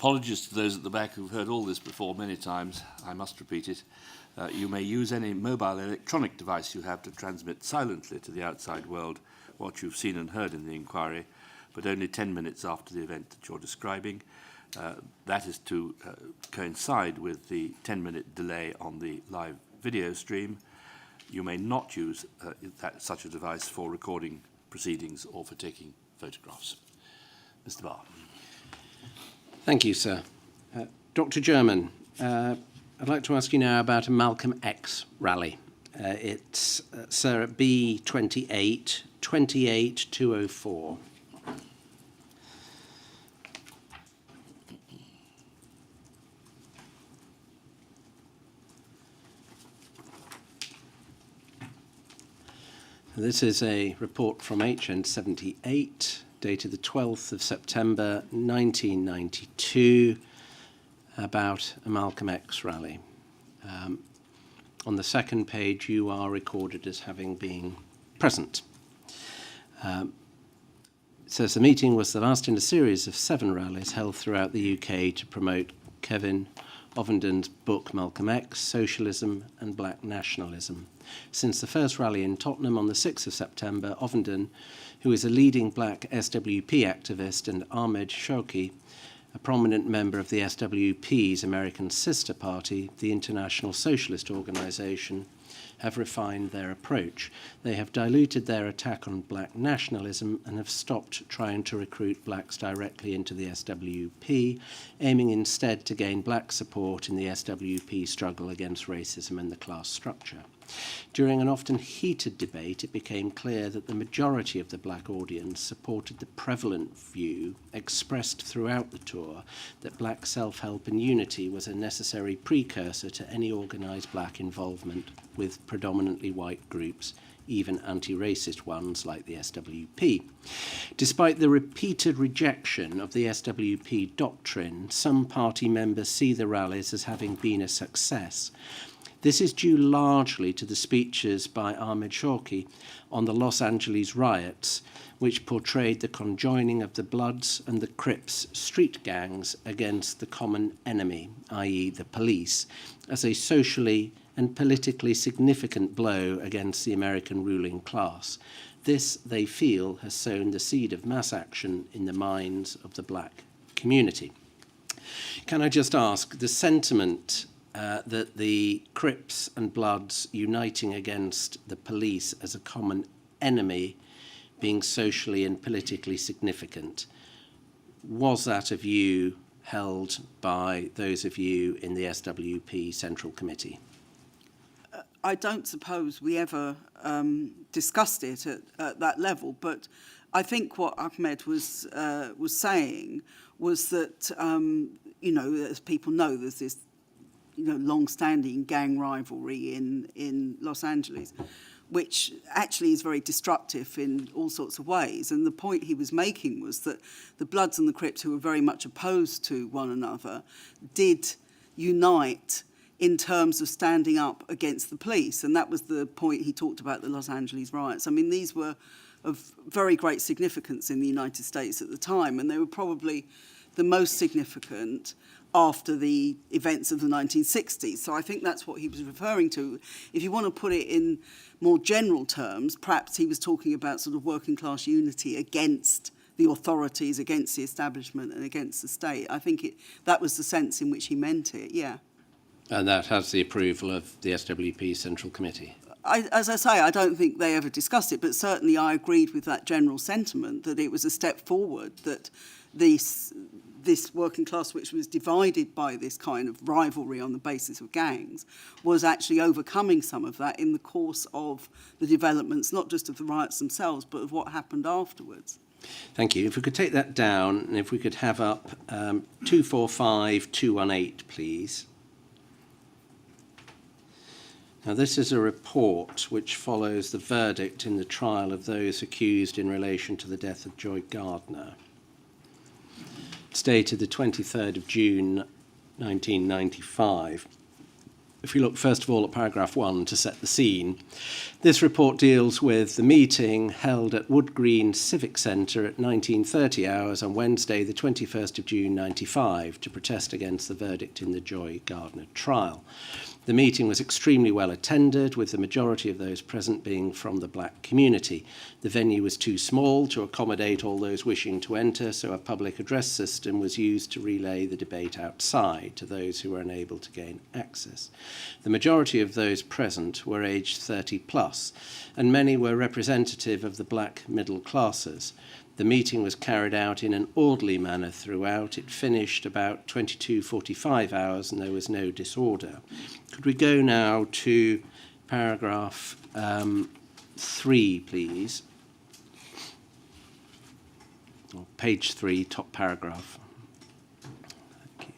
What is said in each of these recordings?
Apologies to those at the back who've heard all this before many times. I must repeat it. You may use any mobile electronic device you have to transmit silently to the outside world what you've seen and heard in the inquiry, but only 10 minutes after the event that you're describing. That is to coincide with the 10-minute delay on the live video stream. You may not use such a device for recording proceedings or for taking photographs. Mr. Barr. Thank you, sir. Dr. German, I'd like to ask you now about a Malcolm X rally. It's Sir B28 28204. This is a report from HN78, dated the 12th of September 1992, about a Malcolm X rally. On the second page, you are recorded as having been present. It says the meeting was the last in a series of 7 rallies held throughout the UK to promote Kevin Ovenden's book Malcolm X, Socialism and Black Nationalism. Since the first rally in Tottenham on the 6th of September, Ovenden, who is a leading black SWP activist, and Ahmed Shouki, a prominent member of the SWP's American sister party, the International Socialist Organization, have refined their approach. They have diluted their attack on black nationalism and have stopped trying to recruit blacks directly into the SWP, aiming instead to gain black support in the SWP struggle against racism and the class structure. During an often heated debate, it became clear that the majority of the black audience supported the prevalent view expressed throughout the tour that black self-help and unity was a necessary precursor to any organised black involvement with predominantly white groups, even anti-racist ones like the SWP. Despite the repeated rejection of the SWP doctrine, some party members see the rallies as having been a success. This is due largely to the speeches by Ahmed Shouki on the Los Angeles riots, which portrayed the conjoining of the Bloods and the Crips street gangs against the common enemy, i.e. the police, as a socially and politically significant blow against the American ruling class. This, they feel, has sown the seed of mass action in the minds of the black community. Can I just ask, the sentiment that the Crips and Bloods uniting against the police as a common enemy being socially and politically significant, was that a view held by those of you in the SWP Central Committee? I don't suppose we ever discussed it at that level, but I think what Ahmed was saying was that, as people know, there's this long-standing gang rivalry in Los Angeles, which actually is very destructive in all sorts of ways. And the point he was making was that the Bloods and the Crips, who were very much opposed to one another, did unite in terms of standing up against the police. And that was the point he talked about, the Los Angeles riots. I mean, these were of very great significance in the United States at the time, and they were probably the most significant after the events of the 1960s. So I think that's what he was referring to. If you want to put it in more general terms, perhaps he was talking about sort of working class unity against the authorities, against the establishment and against the state. I think that was the sense in which he meant it, yeah. And that has the approval of the SWP Central Committee? As I say, I don't think they ever discussed it, but certainly I agreed with that general sentiment that it was a step forward, that this working class, which was divided by this kind of rivalry on the basis of gangs, was actually overcoming some of that in the course of the developments, not just of the riots themselves, but of what happened afterwards. Thank you. If we could take that down, and if we could have up 245218, please. Now, this is a report which follows the verdict in the trial of those accused in relation to the death of Joy Gardner. It's dated the 23rd of June, 1995. if we look first of all at paragraph 1 to set the scene, this report deals with the meeting held at Wood Green Civic Centre at 19:30 hours on Wednesday, the 21st of June 95, to protest against the verdict in the Joy Gardner trial. The meeting was extremely well attended, with the majority of those present being from the black community. The venue was too small to accommodate all those wishing to enter, so a public address system was used to relay the debate outside to those who were unable to gain access. The majority of those present were aged 30 plus, and many were representative of the black middle classes. The meeting was carried out in an orderly manner throughout. It finished about 22:45 hours and there was no disorder. Could we go now to paragraph 3, please? Or page 3, top paragraph. Thank you.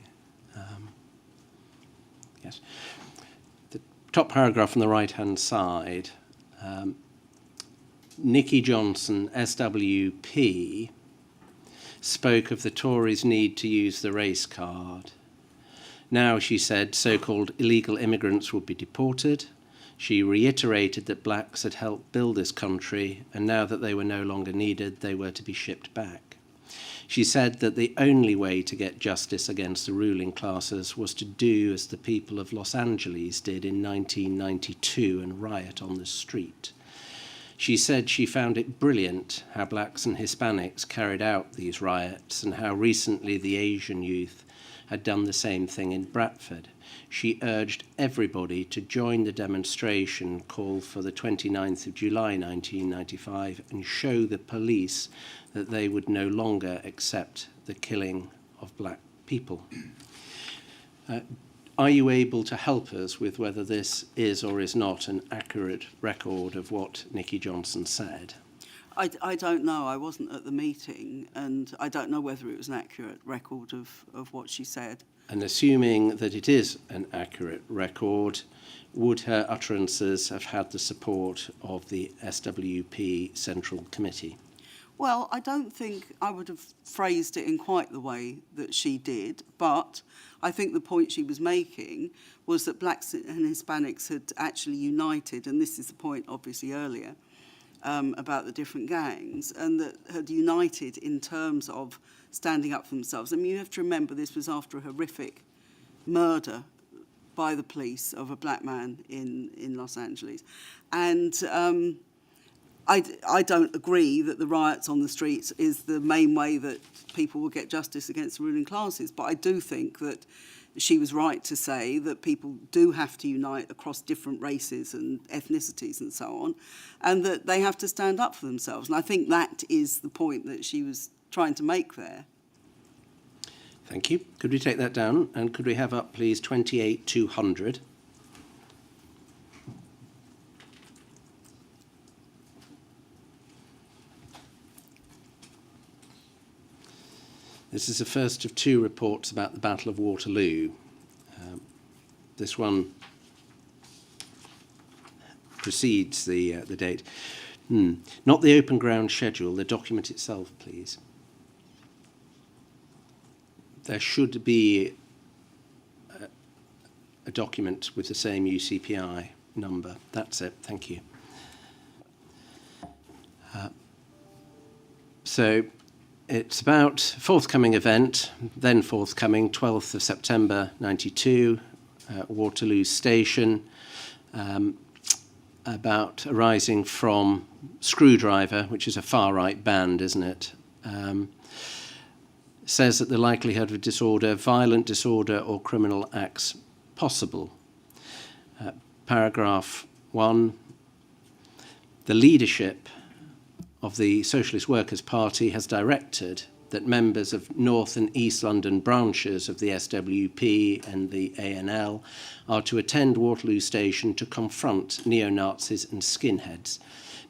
Yes. The top paragraph on the right-hand side. Nikki Johnson, SWP, spoke of the Tories' need to use the race card. Now, she said, so-called illegal immigrants would be deported. She reiterated that blacks had helped build this country, and now that they were no longer needed, they were to be shipped back. She said that the only way to get justice against the ruling classes was to do as the people of Los Angeles did in 1992 and riot on the street. She said she found it brilliant how blacks and Hispanics carried out these riots and how recently the Asian youth had done the same thing in Bradford. She urged everybody to join the demonstration called for the 29th of July 1995 and show the police that they would no longer accept the killing of black people. Are you able to help us with whether this is or is not an accurate record of what Nikki Johnson said? I don't know. I wasn't at the meeting, and I don't know whether it was an accurate record of what she said. And assuming that it is an accurate record, would her utterances have had the support of the SWP Central Committee? Well, I don't think I would have phrased it in quite the way that she did, but I think the point she was making was that blacks and Hispanics had actually united, and this is the point obviously earlier about the different gangs, and that had united in terms of standing up for themselves. I mean, you have to remember this was after a horrific murder by the police of a black man in Los Angeles. And I don't agree that the riots on the streets is the main way that people will get justice against the ruling classes, but I do think that she was right to say that people do have to unite across different races and ethnicities and so on, and that they have to stand up for themselves. And I think that is the point that she was trying to make there. Thank you. Could we take that down? And could we have up, please, 28,200? This is the first of two reports about the Battle of Waterloo. This one precedes the date. Not the open ground schedule, the document itself, please. There should be a document with the same UCPI number. That's it. Thank you. So it's about forthcoming event, then forthcoming, 12th of September 92, Waterloo Station, about arising from Screwdriver, which is a far-right band, isn't it? Says that the likelihood of disorder, violent disorder or criminal acts possible. Paragraph 1, the leadership of the Socialist Workers' Party has directed that members of North and East London branches of the SWP and the ANL are to attend Waterloo Station to confront neo-Nazis and skinheads.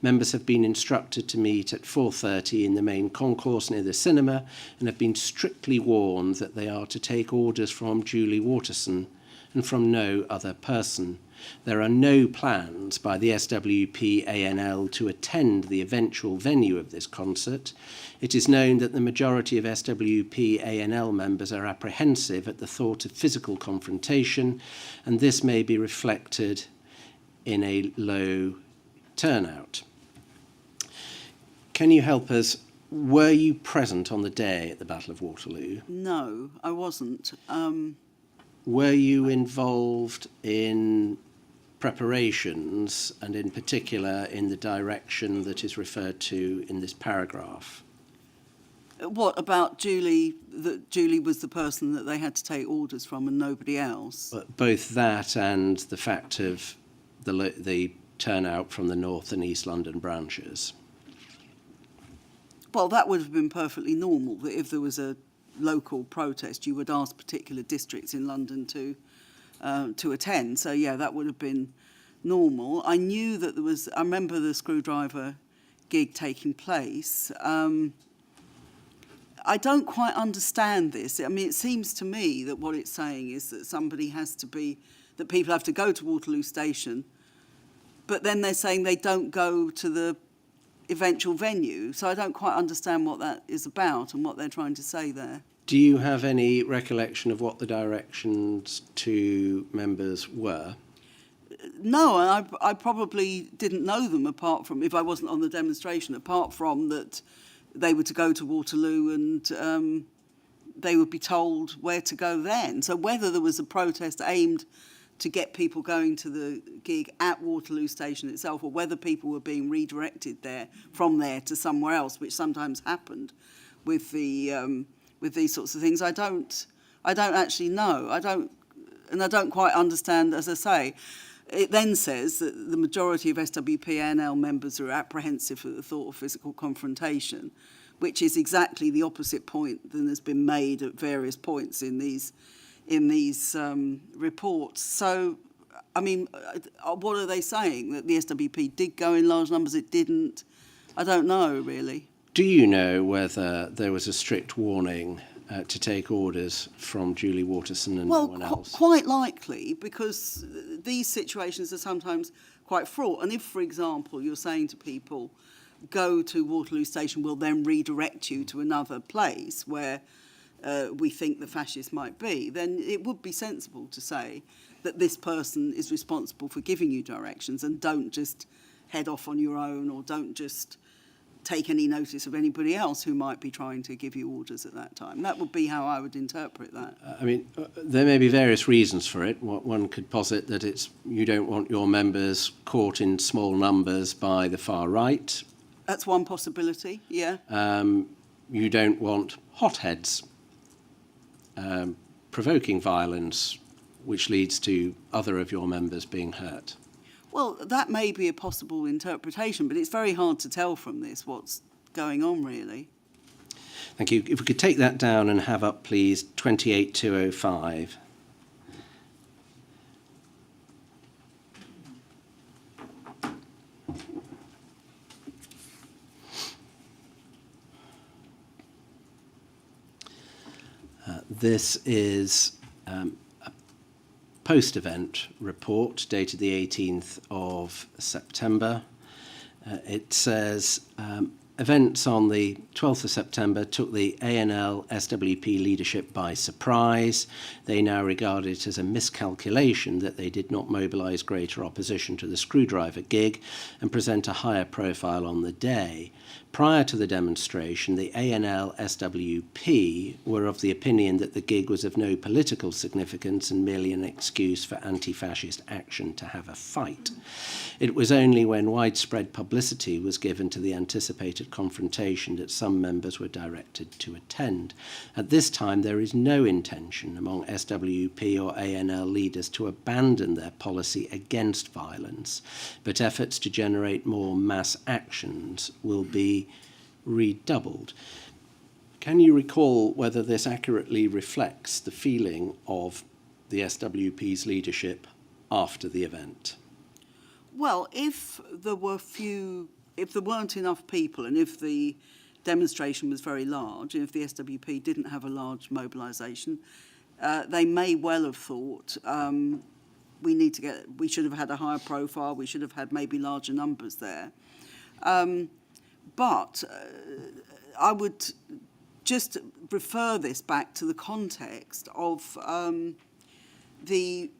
Members have been instructed to meet at 4:30 in the main concourse near the cinema and have been strictly warned that they are to take orders from Julie Waterson and from no other person. There are no plans by the SWP ANL to attend the eventual venue of this concert. It is known that the majority of SWP ANL members are apprehensive at the thought of physical confrontation, and this may be reflected in a low turnout. Can you help us? Were you present on the day at the Battle of Waterloo? No, I wasn't. Were you involved in preparations, and in particular in the direction that is referred to in this paragraph? What about Julie, that Julie was the person that they had to take orders from and nobody else? Both that and the fact of the turnout from the North and East London branches. Well, that would have been perfectly normal, that if there was a local protest, you would ask particular districts in London to attend. So, yeah, that would have been normal. I knew that I remember the Screwdriver gig taking place. I don't quite understand this. I mean, it seems to me that what it's saying is that that people have to go to Waterloo Station, but then they're saying they don't go to the eventual venue. So I don't quite understand what that is about and what they're trying to say there. Do you have any recollection of what the directions to members were? No, and I probably didn't know them, apart from, if I wasn't on the demonstration, apart from that they were to go to Waterloo and they would be told where to go then. So whether there was a protest aimed to get people going to the gig at Waterloo Station itself, or whether people were being redirected from there to somewhere else, which sometimes happened with these sorts of things, I don't actually know. I don't quite understand. As I say, it then says that the majority of SWP-ANL members are apprehensive at the thought of physical confrontation, which is exactly the opposite point than has been made at various points in these reports. So, I mean, what are they saying? That the SWP did go in large numbers, it didn't? I don't know, really. Do you know whether there was a strict warning to take orders from Julie Waterson and no one else? Well, quite likely, because these situations are sometimes quite fraught. And if, for example, you're saying to people, go to Waterloo Station, we'll then redirect you to another place where we think the fascists might be, then it would be sensible to say that this person is responsible for giving you directions, and don't just head off on your own, or don't just take any notice of anybody else who might be trying to give you orders at that time. That would be how I would interpret that. I mean, there may be various reasons for it. One could posit that you don't want your members caught in small numbers by the far right. That's one possibility, yeah. You don't want hotheads provoking violence, which leads to other of your members being hurt. Well, that may be a possible interpretation, but it's very hard to tell from this what's going on, really. Thank you. If we could take that down and have up, please, 28205. This is a post-event report dated the 18th of September. It says, events on the 12th of September took the ANL SWP leadership by surprise. They now regard it as a miscalculation that they did not mobilise greater opposition to the Screwdriver gig and present a higher profile on the day. Prior to the demonstration, the ANL SWP were of the opinion that the gig was of no political significance and merely an excuse for anti-fascist action to have a fight. It was only when widespread publicity was given to the anticipated confrontation that some members were directed to attend. At this time, there is no intention among SWP or ANL leaders to abandon their policy against violence, but efforts to generate more mass actions will be redoubled. Can you recall whether this accurately reflects the feeling of the SWP's leadership after the event? Well, if there weren't enough people, and if the demonstration was very large, and if the SWP didn't have a large mobilisation, they may well have thought we should have had a higher profile, we should have had maybe larger numbers there. But I would just refer this back to the context of the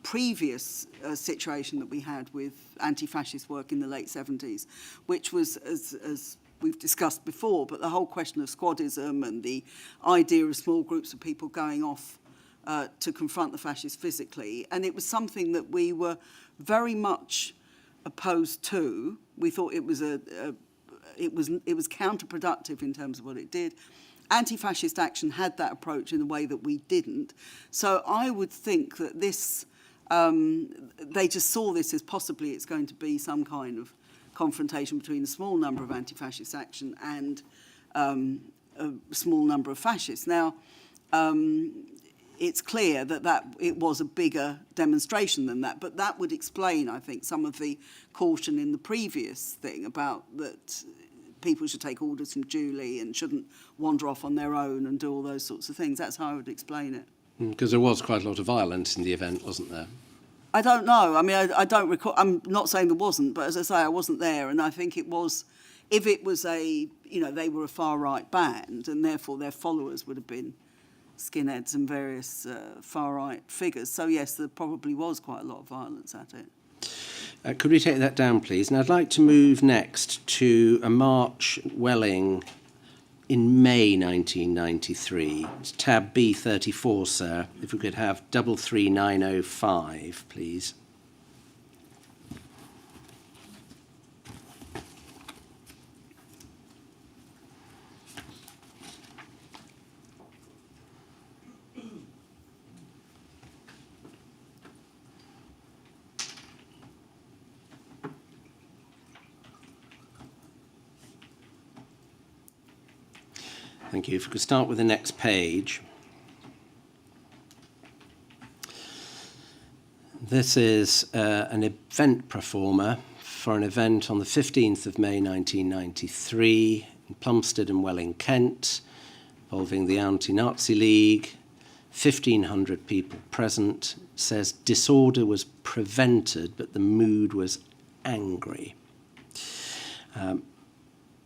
previous situation that we had with anti-fascist work in the late 70s, which was, as we've discussed before, but the whole question of squadism and the idea of small groups of people going off to confront the fascists physically. And it was something that we were very much opposed to. We thought it was it was counterproductive in terms of what it did. Anti-fascist action had that approach in a way that we didn't. So I would think that this, they just saw this as possibly it's going to be some kind of confrontation between a small number of anti-fascist action and a small number of fascists. Now, it's clear that it was a bigger demonstration than that, but that would explain, I think, some of the caution in the previous thing about that people should take orders from Julie and shouldn't wander off on their own and do all those sorts of things. That's how I would explain it. Because there was quite a lot of violence in the event, wasn't there? I don't know. I mean, I don't recall. I'm not saying there wasn't, but as I say, I wasn't there, and I think it was, if it was they were a far-right band, and therefore their followers would have been skinheads and various far-right figures. So yes, there probably was quite a lot of violence at it. Could we take that down, please? And I'd like to move next to a march at Welling in May 1993. It's tab B34, sir. If we could have 33905, please. Thank you. If we could start with the next page. This is an event performer for an event on the 15th of May 1993 in Plumstead and Welling, Kent, involving the Anti-Nazi League, 1,500 people present. It says disorder was prevented, but the mood was angry.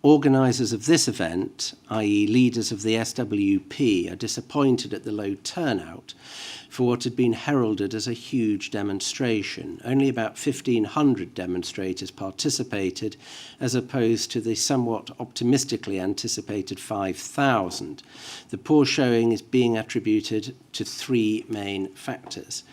Organisers of this event, i.e. leaders of the SWP, are disappointed at the low turnout for what had been heralded as a huge demonstration. Only about 1,500 demonstrators participated, as opposed to the somewhat optimistically anticipated 5,000. The poor showing is being attributed to three main factors,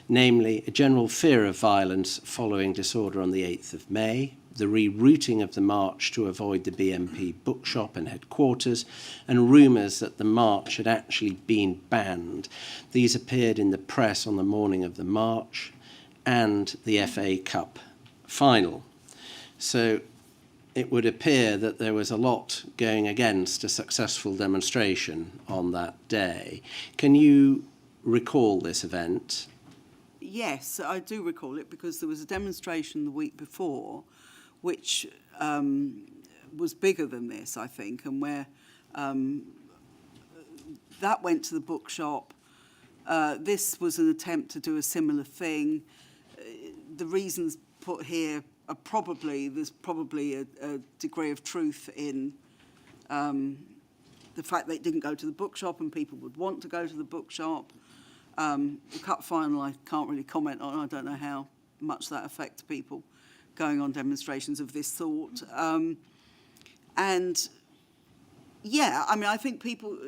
namely a general fear of violence following disorder on the 8th of May, the rerouting of the march to avoid the BNP bookshop and headquarters, and rumours that the march had actually been banned. These appeared in the press on the morning of the march and the FA Cup final. So it would appear that there was a lot going against a successful demonstration on that day. Can you recall this event? Yes, I do recall it, because there was a demonstration the week before which was bigger than this, I think, and where that went to the bookshop. This was an attempt to do a similar thing. The reasons put here are there's probably a degree of truth in the fact that it didn't go to the bookshop and people would want to go to the bookshop. The cup final I can't really comment on. I don't know how much that affects people going on demonstrations of this sort. And yeah, I mean, I think people,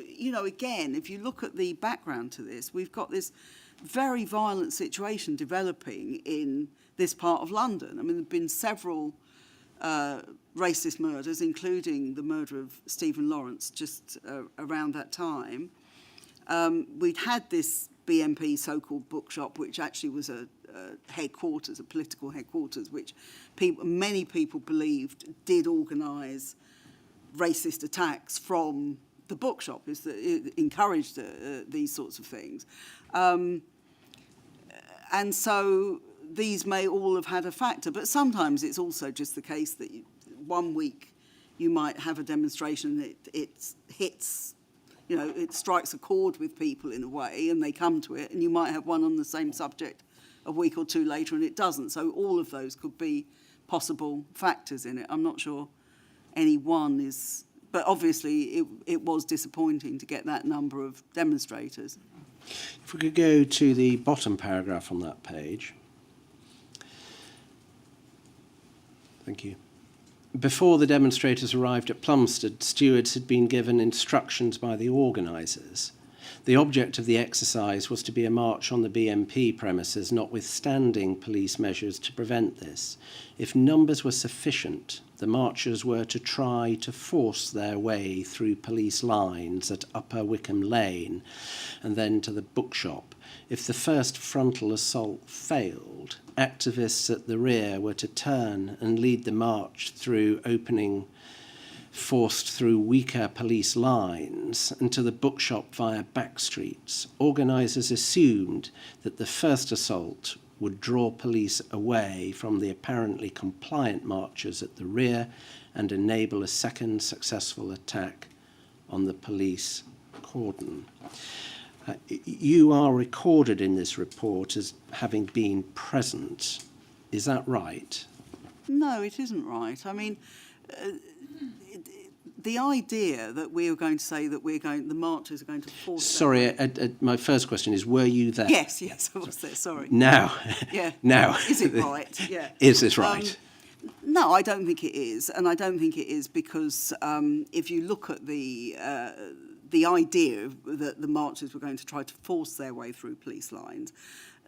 again, if you look at the background to this, we've got this very violent situation developing in this part of London. I mean, there have been several racist murders, including the murder of Stephen Lawrence just around that time. We'd had this BNP so-called bookshop, which actually was a headquarters, a political headquarters, which many people believed did organise racist attacks from the bookshop, it encouraged these sorts of things. And so these may all have had a factor, but sometimes it's also just the case that one week you might have a demonstration that it hits, you know, it strikes a chord with people in a way and they come to it, and you might have one on the same subject a week or two later and it doesn't. So all of those could be possible factors in it. I'm not sure any one is, but obviously it was disappointing to get that number of demonstrators. If we could go to the bottom paragraph on that page. Thank you. Before the demonstrators arrived at Plumstead, stewards had been given instructions by the organisers. The object of the exercise was to be a march on the BMP premises, notwithstanding police measures to prevent this. If numbers were sufficient, the marchers were to try to force their way through police lines at Upper Wickham Lane and then to the bookshop. If the first frontal assault failed, activists at the rear were to turn and lead the march through opening forced through weaker police lines and to the bookshop via back streets. Organisers assumed that the first assault would draw police away from the apparently compliant marchers at the rear and enable a second successful attack on the police cordon. You are recorded in this report as having been present. Is that right? No, it isn't right. I mean, the idea that we are going to say that the marchers are going to force... Sorry, my first question is, were you there? Yes, I was there, sorry. Now. Yeah. Now. Is it right? Yeah. Is this right? No, I don't think it is. And I don't think it is because if you look at the idea that the marchers were going to try to force their way through police lines,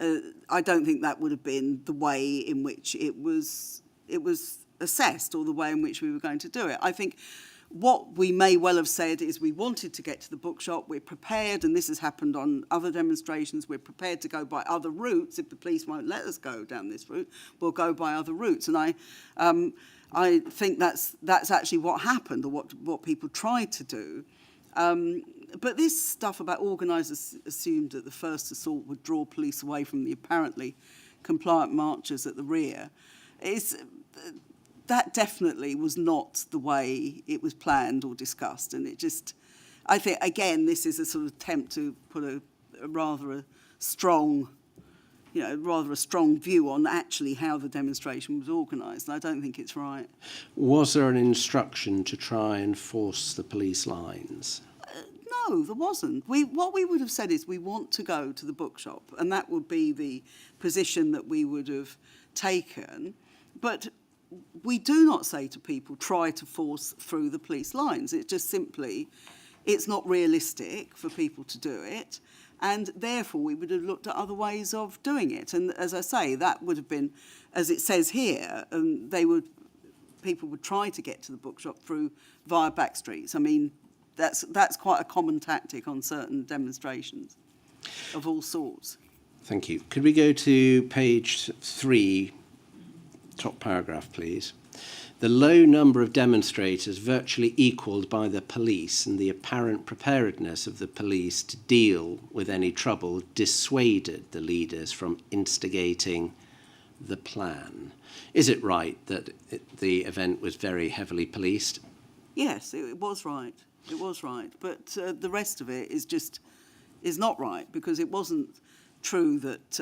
I don't think that would have been the way in which it was assessed or the way in which we were going to do it. I think what we may well have said is we wanted to get to the bookshop, we're prepared, and this has happened on other demonstrations, we're prepared to go by other routes. If the police won't let us go down this route, we'll go by other routes. And I think that's actually what happened, or what people tried to do. But this stuff about organisers assumed that the first assault would draw police away from the apparently compliant marchers at the rear that definitely was not the way it was planned or discussed. And I think, again, this is a sort of attempt to put a rather strong view on actually how the demonstration was organised. And I don't think it's right. Was there an instruction to try and force the police lines? No, there wasn't. What we would have said is we want to go to the bookshop, and that would be the position that we would have taken. But we do not say to people, try to force through the police lines. It's just simply, it's not realistic for people to do it. And therefore, we would have looked at other ways of doing it. And as I say, that would have been, as it says here, people would try to get to the bookshop via back streets. I mean, that's quite a common tactic on certain demonstrations of all sorts. Thank you. Could we go to page 3, top paragraph, please? The low number of demonstrators virtually equalled by the police and the apparent preparedness of the police to deal with any trouble dissuaded the leaders from instigating the plan. Is it right that the event was very heavily policed? Yes, it was right. It was right. But the rest of it is not right, because it wasn't true that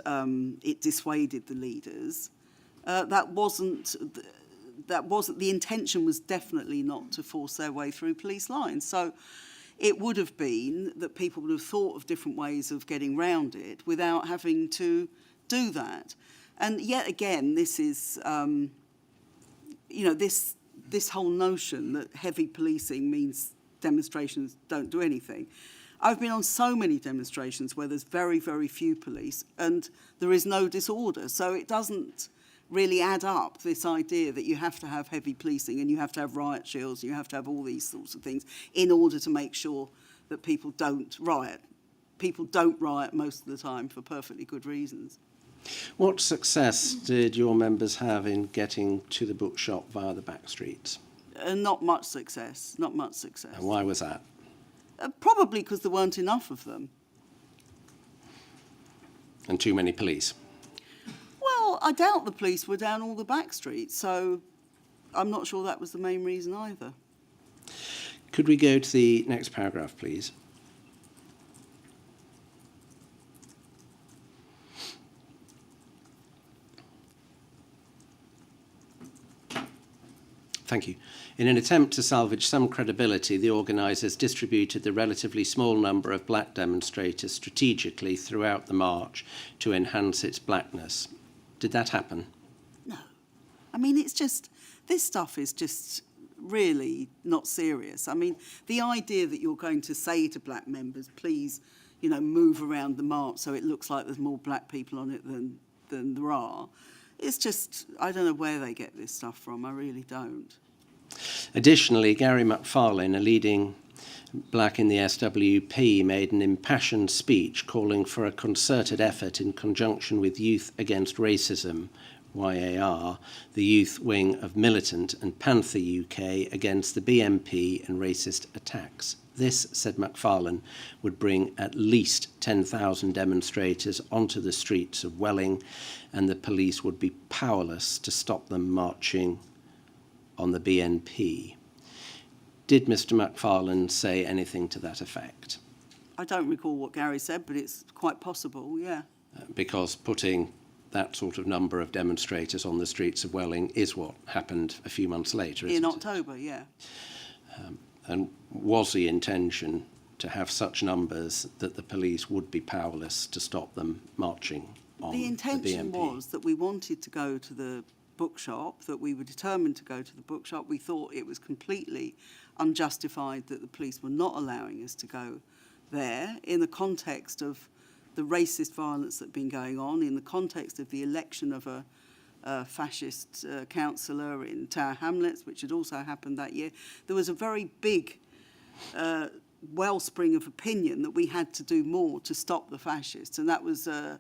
it dissuaded the leaders. That wasn't the intention. Was definitely not to force their way through police lines. So it would have been that people would have thought of different ways of getting round it without having to do that. And yet again, this is, this whole notion that heavy policing means demonstrations don't do anything. I've been on so many demonstrations where there's very, very few police and there is no disorder. So it doesn't really add up, this idea that you have to have heavy policing and you have to have riot shields, you have to have all these sorts of things in order to make sure that people don't riot. People don't riot most of the time for perfectly good reasons. What success did your members have in getting to the bookshop via the back streets? Not much success, not much success. And why was that? Probably because there weren't enough of them. And too many police? Well, I doubt the police were down all the back streets, so I'm not sure that was the main reason either. Could we go to the next paragraph, please? Thank you. In an attempt to salvage some credibility, the organisers distributed the relatively small number of black demonstrators strategically throughout the march to enhance its blackness. Did that happen? No. I mean, it's just, this stuff is just really not serious. I mean, the idea that you're going to say to black members, please, you know, move around the march so it looks like there's more black people on it than there are, it's just, I don't know where they get this stuff from. I really don't. Additionally, Gary McFarlane, a leading black in the SWP, made an impassioned speech calling for a concerted effort in conjunction with Youth Against Racism, YAR, the youth wing of Militant, and Panther UK against the BNP and racist attacks. This, said McFarlane, would bring at least 10,000 demonstrators onto the streets of Welling, and the police would be powerless to stop them marching on the BNP. Did Mr. McFarlane say anything to that effect? I don't recall what Gary said, but it's quite possible, yeah. Because putting that sort of number of demonstrators on the streets of Welling is what happened a few months later, isn't In it? October, yeah. And was the intention to have such numbers that the police would be powerless to stop them marching on The intention BNP? was that we wanted to go to the bookshop, that we were determined to go to the bookshop. We thought it was completely unjustified that the police were not allowing us to go there in the context of the racist violence that had been going on, in the context of the election of a fascist councillor in Tower Hamlets, which had also happened that year. There was a very big wellspring of opinion that we had to do more to stop the fascists, and that was a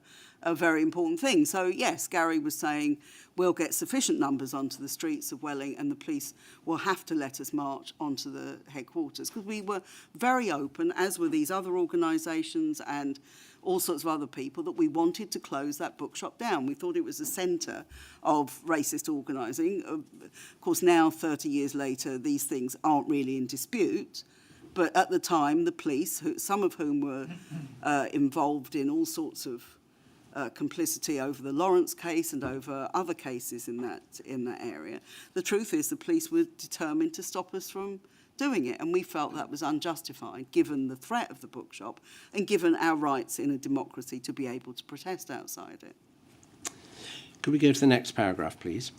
very important thing. So yes, Gary was saying we'll get sufficient numbers onto the streets of Welling and the police will have to let us march onto the headquarters, because we were very open, as were these other organisations and all sorts of other people, that we wanted to close that bookshop down. We thought it was a centre of racist organising. Of course, now, 30 years later, these things aren't really in dispute. But at the time, the police, some of whom were involved in all sorts of complicity over the Lawrence case and over other cases in that area, the truth is the police were determined to stop us from doing it, and we felt that was unjustified given the threat of the bookshop and given our rights in a democracy to be able to protest outside it. Could we go to the next paragraph, please?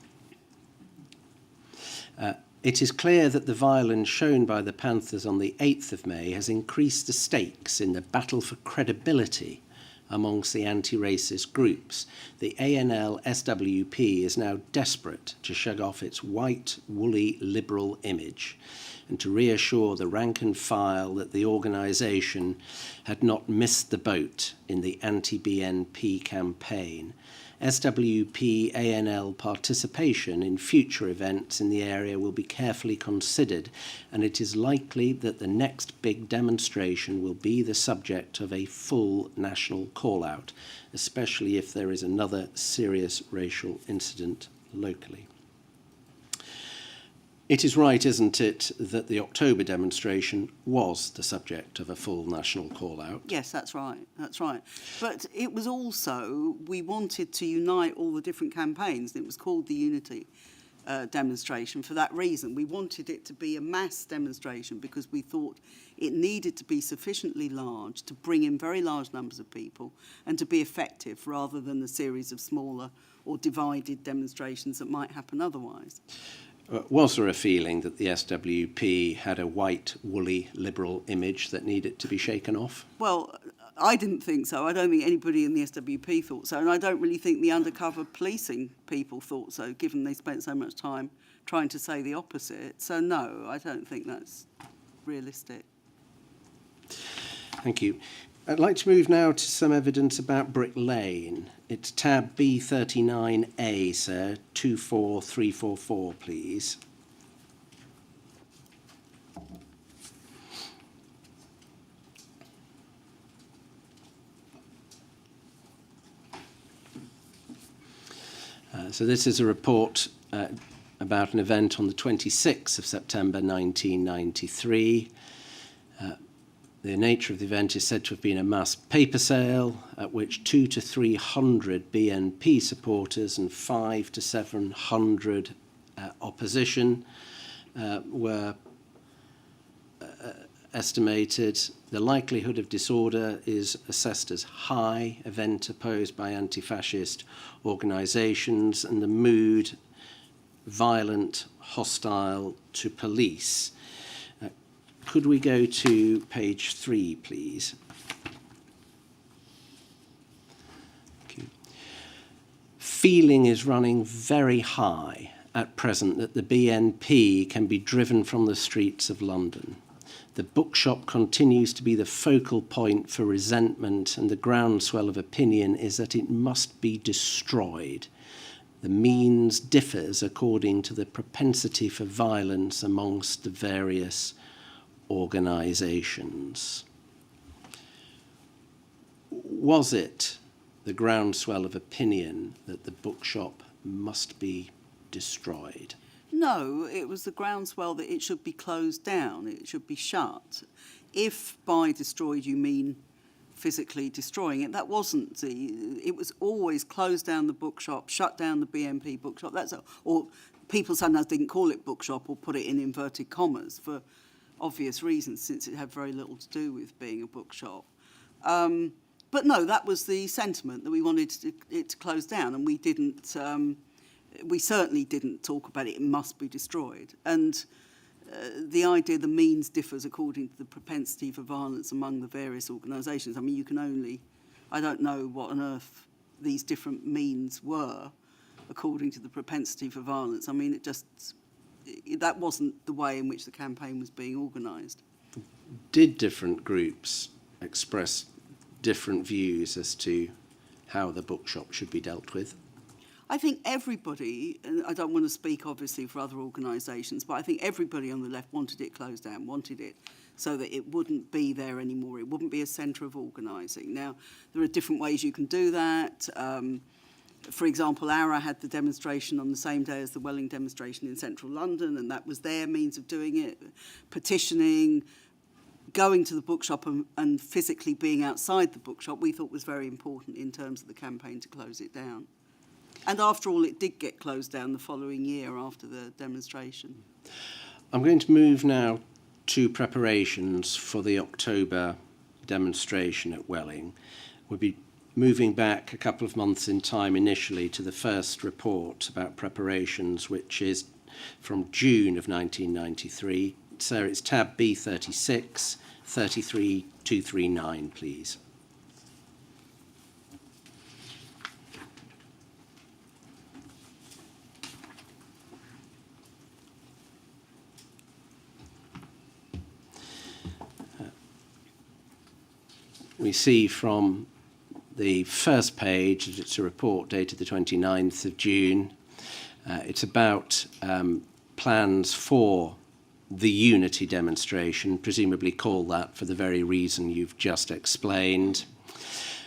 It is clear that the violence shown by the Panthers on the 8th of May has increased the stakes in the battle for credibility amongst the anti-racist groups. The ANL-SWP is now desperate to shrug off its white, woolly, liberal image and to reassure the rank and file that the organisation had not missed the boat in the anti-BNP campaign. SWP ANL participation in future events in the area will be carefully considered, and it is likely that the next big demonstration will be the subject of a full national call-out, especially if there is another serious racial incident locally. It is right, isn't it, that the October demonstration was the subject of a full national call-out? Yes, that's right, that's right. But it was also, we wanted to unite all the different campaigns. It was called the Unity demonstration for that reason. We wanted it to be a mass demonstration because we thought it needed to be sufficiently large to bring in very large numbers of people and to be effective rather than a series of smaller or divided demonstrations that might happen otherwise. Was there a feeling that the SWP had a white, woolly, liberal image that needed to be shaken off? Well, I didn't think so. I don't think anybody in the SWP thought so. And I don't really think the undercover policing people thought so, given they spent so much time trying to say the opposite. So, no, I don't think that's realistic. Thank you. I'd like to move now to some evidence about Brick Lane. It's tab B39A, sir, 24344, please. So this is a report about an event on the 26th of September 1993. The nature of the event is said to have been a mass paper sale at which 200 to 300 BNP supporters and 500 to 700 opposition were estimated. The likelihood of disorder is assessed as high, event opposed by anti-fascist organisations, and the mood violent, hostile to police. Could we go to page 3, please? Thank you. Feeling is running very high at present that the BNP can be driven from the streets of London. The bookshop continues to be the focal point for resentment, and the groundswell of opinion is that it must be destroyed. The means differs according to the propensity for violence amongst the various organisations. Was it the groundswell of opinion that the bookshop must be destroyed? No, it was the groundswell that it should be closed down, it should be shut. If by destroyed you mean physically destroying it, that wasn't it was always close down the bookshop, shut down the BNP bookshop. Or people sometimes didn't call it bookshop or put it in inverted commas for obvious reasons, since it had very little to do with being a bookshop. But no, that was the sentiment, that we wanted it to close down, and we didn't. We certainly didn't talk about it must be destroyed. And the idea the means differs according to the propensity for violence among the various organisations. I mean, you can only, I don't know what on earth these different means were according to the propensity for violence. I mean, that wasn't the way in which the campaign was being organised. Did different groups express different views as to how the bookshop should be dealt with? I think everybody, and I don't want to speak obviously for other organisations, but I think everybody on the left wanted it closed down, wanted it so that it wouldn't be there anymore. It wouldn't be a centre of organising. Now, there are different ways you can do that. For example, ARA had the demonstration on the same day as the Welling demonstration in central London, and that was their means of doing it. Petitioning, going to the bookshop and physically being outside the bookshop, we thought was very important in terms of the campaign to close it down. And after all, it did get closed down the following year after the demonstration. I'm going to move now to preparations for the October demonstration at Welling. We'll be moving back a couple of months in time initially to the first report about preparations, which is from June of 1993. So it's tab B36, 33239, please. We see from the first page that it's a report dated the 29th of June. It's about plans for the unity demonstration, presumably called that for the very reason you've just explained.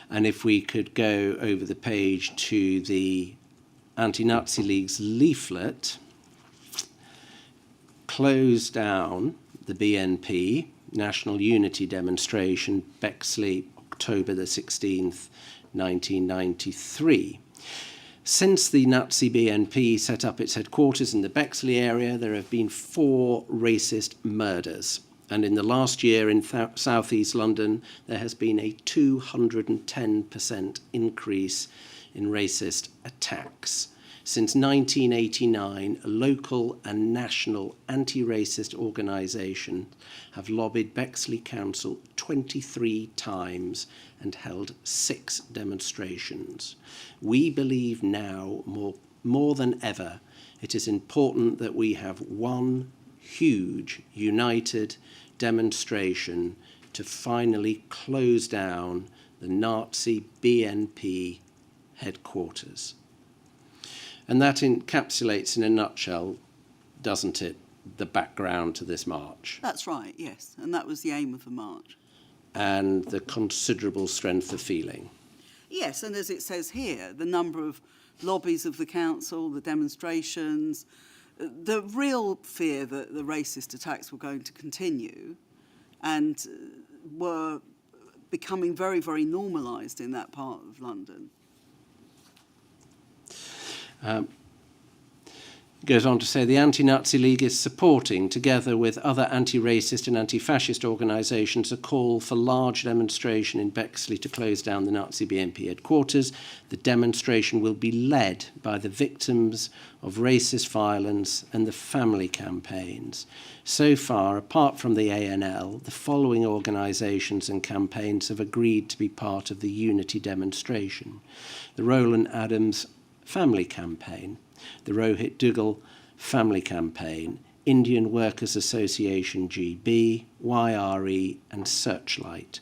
And if we could go over the page to the Anti-Nazi League's leaflet, close down the BNP, National Unity Demonstration, Bexley, October the 16th, 1993. Since the Nazi BNP set up its headquarters in the Bexley area, there have been 4 racist murders. And in the last year in South East London, there has been a 210% increase in racist attacks. Since 1989, a local and national anti-racist organisation have lobbied Bexley Council 23 times and held 6 demonstrations. We believe now, more than ever, it is important that we have one huge, united demonstration to finally close down the Nazi BNP headquarters. And that encapsulates in a nutshell, doesn't it, the background to this march? That's right, yes. And that was the aim of the march. And the considerable strength of feeling. Yes, and as it says here, the number of lobbies of the council, the demonstrations, the real fear that the racist attacks were going to continue and were becoming very, very normalised in that part of London. It goes on to say the Anti-Nazi League is supporting, together with other anti-racist and anti-fascist organisations, a call for large demonstration in Bexley to close down the Nazi BNP headquarters. The demonstration will be led by the victims of racist violence and the family campaigns. So far, apart from the ANL, the following organisations and campaigns have agreed to be part of the unity demonstration: the Roland Adams Family Campaign, the Rohit Duggal Family Campaign, Indian Workers Association GB, YRE and Searchlight.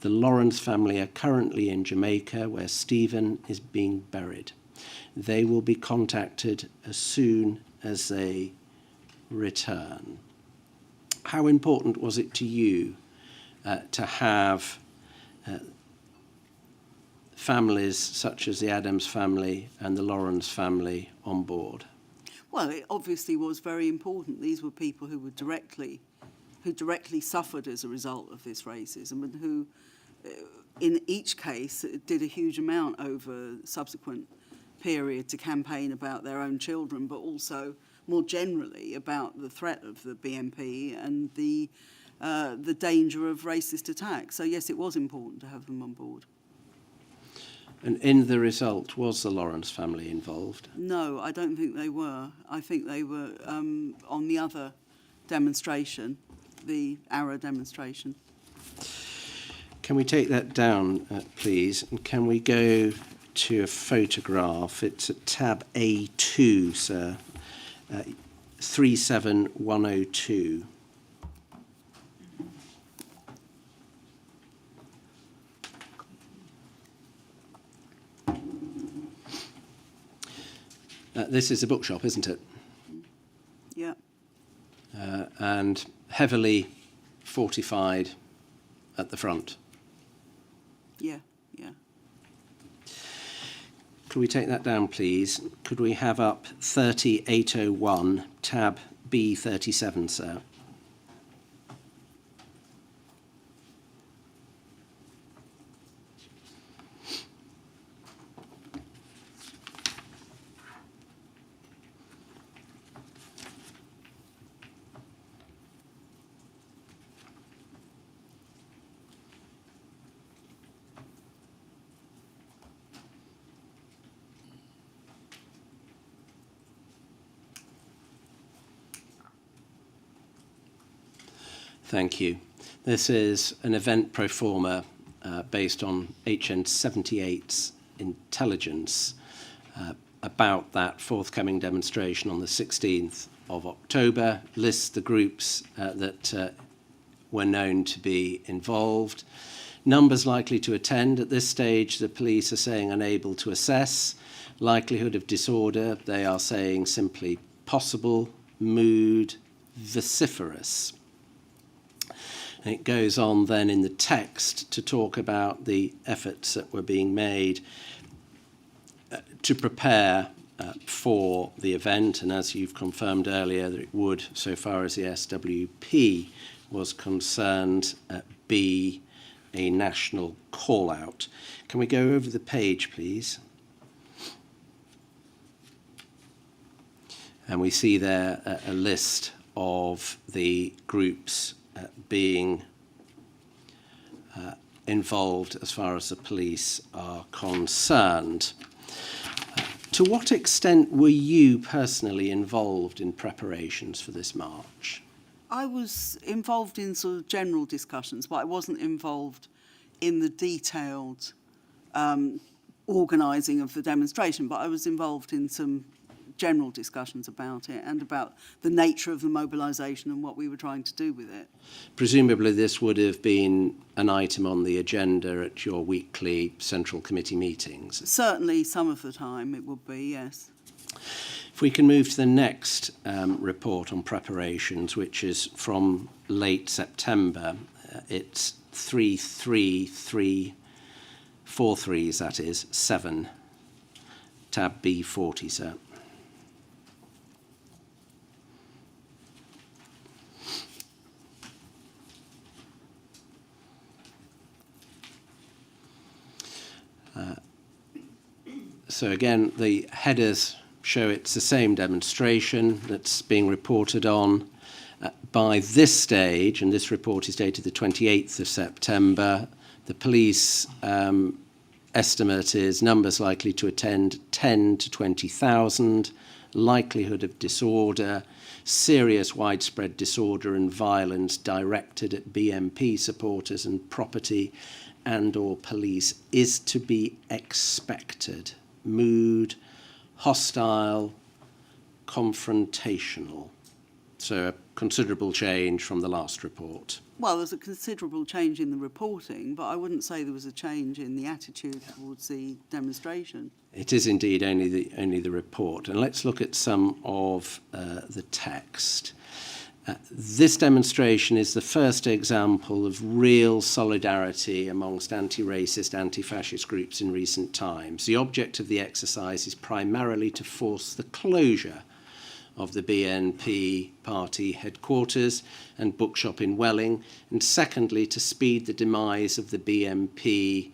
The Lawrence family are currently in Jamaica, where Stephen is being buried. They will be contacted as soon as they return. How important was it to you to have families such as the Adams family and the Lawrence family on board? Well, it obviously was very important. These were people who directly suffered as a result of this racism, and who, in each case, did a huge amount over subsequent period to campaign about their own children, but also more generally about the threat of the BNP and the danger of racist attacks. So yes, it was important to have them on board. And in the result, was the Lawrence family involved? No, I don't think they were. I think they were on the other demonstration, the ARA demonstration. Can we take that down, please? And can we go to a photograph? It's at tab A2, sir. 37102. This is a bookshop, isn't it? Yeah. And heavily fortified at the front. Yeah, yeah. Could we take that down, please? Could we have up 3801, tab B37, sir? Thank you. This is an event pro forma based on HN78's intelligence about that forthcoming demonstration on the 16th of October, lists the groups that were known to be involved. Numbers likely to attend. At this stage, the police are saying unable to assess. Likelihood of disorder, they are saying simply possible. Mood, vociferous. And it goes on then in the text to talk about the efforts that were being made to prepare for the event, and as you've confirmed earlier, that it would, so far as the SWP was concerned, be a national call-out. Can we go over the page, please? And we see there a list of the groups being involved as far as the police are concerned. To what extent were you personally involved in preparations for this march? I was involved in sort of general discussions, but I wasn't involved in the detailed organising of the demonstration, but I was involved in some general discussions about it and about the nature of the mobilisation and what we were trying to do with it. Presumably this would have been an item on the agenda at your weekly Central Committee meetings. Certainly some of the time it would be, yes. If we can move to the next report on preparations, which is from late September, it's 33343, that is, 7, tab B40, sir. So again, the headers show it's the same demonstration that's being reported on. By this stage, and this report is dated the 28th of September, the police estimate is numbers likely to attend 10 to 20,000, likelihood of disorder, serious widespread disorder and violence directed at BNP supporters and property and/or police is to be expected. Mood, hostile, confrontational. So a considerable change from the last report. Well, there's a considerable change in the reporting, but I wouldn't say there was a change in the attitude towards the demonstration. It is indeed only the report. And let's look at some of the text. This demonstration is the first example of real solidarity amongst anti-racist, anti-fascist groups in recent times. The object of the exercise is primarily to force the closure of the BNP party headquarters and bookshop in Welling, and secondly, to speed the demise of the BNP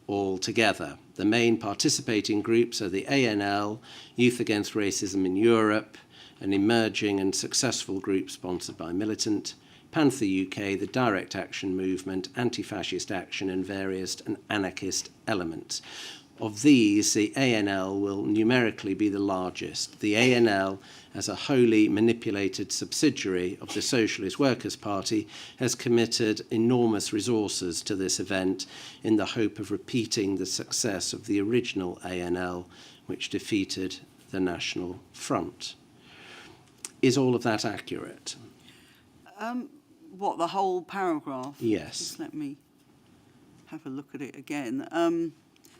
altogether. The main participating groups are the ANL, Youth Against Racism in Europe, an emerging and successful group sponsored by Militant, Panther UK, the Direct Action Movement, Anti-Fascist Action, and various anarchist elements. Of these, the ANL will numerically be the largest. The ANL, as a wholly manipulated subsidiary of the Socialist Workers' Party, has committed enormous resources to this event in the hope of repeating the success of the original ANL, which defeated the National Front. Is all of that accurate? What, the whole paragraph? Yes. Just let me have a look at it again.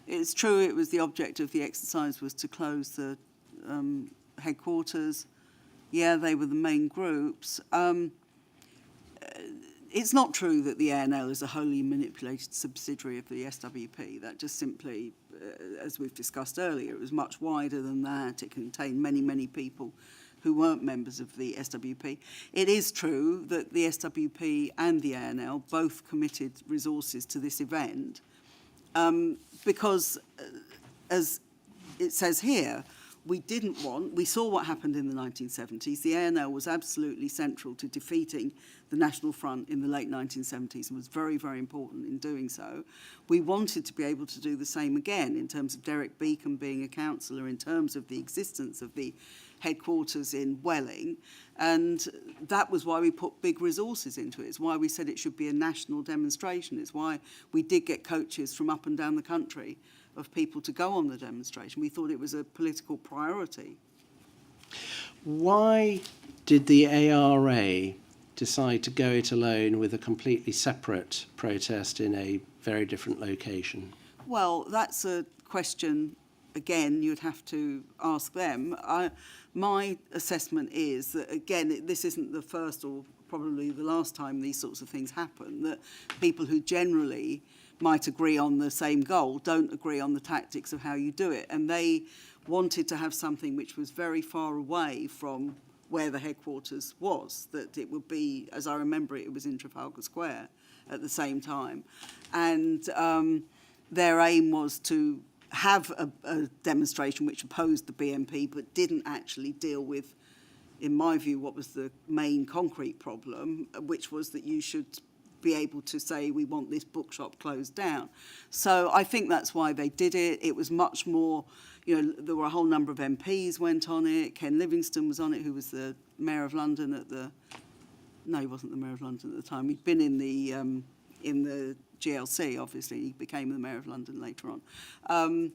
It's true it was the object of the exercise was to close the headquarters. Yeah, they were the main groups. It's not true that the ANL is a wholly manipulated subsidiary of the SWP. That just simply, as we've discussed earlier, it was much wider than that. It contained many, many people who weren't members of the SWP. It is true that the SWP and the ANL both committed resources to this event. Because, as it says here, we saw what happened in the 1970s. The ANL was absolutely central to defeating the National Front in the late 1970s and was very, very important in doing so. We wanted to be able to do the same again in terms of Derek Beacon being a councillor, in terms of the existence of the headquarters in Welling, and that was why we put big resources into it. It's why we said it should be a national demonstration. It's why we did get coaches from up and down the country of people to go on the demonstration. We thought it was a political priority. Why did the ARA decide to go it alone with a completely separate protest in a very different location? Well, that's a question, again, you'd have to ask them. My assessment is that, again, this isn't the first or probably the last time these sorts of things happen, that people who generally might agree on the same goal don't agree on the tactics of how you do it. And they wanted to have something which was very far away from where the headquarters was, that it would be, as I remember it, it was in Trafalgar Square at the same time. And their aim was to have a demonstration which opposed the BNP but didn't actually deal with, in my view, what was the main concrete problem, which was that you should be able to say we want this bookshop closed down. So I think that's why they did it. It was much more, there were a whole number of MPs went on it. Ken Livingstone was on it, who was the Mayor of London no, he wasn't the Mayor of London at the time. He'd been in the GLC, obviously. He became the Mayor of London later on.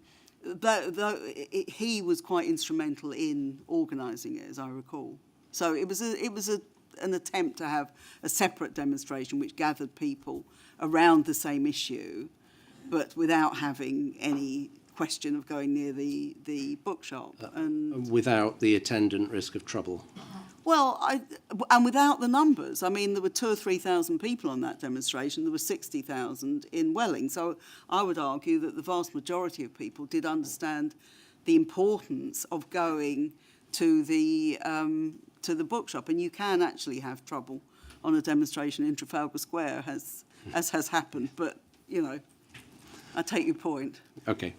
He was quite instrumental in organising it, as I recall. So it was an attempt to have a separate demonstration which gathered people around the same issue, but without having any question of going near the bookshop. And without the attendant risk of trouble. Well, and without the numbers. I mean, there were 2,000 or 3,000 people on that demonstration. There were 60,000 in Welling. So I would argue that the vast majority of people did understand the importance of going to the bookshop. And you can actually have trouble on a demonstration in Trafalgar Square, as has happened. But, I take your point. Okay,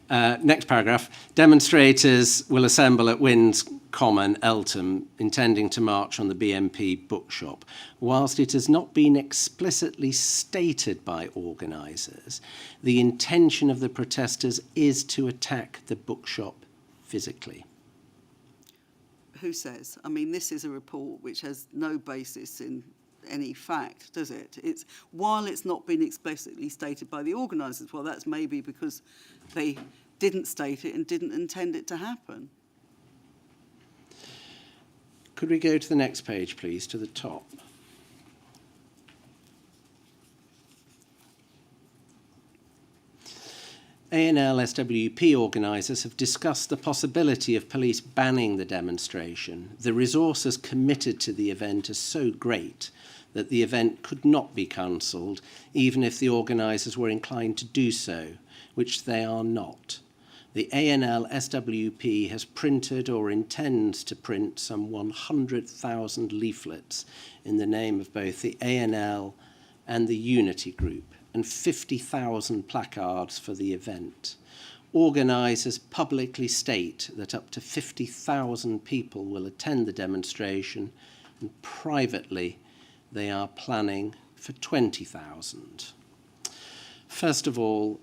Next paragraph. Demonstrators will assemble at Wynns Common, Eltham, intending to march on the BNP bookshop. Whilst it has not been explicitly stated by organisers, the intention of the protesters is to attack the bookshop physically. Who says? I mean, this is a report which has no basis in any fact, does it? While it's not been explicitly stated by the organisers, well, that's maybe because they didn't state it and didn't intend it to happen. Could we go to the next page, please, to the top? A&L SWP organisers have discussed the possibility of police banning the demonstration. The resources committed to the event are so great that the event could not be cancelled, even if the organisers were inclined to do so, which they are not. The A&L SWP has printed or intends to print some 100,000 leaflets in the name of both the A&L and the Unity Group, and 50,000 placards for the event. Organisers publicly state that up to 50,000 people will attend the demonstration, and privately they are planning for 20,000. First of all,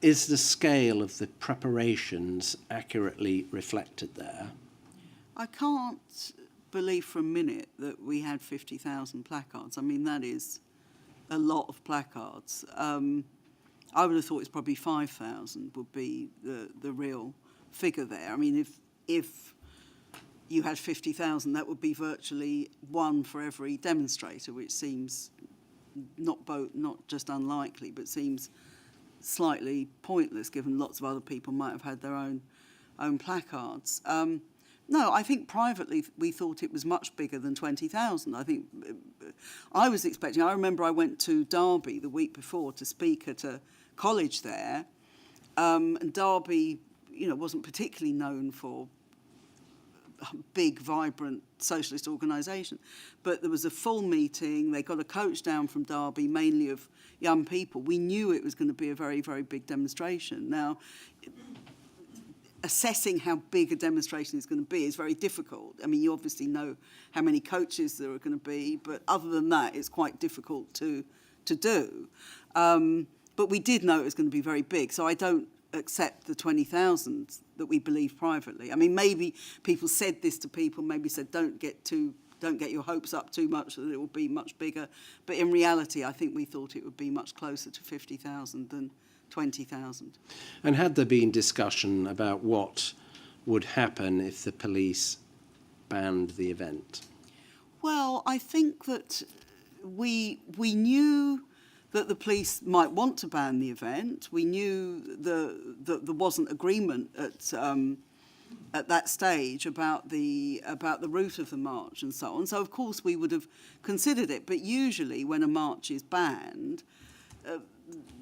is the scale of the preparations accurately reflected there? I can't believe for a minute that we had 50,000 placards. I mean, that is a lot of placards. I would have thought it's probably 5,000 would be the real figure there. I mean, if you had 50,000, that would be virtually one for every demonstrator, which seems not just unlikely, but seems slightly pointless, given lots of other people might have had their own placards. No, I think privately we thought it was much bigger than 20,000. I think I was expecting. I remember I went to Derby the week before to speak at a college there, and Derby, wasn't particularly known for a big, vibrant socialist organisation. But there was a full meeting. They got a coach down from Derby, mainly of young people. We knew it was going to be a very, very big demonstration. Now, assessing how big a demonstration is going to be is very difficult. I mean, you obviously know how many coaches there are going to be, but other than that, it's quite difficult to do. But we did know it was going to be very big, so I don't accept the 20,000 that we believe privately. I mean, maybe people said this to people, maybe said don't get your hopes up too much that it will be much bigger. But in reality, I think we thought it would be much closer to 50,000 than 20,000. And had there been discussion about what would happen if the police banned the event? Well, I think that we knew that the police might want to ban the event. We knew that there wasn't agreement at that stage about the route of the march and so on. So of course we would have considered it. But usually when a march is banned,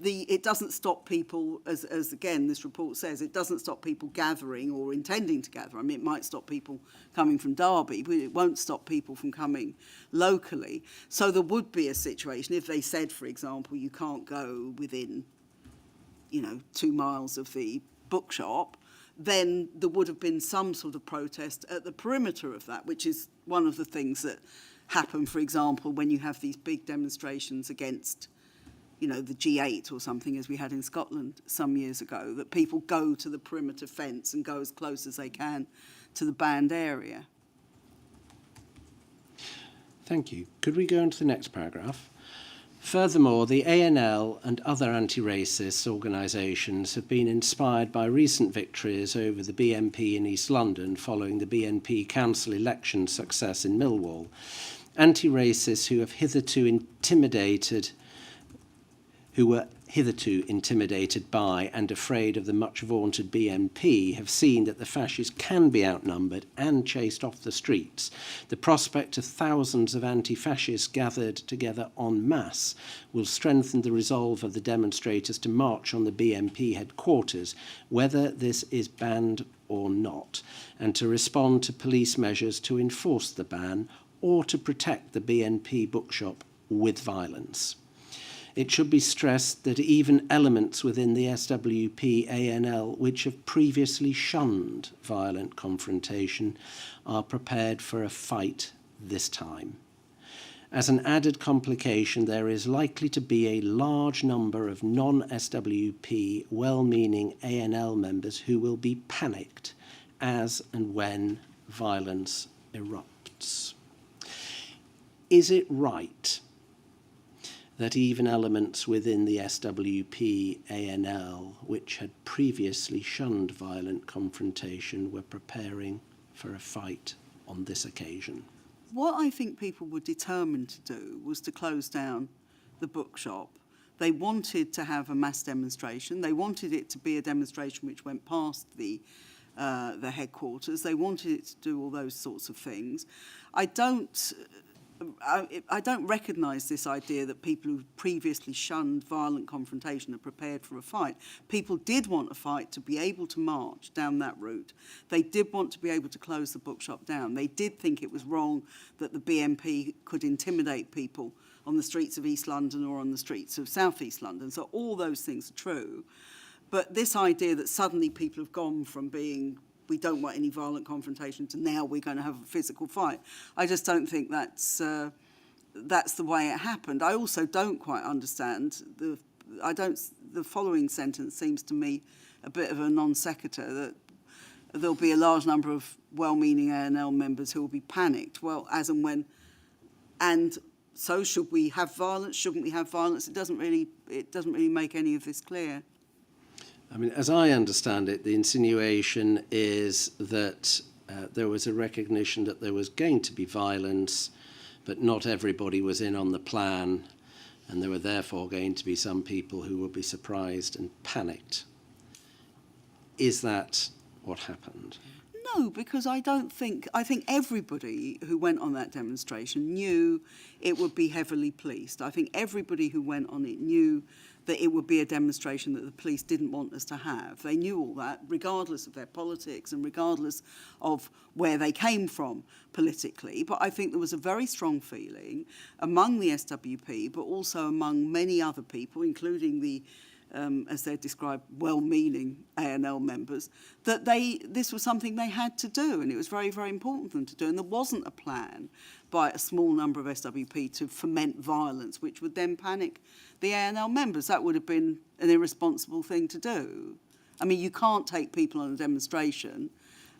it doesn't stop people, as again this report says, it doesn't stop people gathering or intending to gather. I mean, it might stop people coming from Derby, but it won't stop people from coming locally. So there would be a situation if they said, for example, you can't go within, 2 miles of the bookshop, then there would have been some sort of protest at the perimeter of that, which is one of the things that happen, for example, when you have these big demonstrations against the G8 or something, as we had in Scotland some years ago, that people go to the perimeter fence and go as close as they can to the banned area. Thank you. Could we go on to the next paragraph? Furthermore, the A&L and other anti-racist organisations have been inspired by recent victories over the BNP in East London following the BNP council election success in Millwall. Anti-racists who were hitherto intimidated by and afraid of the much-vaunted BNP have seen that the fascists can be outnumbered and chased off the streets. The prospect of thousands of anti-fascists gathered together en masse will strengthen the resolve of the demonstrators to march on the BNP headquarters, whether this is banned or not, and to respond to police measures to enforce the ban or to protect the BNP bookshop with violence. It should be stressed that even elements within the SWP ANL which have previously shunned violent confrontation are prepared for a fight this time. As an added complication, there is likely to be a large number of non-SWP well-meaning ANL members who will be panicked as and when violence erupts. Is it right that even elements within the SWP ANL which had previously shunned violent confrontation were preparing for a fight on this occasion? What I think people were determined to do was to close down the bookshop. They wanted to have a mass demonstration. They wanted it to be a demonstration which went past the headquarters. They wanted it to do all those sorts of things. I don't recognise this idea that people who previously shunned violent confrontation are prepared for a fight. People did want a fight to be able to march down that route. They did want to be able to close the bookshop down. They did think it was wrong that the BNP could intimidate people on the streets of East London or on the streets of South East London. So all those things are true. But this idea that suddenly people have gone from being we don't want any violent confrontation to now we're going to have a physical fight. I just don't think that's the way it happened. I also don't quite understand the following sentence seems to me a bit of a non sequitur, that there'll be a large number of well-meaning ANL members who will be panicked. Well, as and when, and so should we have violence? Shouldn't we have violence? It doesn't really make any of this clear. I mean, as I understand it, the insinuation is that there was a recognition that there was going to be violence, but not everybody was in on the plan, and there were therefore going to be some people who would be surprised and panicked. Is that what happened? No, because I think everybody who went on that demonstration knew it would be heavily policed. I think everybody who went on it knew that it would be a demonstration that the police didn't want us to have. They knew all that, regardless of their politics and regardless of where they came from politically. But I think there was a very strong feeling among the SWP, but also among many other people, including the as they're described, well-meaning ANL members, that this was something they had to do, and it was very, very important for them to do. And there wasn't a plan by a small number of SWP to foment violence, which would then panic the ANL members. That would have been an irresponsible thing to do. I mean, you can't take people on a demonstration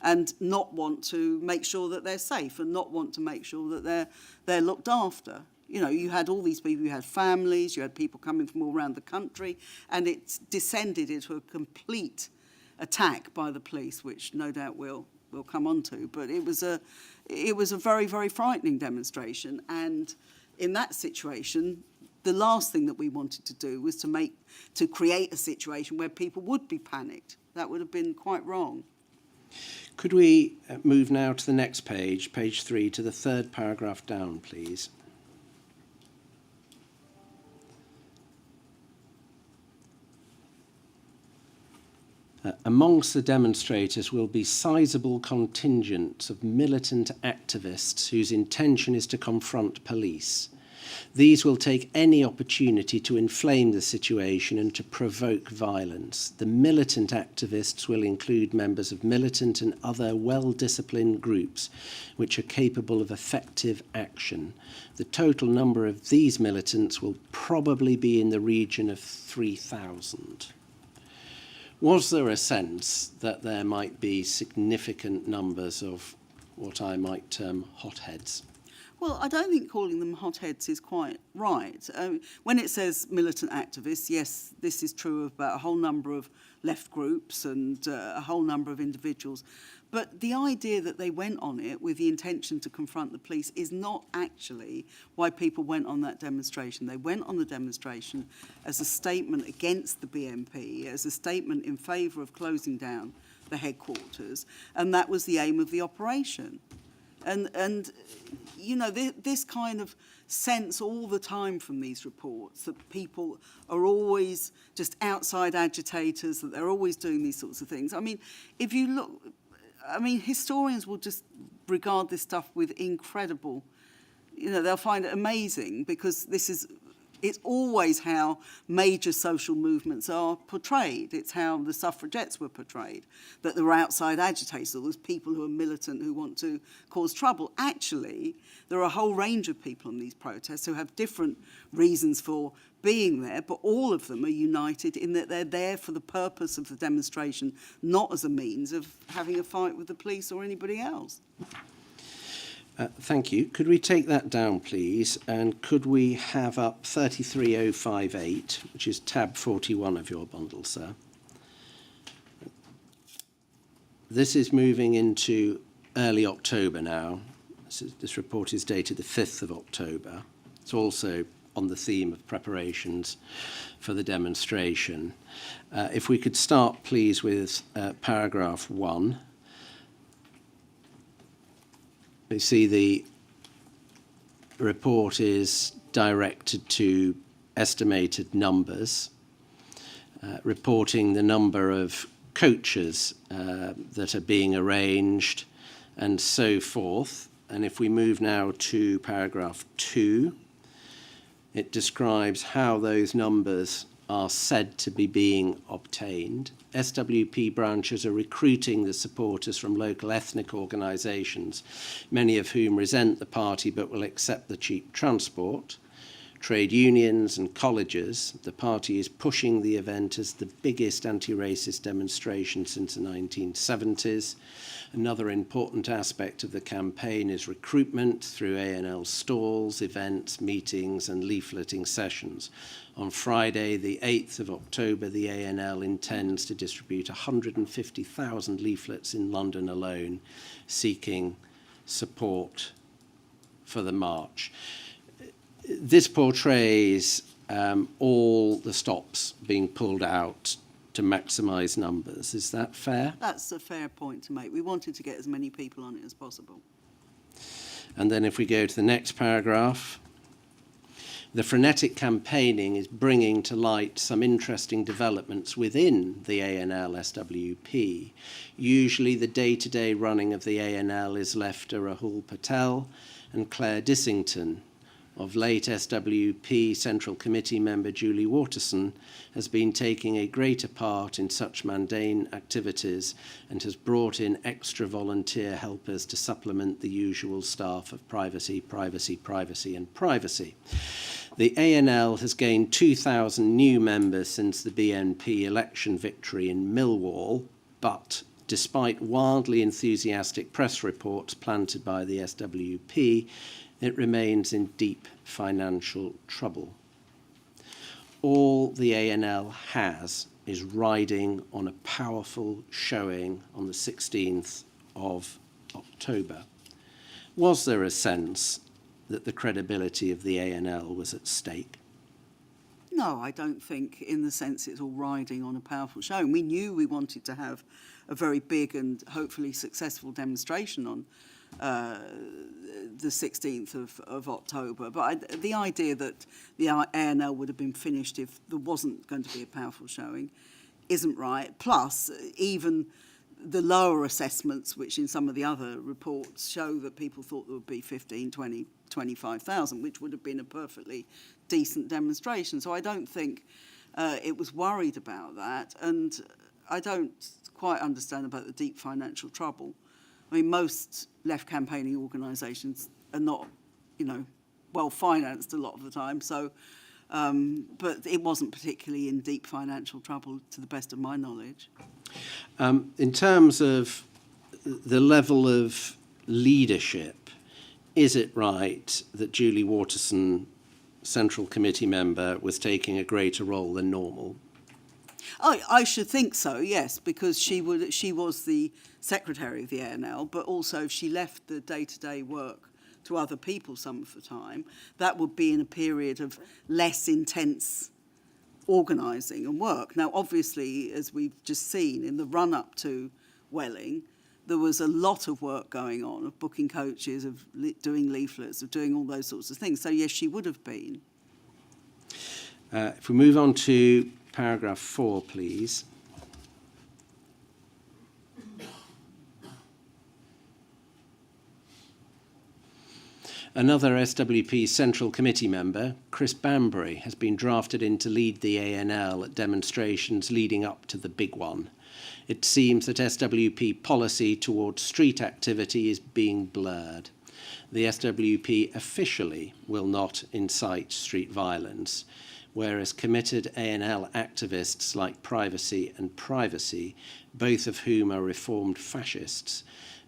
and not want to make sure that they're safe and not want to make sure that they're looked after. You know, you had all these people, you had families, you had people coming from all around the country, and it descended into a complete attack by the police, which no doubt we'll come on to. But it was a very, very frightening demonstration, and in that situation, the last thing that we wanted to do was to create a situation where people would be panicked. That would have been quite wrong. Could we move now to the next page, page 3, to the third paragraph down, please? Amongst the demonstrators will be sizable contingents of militant activists whose intention is to confront police. These will take any opportunity to inflame the situation and to provoke violence. The militant activists will include members of militant and other well-disciplined groups which are capable of effective action. The total number of these militants will probably be in the region of 3,000. Was there a sense that there might be significant numbers of what I might term hotheads? Well, I don't think calling them hotheads is quite right. When it says militant activists, yes, this is true about a whole number of left groups and a whole number of individuals. But the idea that they went on it with the intention to confront the police is not actually why people went on that demonstration. They went on the demonstration as a statement against the BNP, as a statement in favour of closing down the headquarters, and that was the aim of the operation. And you know, this kind of sense all the time from these reports that people are always just outside agitators, that they're always doing these sorts of things. I mean, if you look, I mean, historians will just regard this stuff with incredible, you know, they'll find it amazing because this is It's always how major social movements are portrayed. It's how the suffragettes were portrayed, that there were outside agitators, or there's people who are militant who want to cause trouble. Actually, there are a whole range of people in these protests who have different reasons for being there, but all of them are united in that they're there for the purpose of the demonstration, not as a means of having a fight with the police or anybody else. Thank you. Could we take that down, please? And could we have up 33058, which is tab 41 of your bundle, sir? This is moving into early October now. This report is dated the 5th of October. It's also on the theme of preparations for the demonstration. If we could start, please, with paragraph 1. You see the report is directed to estimated numbers, reporting the number of coaches that are being arranged and so forth. And if we move now to paragraph 2, it describes how those numbers are said to be being obtained. SWP branches are recruiting the supporters from local ethnic organisations, many of whom resent the party but will accept the cheap transport. Trade unions and colleges. The party is pushing the event as the biggest anti-racist demonstration since the 1970s. Another important aspect of the campaign is recruitment through A&L stalls, events, meetings and leafleting sessions. On Friday, the 8th of October, the A&L intends to distribute 150,000 leaflets in London alone, seeking support for the march. This portrays all the stops being pulled out to maximise numbers. Is that fair? That's a fair point to make. We wanted to get as many people on it as possible. And then if we go to the next paragraph, the frenetic campaigning is bringing to light some interesting developments within the A&L SWP. Usually the day-to-day running of the A&L is left to Rahul Patel and Claire Dissington. Of late, SWP Central Committee member Julie Waterson has been taking a greater part in such mundane activities and has brought in extra volunteer helpers to supplement the usual staff of privacy, privacy, privacy and privacy. The A&L has gained 2,000 new members since the BNP election victory in Millwall, but despite wildly enthusiastic press reports planted by the SWP, it remains in deep financial trouble. All the A&L has is riding on a powerful showing on the 16th of October. Was there a sense that the credibility of the A&L was at stake? No, I don't think in the sense it's all riding on a powerful showing. We knew we wanted to have a very big and hopefully successful demonstration on the 16th of October. But the idea that the A&L would have been finished if there wasn't going to be a powerful showing isn't right. Plus, even the lower assessments, which in some of the other reports show that people thought there would be 15, 20, 25,000, which would have been a perfectly decent demonstration. So I don't think it was worried about that. And I don't quite understand about the deep financial trouble. I mean, most left campaigning organisations are not, well financed a lot of the time. So, but it wasn't particularly in deep financial trouble, to the best of my knowledge. In terms of the level of leadership, is it right that Julie Waterson, Central Committee member, was taking a greater role than normal? I should think so, yes, because she was the secretary of the A&L, but also if she left the day-to-day work to other people some of the time, that would be in a period of less intense organising and work. Now, obviously, as we've just seen, in the run-up to Welling, there was a lot of work going on, of booking coaches, of doing leaflets, of doing all those sorts of things. So, yes, she would have been. If we move on to paragraph 4, please. Another SWP Central Committee member, Chris Banbury, has been drafted in to lead the ANL at demonstrations leading up to the big one. It seems that SWP policy towards street activity is being blurred. The SWP officially will not incite street violence, whereas committed ANL activists like Privacy and Privacy, both of whom are reformed fascists,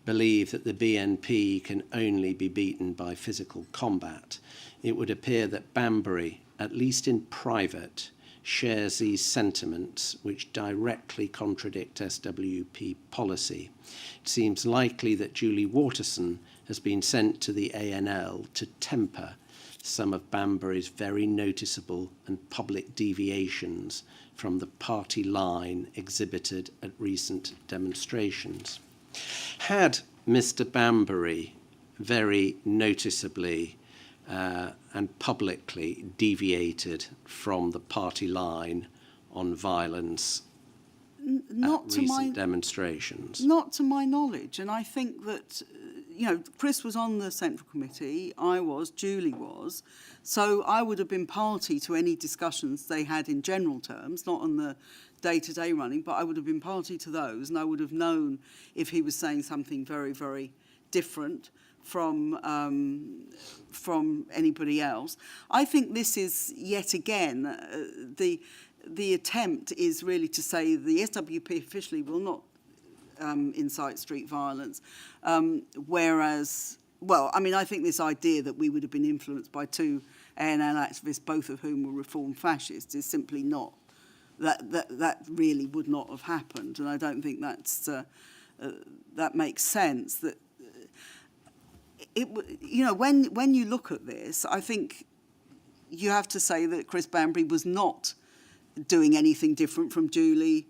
believe that the BNP can only be beaten by physical combat. It would appear that Banbury, at least in private, shares these sentiments which directly contradict SWP policy. It seems likely that Julie Waterson has been sent to the ANL to temper some of Banbury's very noticeable and public deviations from the party line exhibited at recent demonstrations. Had Mr. Banbury very noticeably and publicly deviated from the party line on violence at recent demonstrations? Not to my knowledge, and I think that, Chris was on the Central Committee, I was, Julie was, so I would have been party to any discussions they had in general terms, not on the day-to-day running, but I would have been party to those, and I would have known if he was saying something very, very different from anybody else. I think this is yet again the attempt is really to say the SWP officially will not incite street violence, whereas, I think this idea that we would have been influenced by two ANL activists, both of whom were reformed fascists, is simply not. That really would not have happened, and I don't think that makes sense. That when you look at this, I think you have to say that Chris Banbury was not doing anything different from Julie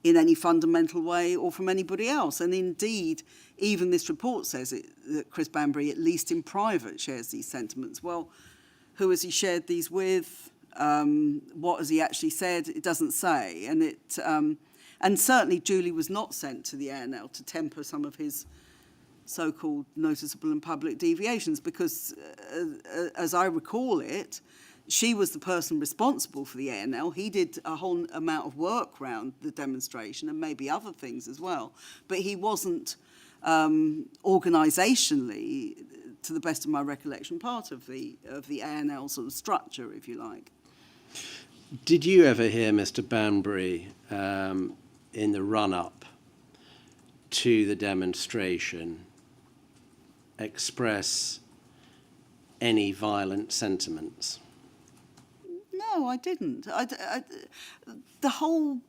in any fundamental way or from anybody else. And indeed, even this report says that Chris Banbury, at least in private, shares these sentiments. Well, who has he shared these with? What has he actually said? It doesn't say. And certainly Julie was not sent to the ANL to temper some of his so-called noticeable and public deviations, because as I recall it, she was the person responsible for the ANL. He did a whole amount of work around the demonstration and maybe other things as well. But he wasn't organisationally, to the best of my recollection, part of the ANL sort of structure, if you like. Did you ever hear Mr. Banbury in the run-up to the demonstration express any violent sentiments? No, I didn't. The whole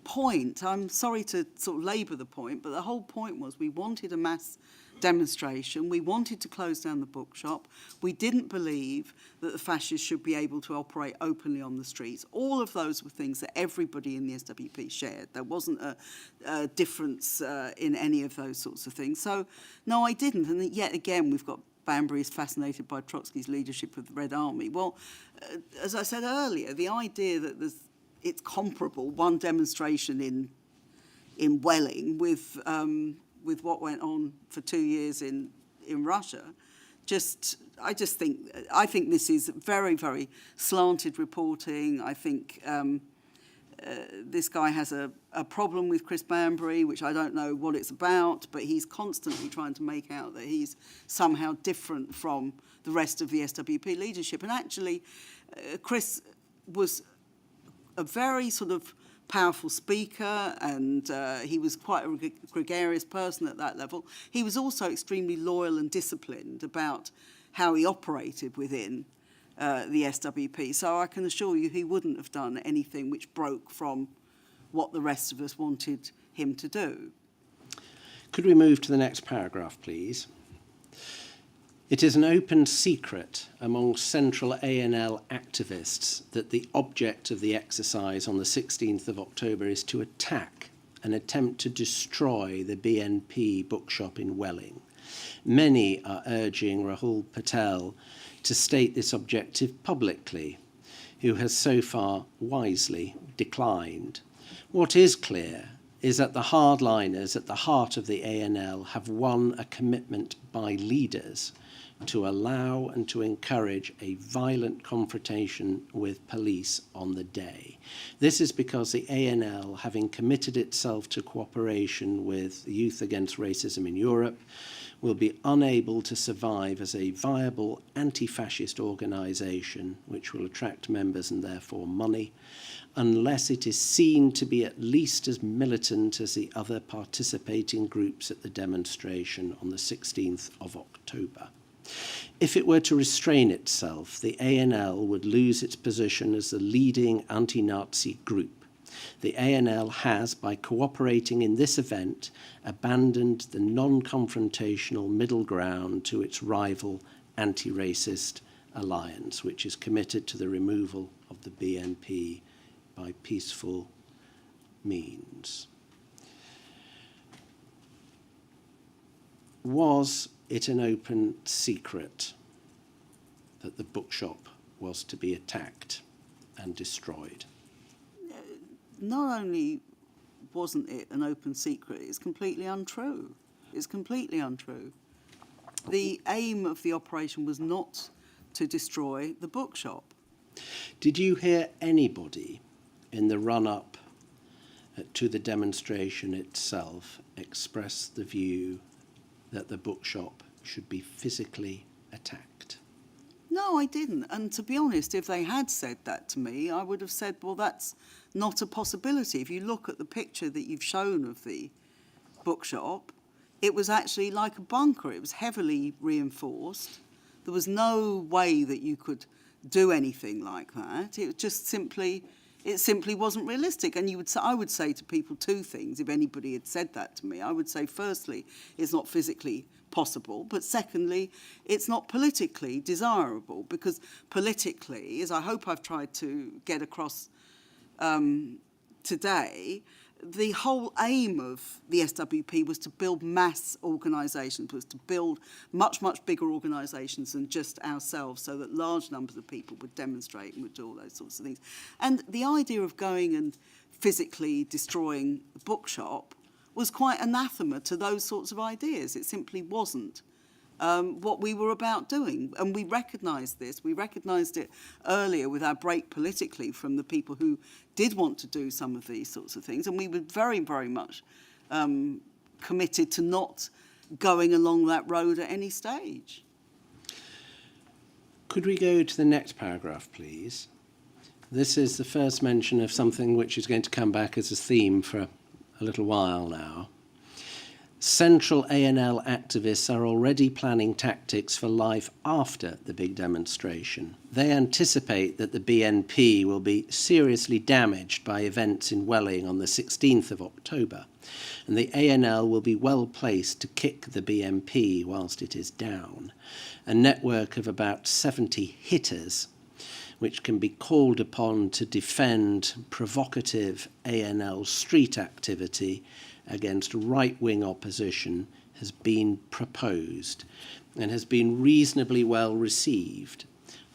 point, I'm sorry to sort of labour the point, but the whole point was we wanted a mass demonstration. We wanted to close down the bookshop. We didn't believe that the fascists should be able to operate openly on the streets. All of those were things that everybody in the SWP shared. There wasn't a difference in any of those sorts of things. So, no, I didn't. And yet again, we've got Banbury is fascinated by Trotsky's leadership of the Red Army. Well, as I said earlier, the idea that it's comparable, one demonstration in Welling with what went on for 2 years in Russia, I think this is very, very slanted reporting. I think this guy has a problem with Chris Banbury, which I don't know what it's about, but he's constantly trying to make out that he's somehow different from the rest of the SWP leadership. And actually, Chris was a very sort of powerful speaker, and he was quite a gregarious person at that level. He was also extremely loyal and disciplined about how he operated within the SWP. So I can assure you he wouldn't have done anything which broke from what the rest of us wanted him to do. Could we move to the next paragraph, please? It is an open secret among central ANL activists that the object of the exercise on the 16th of October is to attack and attempt to destroy the BNP bookshop in Welling. Many are urging Rahul Patel to state this objective publicly, who has so far wisely declined. What is clear is that the hardliners at the heart of the ANL have won a commitment by leaders to allow and to encourage a violent confrontation with police on the day. This is because the ANL, having committed itself to cooperation with Youth Against Racism in Europe, will be unable to survive as a viable anti-fascist organisation which will attract members and therefore money, unless it is seen to be at least as militant as the other participating groups at the demonstration on the 16th of October. If it were to restrain itself, the ANL would lose its position as the leading anti-Nazi group. The ANL has, by cooperating in this event, abandoned the non-confrontational middle ground to its rival anti-racist alliance, which is committed to the removal of the BNP by peaceful means. Was it an open secret that the bookshop was to be attacked and destroyed? Not only wasn't it an open secret, it's completely untrue. It's completely untrue. The aim of the operation was not to destroy the bookshop. Did you hear anybody in the run-up to the demonstration itself express the view that the bookshop should be physically attacked? No, I didn't. And to be honest, if they had said that to me, I would have said, well, that's not a possibility. If you look at the picture that you've shown of the bookshop, it was actually like a bunker. It was heavily reinforced. There was no way that you could do anything like that. It just simply wasn't realistic. And I would say to people two things if anybody had said that to me. I would say, firstly, it's not physically possible, but secondly, it's not politically desirable, because politically, as I hope I've tried to get across today, the whole aim of the SWP was to build mass organisations, was to build much, much bigger organisations than just ourselves, so that large numbers of people would demonstrate and would do all those sorts of things. And the idea of going and physically destroying the bookshop was quite anathema to those sorts of ideas. It simply wasn't what we were about doing. And we recognised this. We recognised it earlier with our break politically from the people who did want to do some of these sorts of things. And we were very, very much committed to not going along that road at any stage. Could we go to the next paragraph, please? This is the first mention of something which is going to come back as a theme for a little while now. Central ANL activists are already planning tactics for life after the big demonstration. They anticipate that the BNP will be seriously damaged by events in Welling on the 16th of October, and the ANL will be well placed to kick the BNP whilst it is down. A network of about 70 hitters, which can be called upon to defend provocative ANL street activity against right-wing opposition, has been proposed and has been reasonably well received.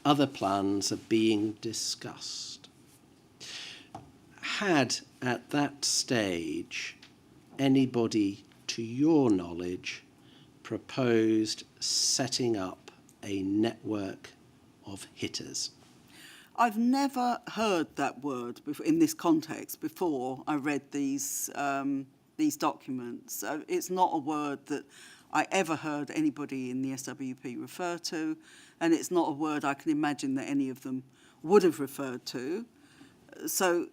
Other plans are being discussed. Had at that stage anybody, to your knowledge, proposed setting up a network of hitters? I've never heard that word in this context before I read these documents. It's not a word that I ever heard anybody in the SWP refer to, and it's not a word I can imagine that any of them would have referred to. So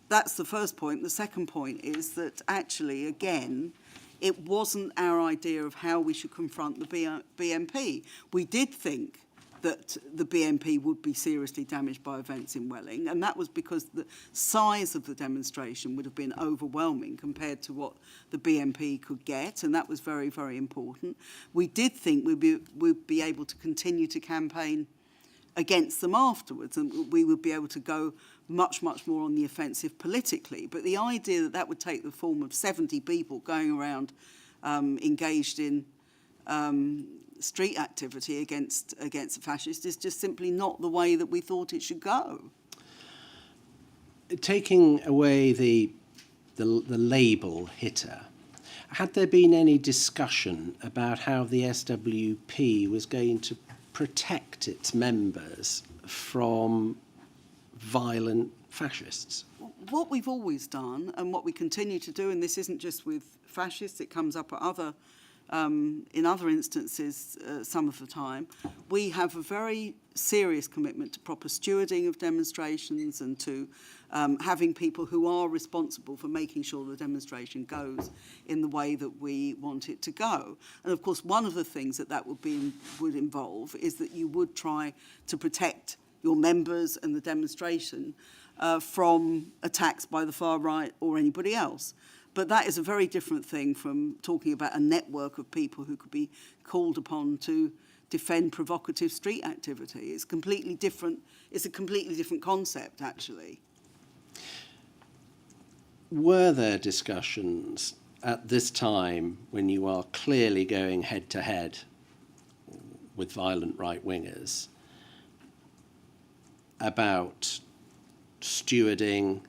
that's the first point. The second point is that actually, again, it wasn't our idea of how we should confront the BNP. We did think that the BNP would be seriously damaged by events in Welling, and that was because the size of the demonstration would have been overwhelming compared to what the BNP could get, and that was very, very important. We did think we'd be able to continue to campaign against them afterwards, and we would be able to go much, much more on the offensive politically. But the idea that that would take the form of 70 people going around engaged in street activity against the fascists is just simply not the way that we thought it should go. Taking away the label hitter, Had there been any discussion about how the SWP was going to protect its members from violent fascists? What we've always done and what we continue to do, and this isn't just with fascists, it comes up at in other instances some of the time, we have a very serious commitment to proper stewarding of demonstrations and to having people who are responsible for making sure the demonstration goes in the way that we want it to go. And of course, one of the things that would involve is that you would try to protect your members and the demonstration from attacks by the far right or anybody else. But that is a very different thing from talking about a network of people who could be called upon to defend provocative street activity. It's completely different. It's a completely different concept, actually. Were there discussions at this time, when you are clearly going head-to-head with violent right-wingers, about stewarding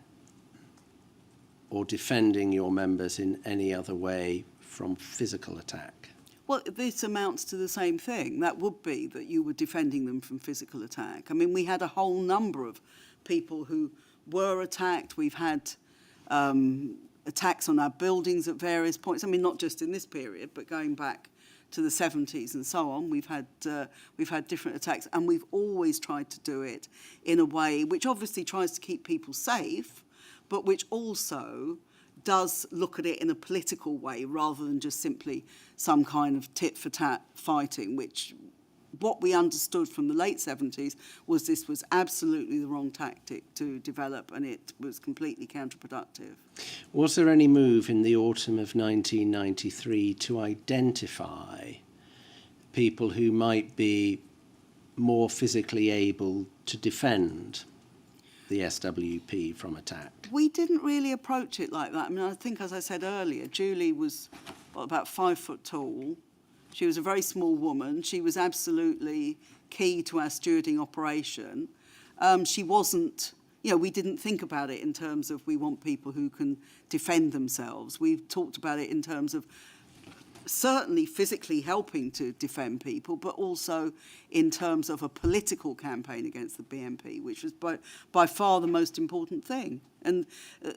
or defending your members in any other way from physical attack? Well, this amounts to the same thing. That would be that you were defending them from physical attack. I mean, we had a whole number of people who were attacked. We've had attacks on our buildings at various points. I mean, not just in this period, but going back to the 70s and so on. We've had different attacks, and we've always tried to do it in a way which obviously tries to keep people safe, but which also does look at it in a political way rather than just simply some kind of tit-for-tat fighting, which what we understood from the late 70s was this was absolutely the wrong tactic to develop, and it was completely counterproductive. Was there any move in the autumn of 1993 to identify people who might be more physically able to defend the SWP from attack? We didn't really approach it like that. I mean, I think, as I said earlier, Julie was about 5 foot tall. She was a very small woman. She was absolutely key to our stewarding operation. She wasn't, we didn't think about it in terms of we want people who can defend themselves. We talked about it in terms of certainly physically helping to defend people, but also in terms of a political campaign against the BNP, which was by far the most important thing. And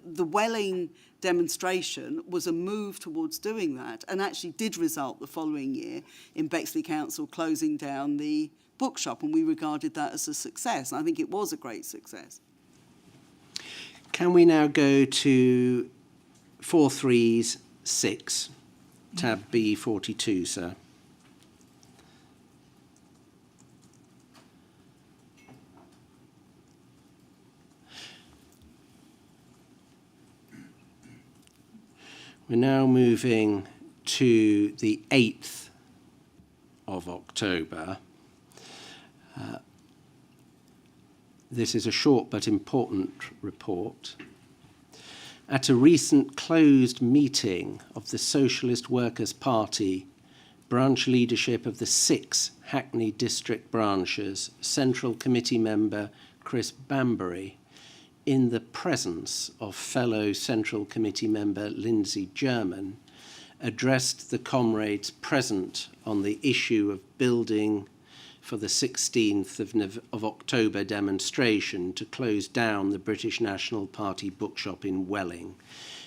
the Welling demonstration was a move towards doing that, and actually did result the following year in Bexley Council closing down the bookshop, and we regarded that as a success. And I think it was a great success. Can we now go to 436, tab B42, sir? We're now moving to the 8th of October. This is a short but important report. At a recent closed meeting of the Socialist Workers' Party, branch leadership of the 6 Hackney district branches, Central Committee member Chris Bambury, in the presence of fellow Central Committee member Lindsey German, addressed the comrades present on the issue of building for the 16th of October demonstration to close down the British National Party bookshop in Welling.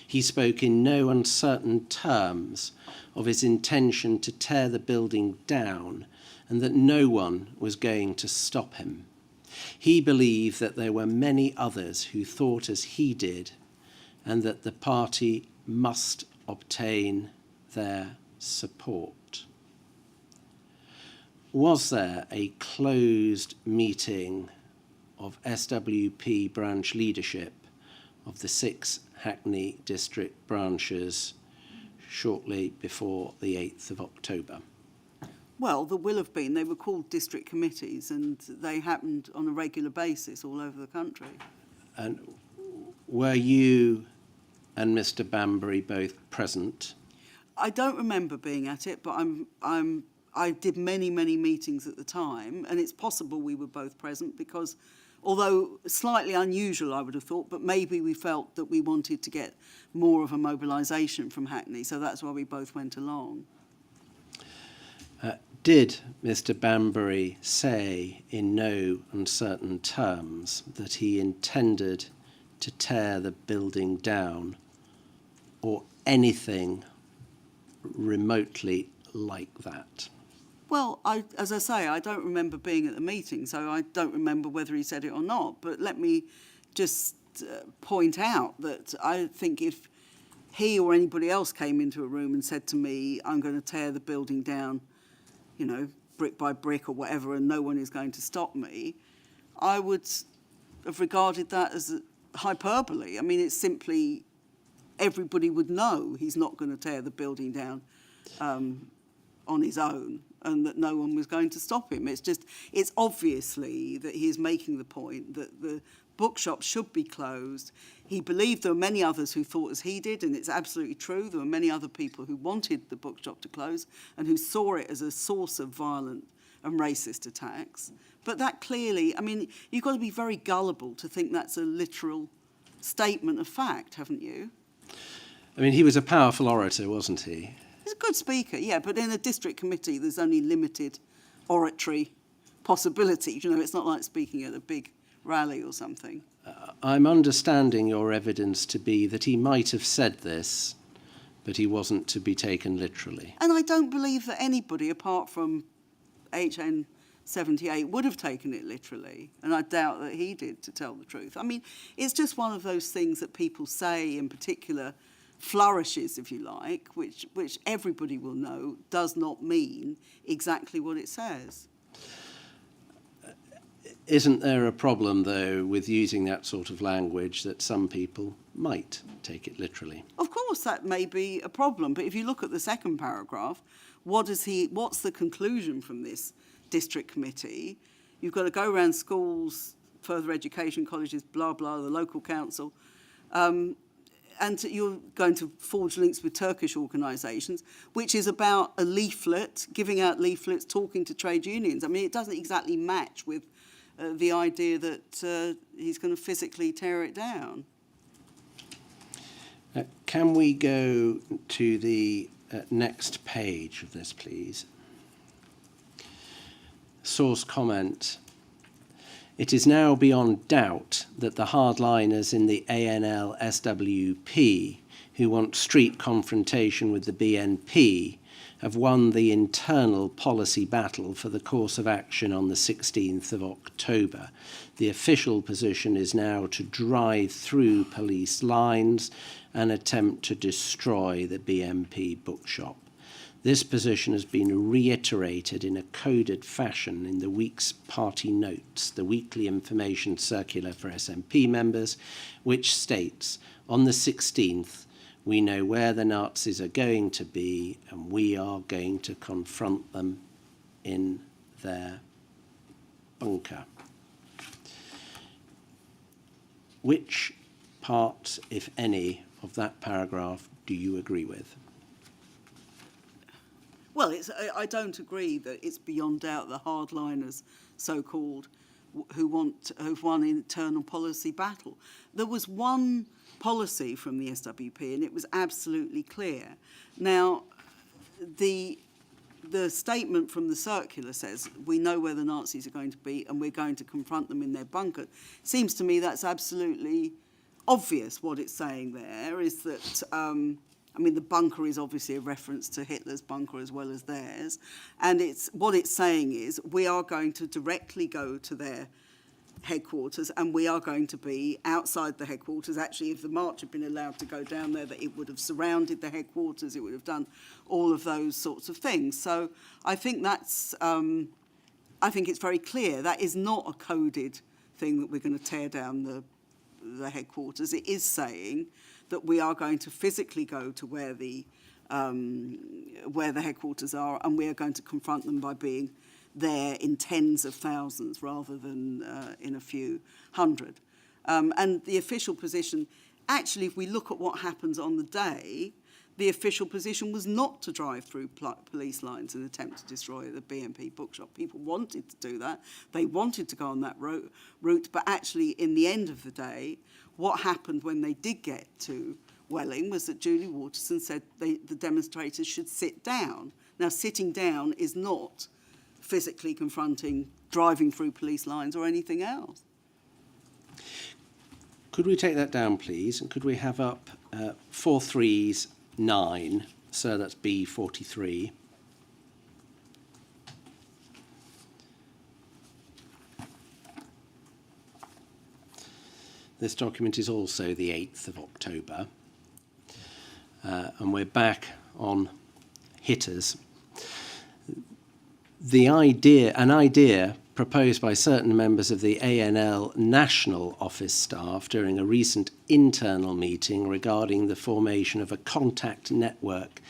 He spoke in no uncertain terms of his intention to tear the building down and that no one was going to stop him. He believed that there were many others who thought as he did and that the party must obtain their support. Was there a closed meeting of SWP branch leadership of the 6 Hackney district branches shortly before the 8th of October? Well, there will have been. They were called district committees, and they happened on a regular basis all over the country. And were you and Mr. Bambury both present? I don't remember being at it, but I did many, many meetings at the time, and it's possible we were both present because, although slightly unusual, I would have thought, but maybe we felt that we wanted to get more of a mobilisation from Hackney, so that's why we both went along. Did Mr. Banbury say in no uncertain terms that he intended to tear the building down or anything remotely like that? Well, as I say, I don't remember being at the meeting, so I don't remember whether he said it or not. But let me just point out that I think if he or anybody else came into a room and said to me, I'm going to tear the building down, you know, brick by brick or whatever, and no one is going to stop me, I would have regarded that as a hyperbole. I mean, it's simply everybody would know he's not going to tear the building down on his own, and that no one was going to stop him. It's obviously that he is making the point that the bookshop should be closed. He believed there were many others who thought as he did, and it's absolutely true. There were many other people who wanted the bookshop to close and who saw it as a source of violent and racist attacks. But that clearly, I mean, you've got to be very gullible to think that's a literal statement of fact, haven't you? I mean, he was a powerful orator, wasn't he? He's a good speaker, yeah, but in a district committee, there's only limited oratory possibilities. You know, it's not like speaking at a big rally or something. I'm understanding your evidence to be that he might have said this, but he wasn't to be taken literally. And I don't believe that anybody, apart from HN 78, would have taken it literally. And I doubt that he did, to tell the truth. I mean, it's just one of those things that people say, in particular, flourishes, if you like, which everybody will know does not mean exactly what it says. Isn't there a problem, though, with using that sort of language that some people might take it literally? Of course, that may be a problem. But if you look at the second paragraph, what's the conclusion from this district committee? You've got to go around schools, further education colleges, blah, blah, the local council, and you're going to forge links with Turkish organisations, which is about a leaflet, giving out leaflets, talking to trade unions. I mean, it doesn't exactly match with the idea that he's going to physically tear it down. Can we go to the next page of this, please? Source comment. It is now beyond doubt that the hardliners in the ANL-SWP who want street confrontation with the BNP have won the internal policy battle for the course of action on the 16th of October. The official position is now to drive through police lines and attempt to destroy the BNP bookshop. This position has been reiterated in a coded fashion in the week's party notes, the weekly information circular for SNP members, which states, on the 16th, we know where the Nazis are going to be and we are going to confront them in their bunker. Which part, if any, of that paragraph do you agree with? Well, I don't agree that it's beyond doubt the hardliners, so-called, who've won an internal policy battle. There was one policy from the SWP, and it was absolutely clear. Now, the statement from the circular says, we know where the Nazis are going to be, and we're going to confront them in their bunker. Seems to me that's absolutely obvious. What it's saying there is that I mean, the bunker is obviously a reference to Hitler's bunker as well as theirs. And what it's saying is we are going to directly go to their headquarters and we are going to be outside the headquarters. Actually, if the march had been allowed to go down there, that it would have surrounded the headquarters. It would have done all of those sorts of things. So I think that's, I think it's very clear. That is not a coded thing that we're going to tear down the headquarters. It is saying that we are going to physically go to where the headquarters are, and we are going to confront them by being there in tens of thousands rather than in a few hundred. And the official position, actually, if we look at what happens on the day, the official position was not to drive through police lines and attempt to destroy the BNP bookshop. People wanted to do that. They wanted to go on that route, but actually, in the end of the day, what happened when they did get to Welling was that Julie Waterson said the demonstrators should sit down. Now, sitting down is not physically confronting, driving through police lines or anything else. Could we take that down, please? And could we have up 439, so that's B43. This document is also the 8th of October. And we're back on hitters. An idea proposed by certain members of the ANL National Office staff during a recent internal meeting regarding the formation of a contact network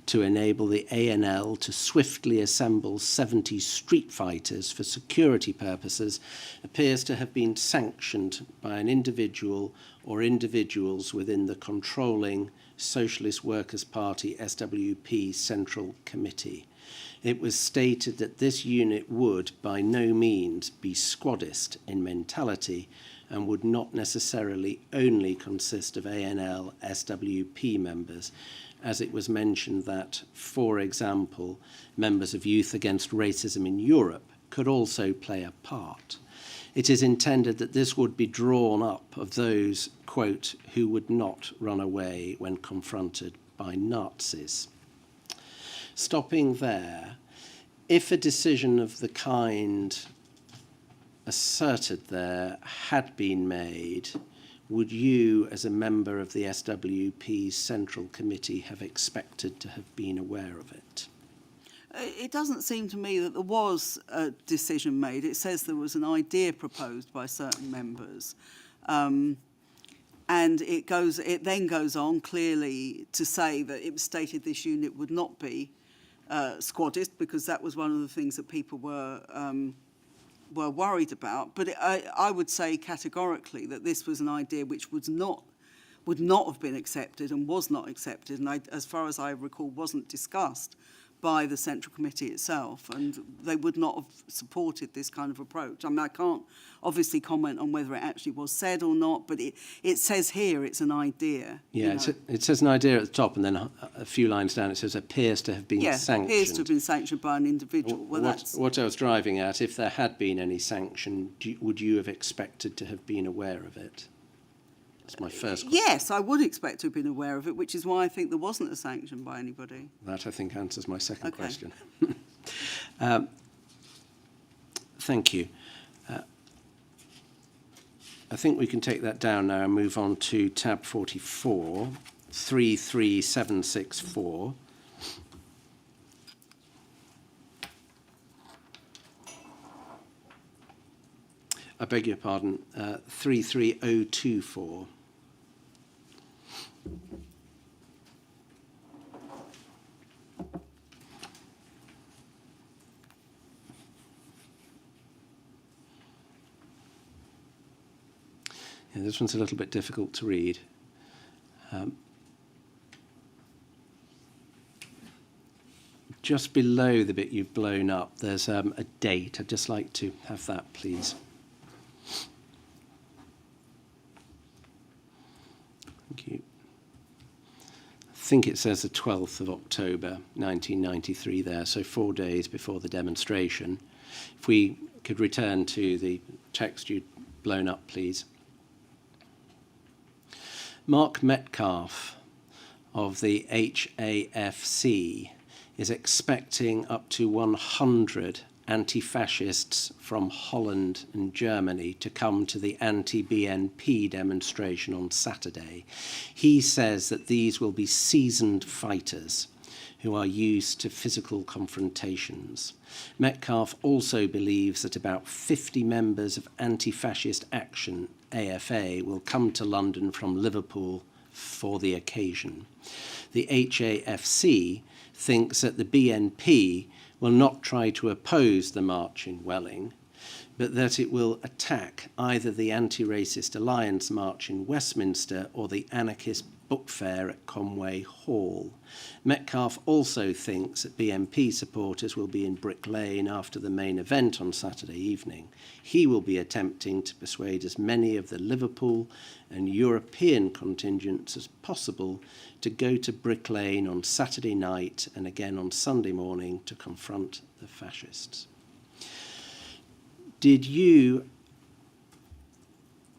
to enable the ANL to swiftly assemble 70 street fighters for security purposes appears to have been sanctioned by an individual or individuals within the controlling Socialist Workers' Party SWP Central Committee. It was stated that this unit would by no means be squadist in mentality and would not necessarily only consist of ANL SWP members, as it was mentioned that, for example, members of Youth Against Racism in Europe could also play a part. It is intended that this would be drawn up of those, quote, who would not run away when confronted by Nazis. Stopping there, if a decision of the kind asserted there had been made, would you, as a member of the SWP's Central Committee, have expected to have been aware of it? It doesn't seem to me that there was a decision made. It says there was an idea proposed by certain members. And it then goes on clearly to say that it was stated this unit would not be squadist, because that was one of the things that people were worried about. But I would say categorically that this was an idea which would not have been accepted and was not accepted, and as far as I recall, wasn't discussed by the Central Committee itself, and they would not have supported this kind of approach. I mean, I can't obviously comment on whether it actually was said or not, but it says here it's an idea. Yeah, it says an idea at the top, and then a few lines down it says appears to have been sanctioned. Appears to have been sanctioned by an individual. What I was driving at, if there had been any sanction, would you have expected to have been aware of it? That's my first question. Yes, I would expect to have been aware of it, which is why I think there wasn't a sanction by anybody. That, I think, answers my second Okay. question. Thank you. I think we can take that down now and move on to tab 44, 33764. I beg your pardon, 33024. Yeah, this one's a little bit difficult to read. Just below the bit you've blown up, there's a date. I'd just like to have that, please. Thank you. I think it says the 12th of October, 1993 there, so 4 days before the demonstration. If we could return to the text you'd blown up, please. Mark Metcalf of the HAFC is expecting up to 100 anti-fascists from Holland and Germany to come to the anti-BNP demonstration on Saturday. He says that these will be seasoned fighters who are used to physical confrontations. Metcalf also believes that about 50 members of Anti-Fascist Action, AFA, will come to London from Liverpool for the occasion. The HAFC thinks that the BNP will not try to oppose the march in Welling, but that it will attack either the Anti-Racist Alliance march in Westminster or the anarchist book fair at Conway Hall. Metcalfe also thinks that BNP supporters will be in Brick Lane after the main event on Saturday evening. He will be attempting to persuade as many of the Liverpool and European contingents as possible to go to Brick Lane on Saturday night and again on Sunday morning to confront the fascists. Did you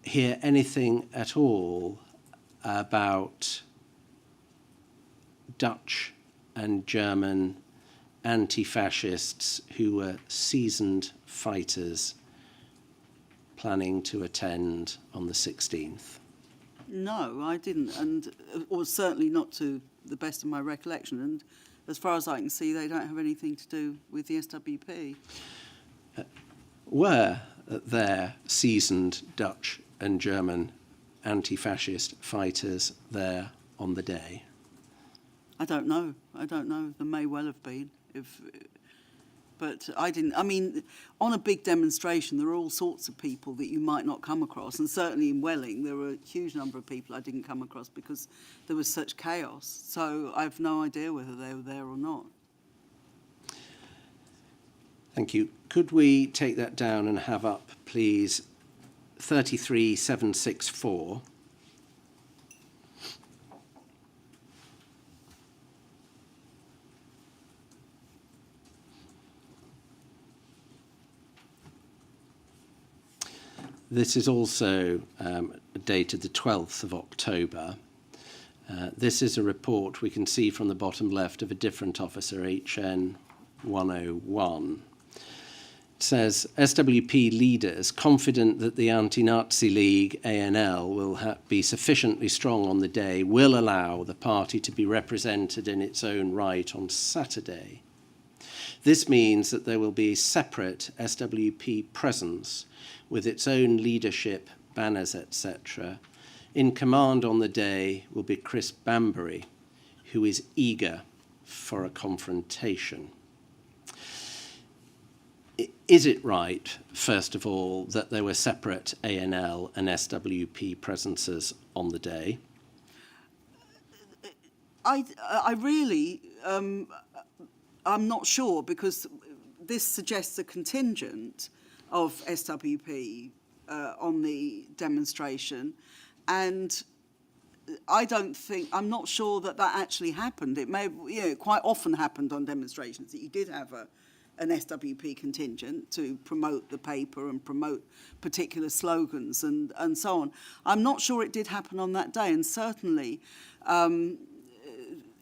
hear anything at all about Dutch and German anti-fascists who were seasoned fighters planning to attend on the 16th? No, I didn't, and or certainly not to the best of my recollection. And as far as I can see, they don't have anything to do with the SWP. Were there seasoned Dutch and German anti-fascist fighters there on the day? I don't know. There may well have been. But I didn't. I mean, on a big demonstration, there are all sorts of people that you might not come across. And certainly in Welling, there were a huge number of people I didn't come across because there was such chaos. So I've no idea whether they were there or not. Thank you. Could we take that down and have up, please, 33764? This is also dated the 12th of October. This is a report we can see from the bottom left of a different officer, HN 101. It says, SWP leaders confident that the Anti-Nazi League, ANL, will be sufficiently strong on the day, will allow the party to be represented in its own right on Saturday. This means that there will be a separate SWP presence with its own leadership, banners, etc. In command on the day will be Chris Bambury, who is eager for a confrontation. Is it right, first of all, that there were separate ANL and SWP presences on the day? I really, I'm not sure, because this suggests a contingent of SWP on the demonstration, and I'm not sure that actually happened. It may have, quite often happened on demonstrations that you did have an SWP contingent to promote the paper and promote particular slogans and so on. I'm not sure it did happen on that day, and certainly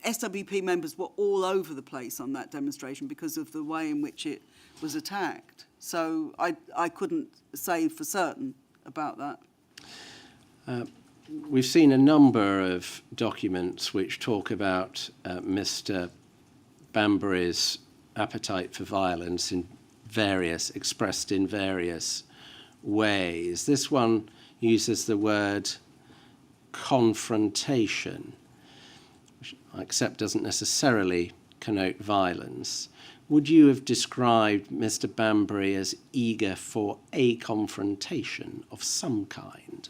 SWP members were all over the place on that demonstration because of the way in which it was attacked. So I couldn't say for certain about that. We've seen a number of documents which talk about Mr. Bambury's appetite for violence expressed in various ways. This one uses the word confrontation, which I accept doesn't necessarily connote violence. Would you have described Mr. Bambury as eager for a confrontation of some kind?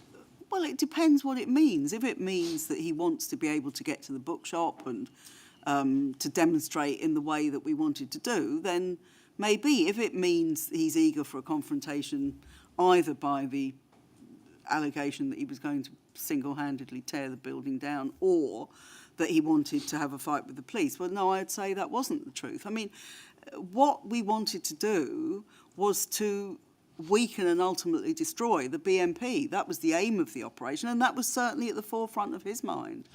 Well, it depends what it means. If it means that he wants to be able to get to the bookshop and to demonstrate in the way that we wanted to do, then maybe. If it means he's eager for a confrontation either by the allegation that he was going to single-handedly tear the building down or that he wanted to have a fight with the police, well, no, I'd say that wasn't the truth. I mean, what we wanted to do was to weaken and ultimately destroy the BNP. That was the aim of the operation, and that was certainly at the forefront of his mind.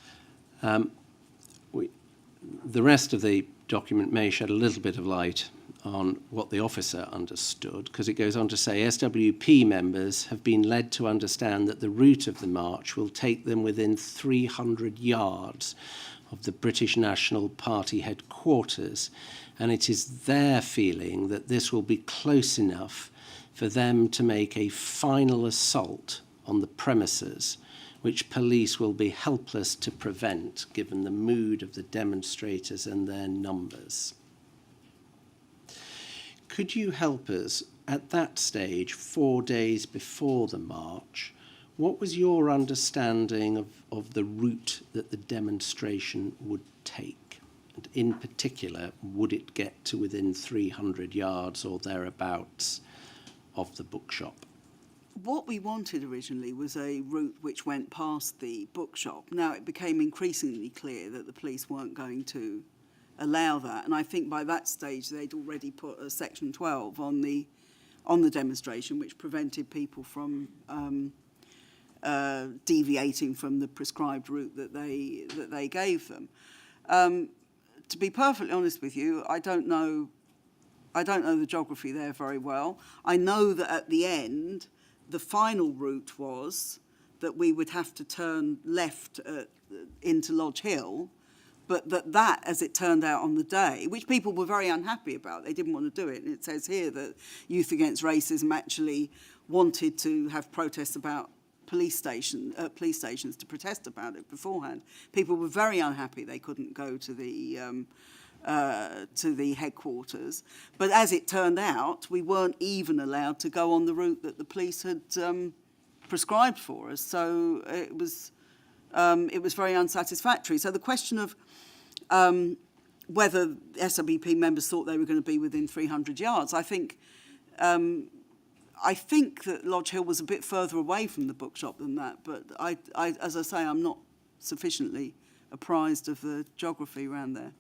The rest of the document may shed a little bit of light on what the officer understood, because it goes on to say SWP members have been led to understand that the route of the march will take them within 300 yards of the British National Party headquarters, and it is their feeling that this will be close enough for them to make a final assault on the premises, which police will be helpless to prevent given the mood of the demonstrators and their numbers. Could you help us, at that stage, 4 days before the march, What was your understanding of the route that the demonstration would take? And in particular, would it get to within 300 yards or thereabouts of the bookshop? What we wanted originally was a route which went past the bookshop. Now it became increasingly clear that the police weren't going to allow that, and I think by that stage they'd already put a Section 12 on the demonstration, which prevented people from deviating from the prescribed route that they gave them. To be perfectly honest with you, I don't know the geography there very well. I know that at the end, the final route was that we would have to turn left into Lodge Hill, but that, as it turned out on the day, which people were very unhappy about, they didn't want to do it. And it says here that Youth Against Racism actually wanted to have protests about police stations to protest about it beforehand. People were very unhappy they couldn't go to the headquarters. But as it turned out, we weren't even allowed to go on the route that the police had prescribed for us. So it was very unsatisfactory. So the question of whether SWP members thought they were going to be within 300 yards, I think that Lodge Hill was a bit further away from the bookshop than that. But as I say, I'm not sufficiently apprised of the geography around there.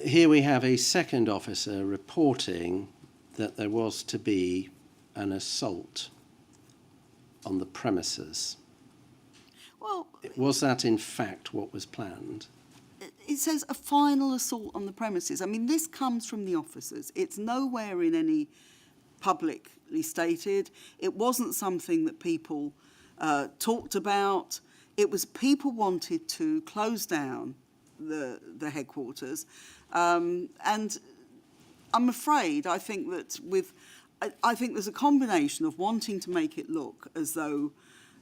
Here we have a second officer reporting that there was to be an assault on the premises. Well, was that in fact what was planned? It says a final assault on the premises. I mean, this comes from the officers. It's nowhere in any publicly stated. It wasn't something that people talked about. It was people wanted to close down the headquarters. And I'm afraid, I think there's a combination of wanting to make it look as though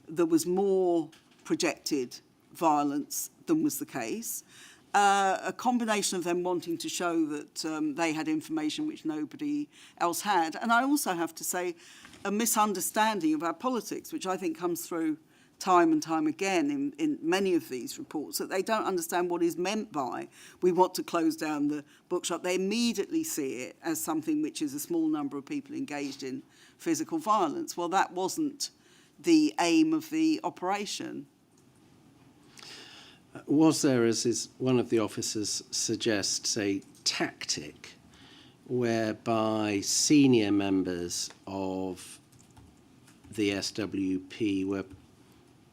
there was more projected violence than was the case, a combination of them wanting to show that they had information which nobody else had, and I also have to say a misunderstanding of our politics, which I think comes through time and time again in many of these reports, that they don't understand what is meant by we want to close down the bookshop. They immediately see it as something which is a small number of people engaged in physical violence. Well, that wasn't the aim of the operation. Was there, as is one of the officers suggests, a tactic whereby senior members of the SWP were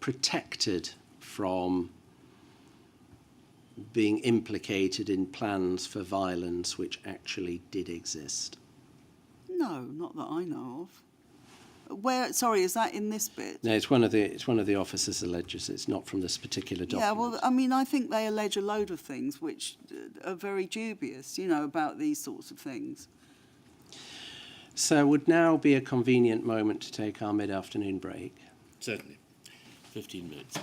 protected from being implicated in plans for violence which actually did exist? No, not that I know of. Where? Sorry, is that in this bit? No, it's one of the officers alleges. It's not from this particular document. Yeah, well, I mean, I think they allege a load of things which are very dubious, about these sorts of things. So would now be a convenient moment to take our mid-afternoon break. Certainly. 15 minutes.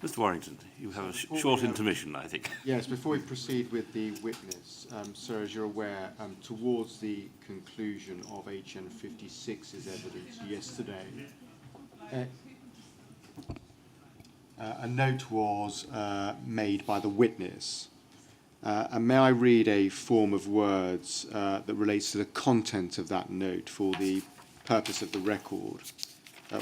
Mr. Warrington, you have a short intermission, I think. Yes, before we proceed with the witness, sir, as you're aware, towards the conclusion of HN 56's evidence yesterday, a note was made by the witness. And may I read a form of words that relates to the content of that note for the purpose of the record,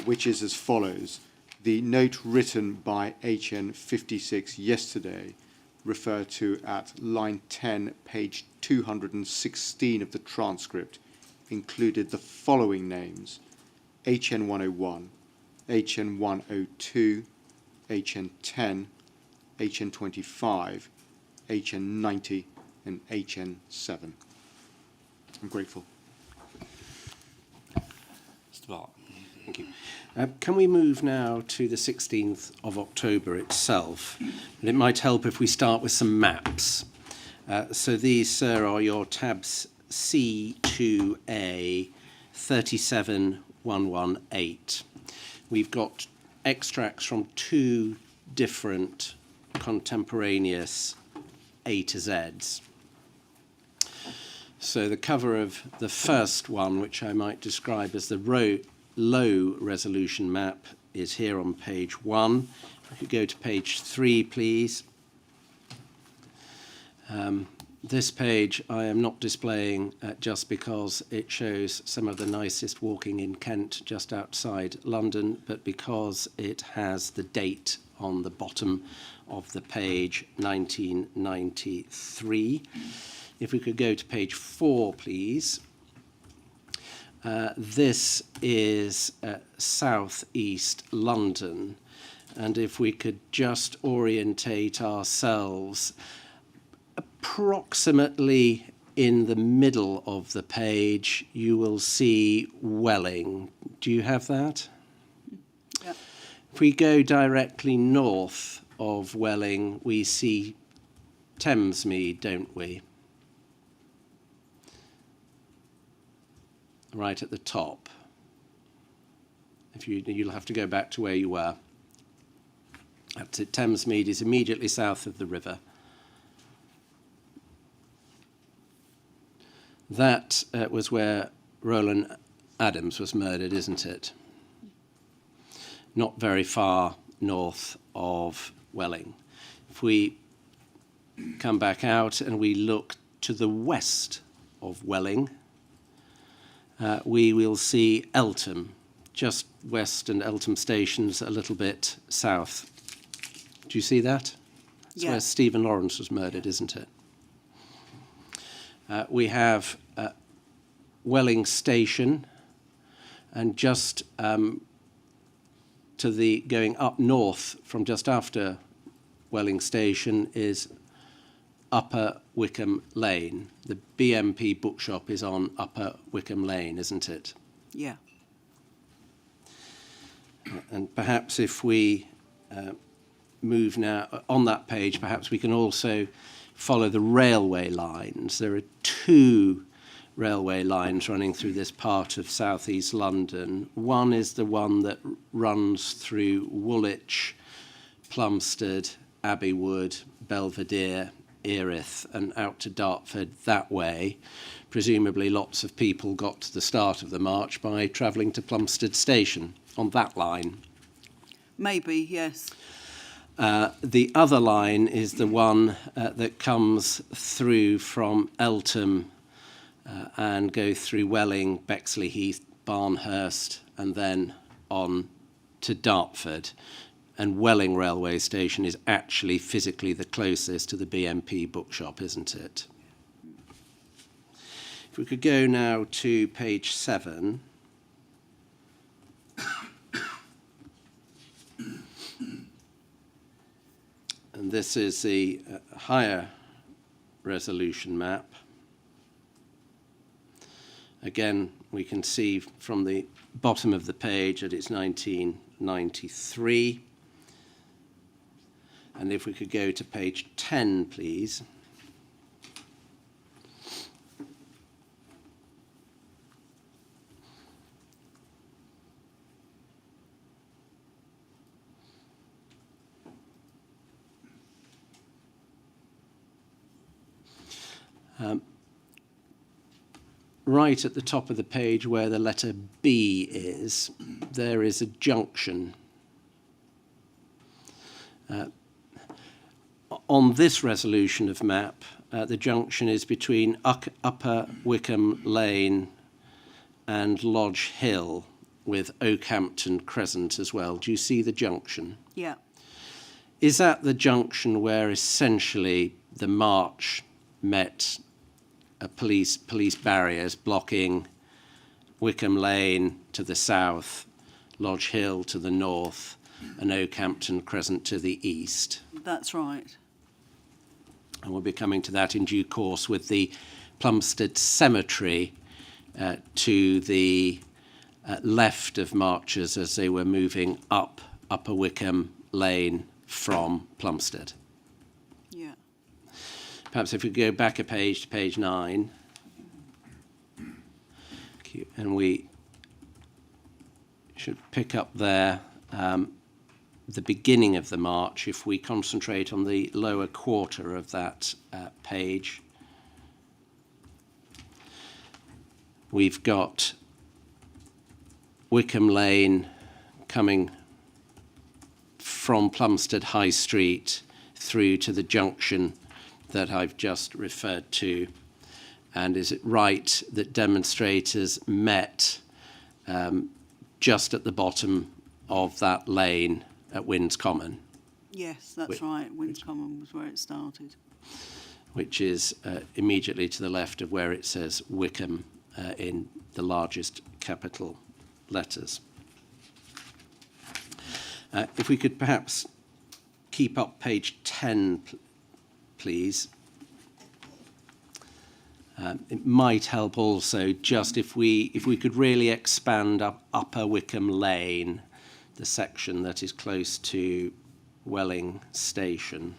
which is as follows. The note written by HN 56 yesterday, referred to at line 10, page 216 of the transcript, included the following names: HN 101, HN 102, HN 10, HN 25, HN 90, and HN 7. I'm grateful. Mr. Bart. Thank you. Can we move now to the 16th of October itself? And it might help if we start with some maps. So these, sir, are your tabs C2A 37118. We've got extracts from two different contemporaneous A to Zs. So the cover of the first one, which I might describe as the low resolution map, is here on page 1. If we could go to page 3, please. This page I am not displaying just because it shows some of the nicest walking in Kent just outside London, but because it has the date on the bottom of the page, 1993. If we could go to page 4, please. This is southeast London, and if we could just orientate ourselves approximately in the middle of the page, you will see Welling. Do you have that? Yep. If we go directly north of Welling, we see Thamesmead, don't we? Right at the top. You'll have to go back to where you were. That's it. Thamesmead is immediately south of the river. That was where Roland Adams was murdered, isn't it? Not very far north of Welling. If we come back out and we look to the west of Welling, we will see Eltham, just west, and Eltham Station's a little bit south. Do you see that? That's where Stephen Lawrence was murdered, isn't it? We have Welling Station, and just to the going up north from just after Welling Station is Upper Wickham Lane. The BMP bookshop is on Upper Wickham Lane, isn't it? Yeah. And perhaps if we move now on that page, perhaps we can also follow the railway lines. There are two railway lines running through this part of southeast London. One is the one that runs through Woolwich, Plumstead, Abbeywood, Belvedere, Erith, and out to Dartford that way. Presumably lots of people got to the start of the march by travelling to Plumstead Station on that line. Maybe, yes. The other line is the one that comes through from Eltham and go through Welling, Bexley Heath, Barnhurst, and then on to Dartford. And Welling railway station is actually physically the closest to the BMP bookshop, isn't it? If we could go now to page 7. And this is the higher resolution map. Again, we can see from the bottom of the page that it's 1993. And if we could go to page 10, please. Right at the top of the page where the letter B is, there is a junction. On this resolution of map, the junction is between Upper Wickham Lane and Lodge Hill, with Oakhampton Crescent as well. Do you see the junction? Yeah. Is that the junction where essentially the march met police barriers blocking Wickham Lane to the south, Lodge Hill to the north, and Oakhampton Crescent to the east? That's right. And we'll be coming to that in due course, with the Plumstead Cemetery to the left of marchers as they were moving up Upper Wickham Lane from Plumstead. Yeah. Perhaps if we go back a page to page 9, and we should pick up there the beginning of the march, if we concentrate on the lower quarter of that page. We've got Wickham Lane coming from Plumstead High Street through to the junction that I've just referred to. And is it right that demonstrators met just at the bottom of that lane at Winds Common? Yes, that's right. Winds Common was where it started. Which is immediately to the left of where it says Wickham in the largest capital letters. If we could perhaps keep up page 10, please. It might help also just if we could really expand up Upper Wickham Lane, the section that is close to Welling Station.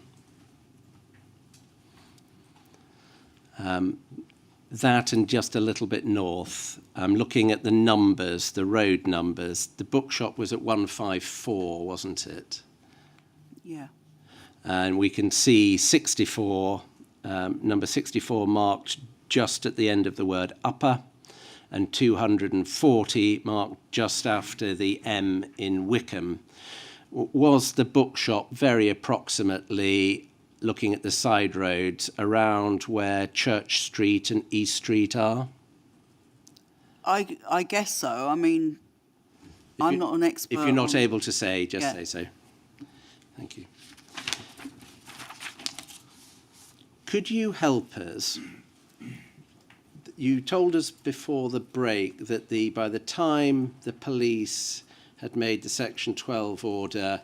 That and just a little bit north. I'm looking at the numbers, the road numbers. The bookshop was at 154, wasn't it? Yeah. And we can see 64, number 64 marked just at the end of the word upper, and 240 marked just after the M in Wickham. Was the bookshop very approximately, looking at the side roads, around where Church Street and East Street are? I guess so. I mean, I'm not an expert. If you're not able to say, just Yeah. say so. Thank you. Could you help us? You told us before the break that by the time the police had made the Section 12 order,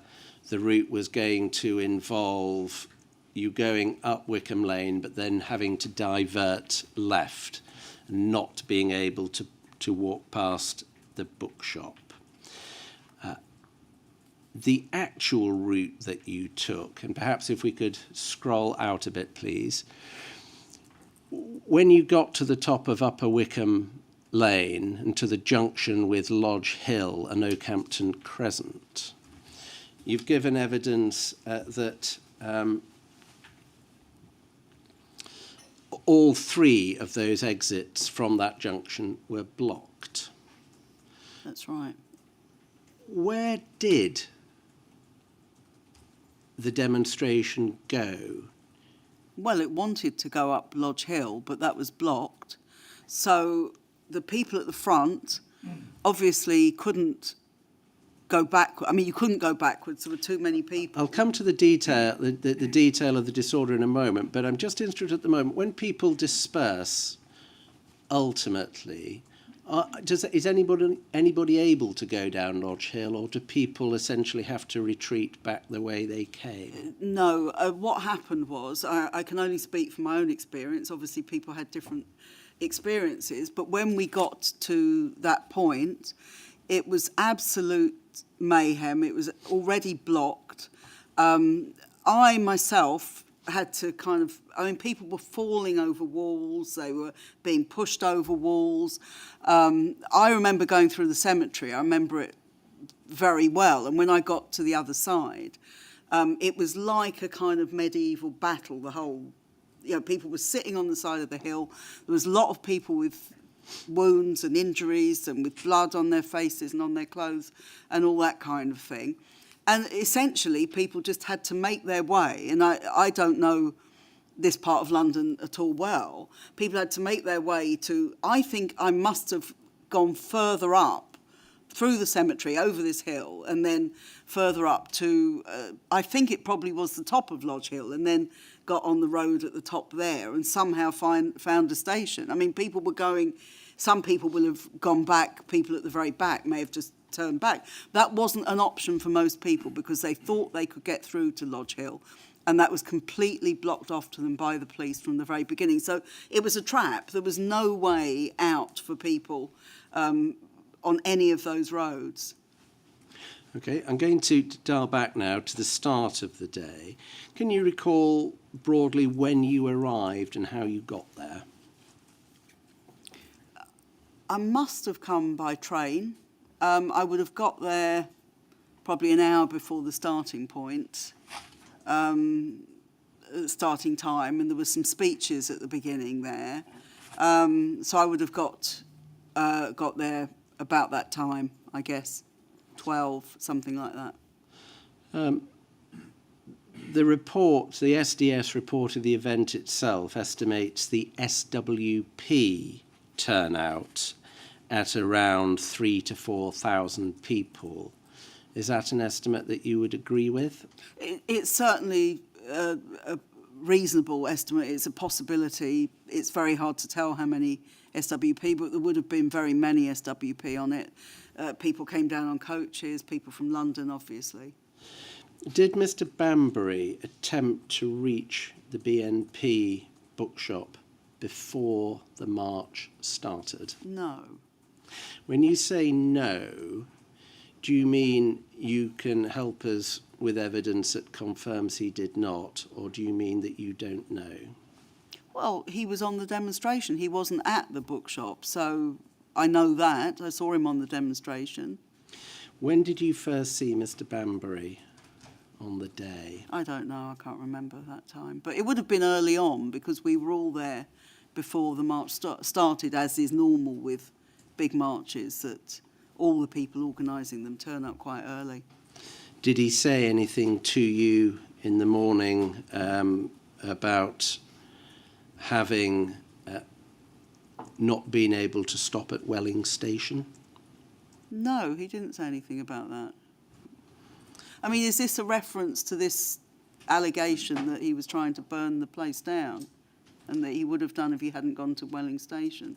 the route was going to involve you going up Wickham Lane, but then having to divert left and not being able to walk past the bookshop. The actual route that you took, and perhaps if we could scroll out a bit, please. When you got to the top of Upper Wickham Lane and to the junction with Lodge Hill and Oakhampton Crescent, you've given evidence that all three of those exits from that junction were blocked. That's right. Where did the demonstration go? Well, it wanted to go up Lodge Hill, but that was blocked. So the people at the front obviously couldn't go back. I mean, you couldn't go backwards. There were too many people. I'll come to the detail, the detail of the disorder in a moment, but I'm just interested at the moment, when people disperse, ultimately, is anybody able to go down Lodge Hill, or do people essentially have to retreat back the way they came? No, what happened was, I can only speak from my own experience. Obviously, people had different experiences, but when we got to that point, it was absolute mayhem. It was already blocked. I myself had to people were falling over walls, they were being pushed over walls. I remember going through the cemetery, I remember it very well, and when I got to the other side, it was like a kind of medieval battle, the whole people were sitting on the side of the hill. There was a lot of people with wounds and injuries and with blood on their faces and on their clothes and all that kind of thing. And essentially, people just had to make their way. And I don't know this part of London at all well. People had to make their way to, I think I must have gone further up through the cemetery, over this hill, and then further up to, I think it probably was the top of Lodge Hill, and then got on the road at the top there and somehow found a station. I mean, people were going, some people will have gone back, people at the very back may have just turned back. That wasn't an option for most people because they thought they could get through to Lodge Hill, and that was completely blocked off to them by the police from the very beginning. So it was a trap. There was no way out for people on any of those roads. Okay, I'm going to dial back now to the start of the day. Can you recall broadly when you arrived and how you got there? I must have come by train. I would have got there probably an hour before the starting point. Starting time, and there were some speeches at the beginning there. So I would have got there about that time, I guess, 12, something like that. The report, the SDS report of the event itself, estimates the SWP turnout at around 3,000 to 4,000 people. Is that an estimate that you would agree with? It's certainly a reasonable estimate. It's a possibility. It's very hard to tell how many SWP, but there would have been very many SWP on it. People came down on coaches, people from London, obviously. Did Mr. Banbury attempt to reach the BNP bookshop before the march started? No. When you say no, do you mean you can help us with evidence that confirms he did not, or do you mean that you don't know? Well, he was on the demonstration. He wasn't at the bookshop, so I know that. I saw him on the demonstration. When did you first see Mr. Banbury on the day? I don't know. I can't remember that time. But it would have been early on because we were all there before the march started, as is normal with big marches, that all the people organising them turn up quite early. Did he say anything to you in the morning about having not been able to stop at Welling Station? No, he didn't say anything about that. I mean, is this a reference to this allegation that he was trying to burn the place down and that he would have done if he hadn't gone to Welling Station?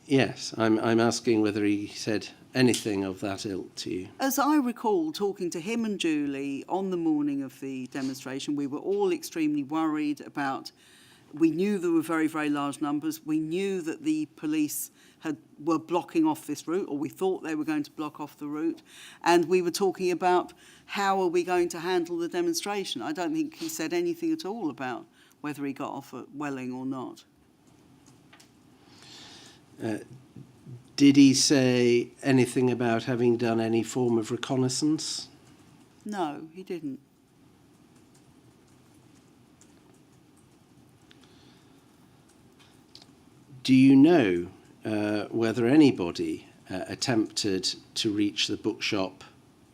Yes, I'm asking whether he said anything of that ilk to you. As I recall talking to him and Julie on the morning of the demonstration, we were all extremely worried about, we knew there were very, very large numbers. We knew that the police were blocking off this route, or we thought they were going to block off the route. And we were talking about how are we going to handle the demonstration. I don't think he said anything at all about whether he got off at Welling or not. Did he say anything about having done any form of reconnaissance? No, he didn't. Do you know whether anybody attempted to reach the bookshop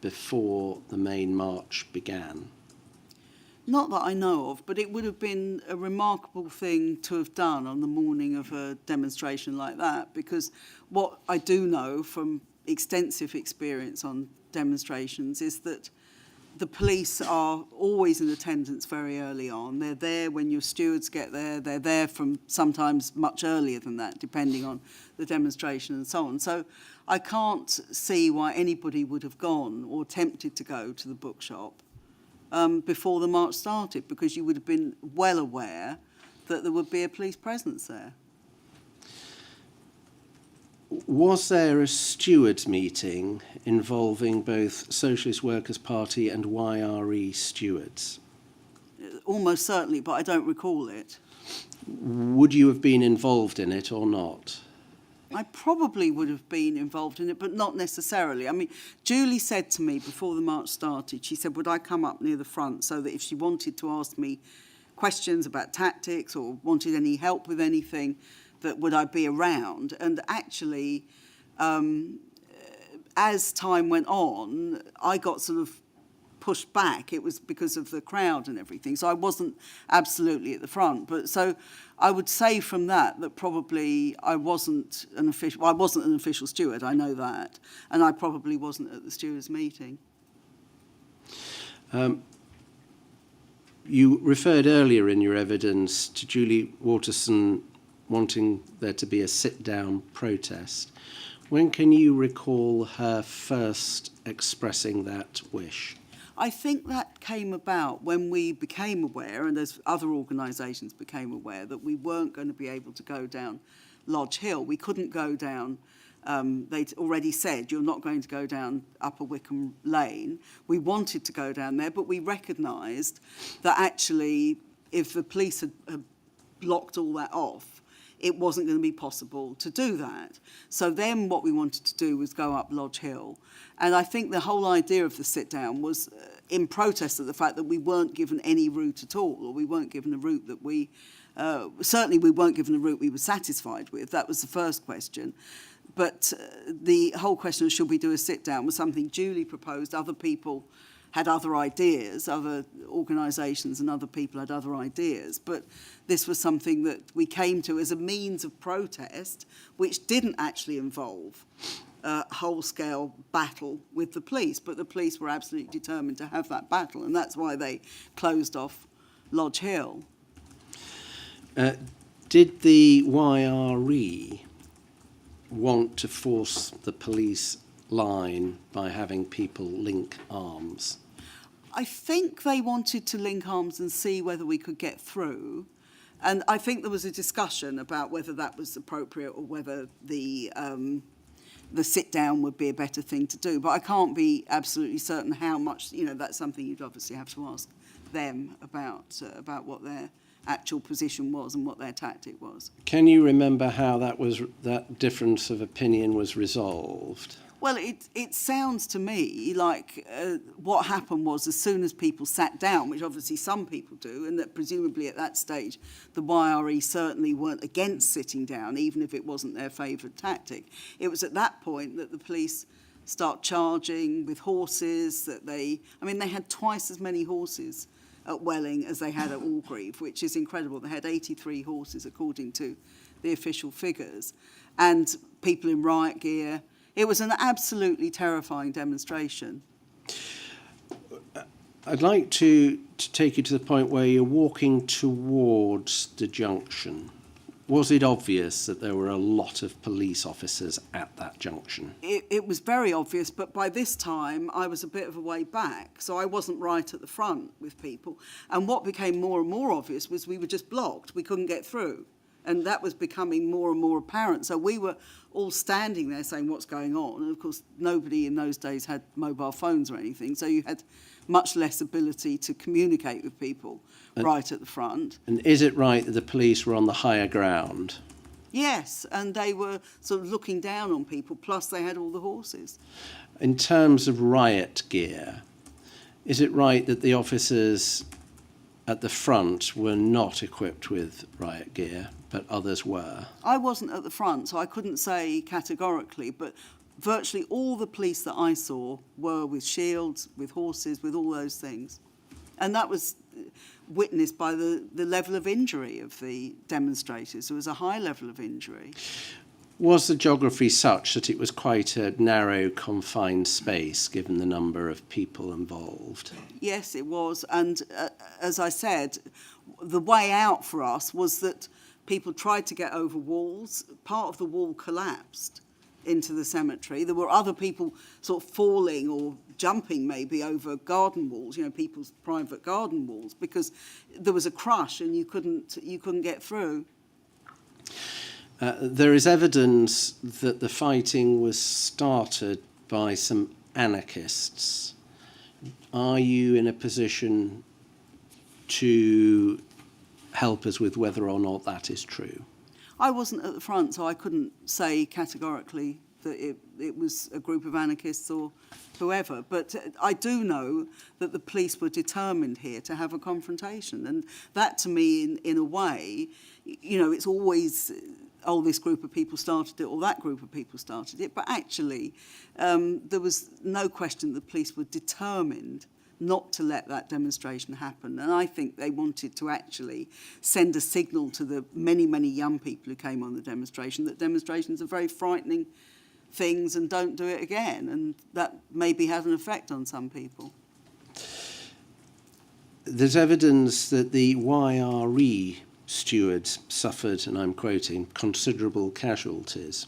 before the main march began? Not that I know of, but it would have been a remarkable thing to have done on the morning of a demonstration like that, because what I do know from extensive experience on demonstrations is that the police are always in attendance very early on. They're there when your stewards get there. They're there from sometimes much earlier than that, depending on the demonstration and so on. So I can't see why anybody would have gone or attempted to go to the bookshop before the march started, because you would have been well aware that there would be a police presence there. Was there a stewards' meeting involving both Socialist Workers' Party and YRE stewards? Almost certainly, but I don't recall it. Would you have been involved in it or not? I probably would have been involved in it, but not necessarily. I mean, Julie said to me before the march started, she said, would I come up near the front so that if she wanted to ask me questions about tactics or wanted any help with anything, that would I be around? And actually, as time went on, I got sort of pushed back. It was because of the crowd and everything. So I wasn't absolutely at the front. But so I would say from that probably I wasn't an official. Well, I wasn't an official steward. I know that, and I probably wasn't at the stewards' meeting. You referred earlier in your evidence to Julie Waterson wanting there to be a sit-down protest. When can you recall her first expressing that wish? I think that came about when we became aware, and as other organisations became aware, that we weren't going to be able to go down Lodge Hill. We couldn't go down, they'd already said, you're not going to go down Upper Wickham Lane. We wanted to go down there, but we recognised that actually if the police had blocked all that off, it wasn't going to be possible to do that. So then what we wanted to do was go up Lodge Hill. And I think the whole idea of the sit-down was in protest of the fact that we weren't given any route at all, or we weren't given a route that certainly we weren't given a route we were satisfied with. That was the first question. But the whole question of should we do a sit-down was something Julie proposed. Other people had other ideas, other organisations and other people had other ideas. But this was something that we came to as a means of protest, which didn't actually involve a whole-scale battle with the police. But the police were absolutely determined to have that battle, and that's why they closed off Lodge Hill. Did the YRE want to force the police line by having people link arms? I think they wanted to link arms and see whether we could get through. And I think there was a discussion about whether that was appropriate or whether the sit-down would be a better thing to do. But I can't be absolutely certain how much, that's something you'd obviously have to ask them about what their actual position was and what their tactic was. Can you remember how that difference of opinion was resolved? Well, it sounds to me like what happened was as soon as people sat down, which obviously some people do, and that presumably at that stage the YRE certainly weren't against sitting down, even if it wasn't their favoured tactic. It was at that point that the police start charging with horses, they had twice as many horses at Welling as they had at Orgreave, which is incredible. They had 83 horses according to the official figures, and people in riot gear. It was an absolutely terrifying demonstration. I'd like to take you to the point where you're walking towards the junction. Was it obvious that there were a lot of police officers at that junction? It was very obvious, but by this time I was a bit of a way back, so I wasn't right at the front with people. And what became more and more obvious was we were just blocked. We couldn't get through. And that was becoming more and more apparent. So we were all standing there saying, what's going on? And of course, nobody in those days had mobile phones or anything. So you had much less ability to communicate with people right at the front. And is it right that the police were on the higher ground? Yes, and they were sort of looking down on people, plus they had all the horses. In terms of riot gear, is it right that the officers at the front were not equipped with riot gear, but others were? I wasn't at the front, so I couldn't say categorically, but virtually all the police that I saw were with shields, with horses, with all those things. And that was witnessed by the level of injury of the demonstrators. There was a high level of injury. Was the geography such that it was quite a narrow, confined space, given the number of people involved? Yes, it was. And as I said, the way out for us was that people tried to get over walls. Part of the wall collapsed into the cemetery. There were other people sort of falling or jumping maybe over garden walls, people's private garden walls, because there was a crush and you couldn't get through. There is evidence that the fighting was started by some anarchists. Are you in a position to help us with whether or not that is true? I wasn't at the front, so I couldn't say categorically that it was a group of anarchists or whoever. But I do know that the police were determined here to have a confrontation. And that, to me, in a way, you know, it's always, oh, this group of people started it or that group of people started it. But actually, there was no question the police were determined not to let that demonstration happen. And I think they wanted to actually send a signal to the many, many young people who came on the demonstration that demonstrations are very frightening things and don't do it again. And that maybe had an effect on some people. There's evidence that the YRE stewards suffered, and I'm quoting, considerable casualties.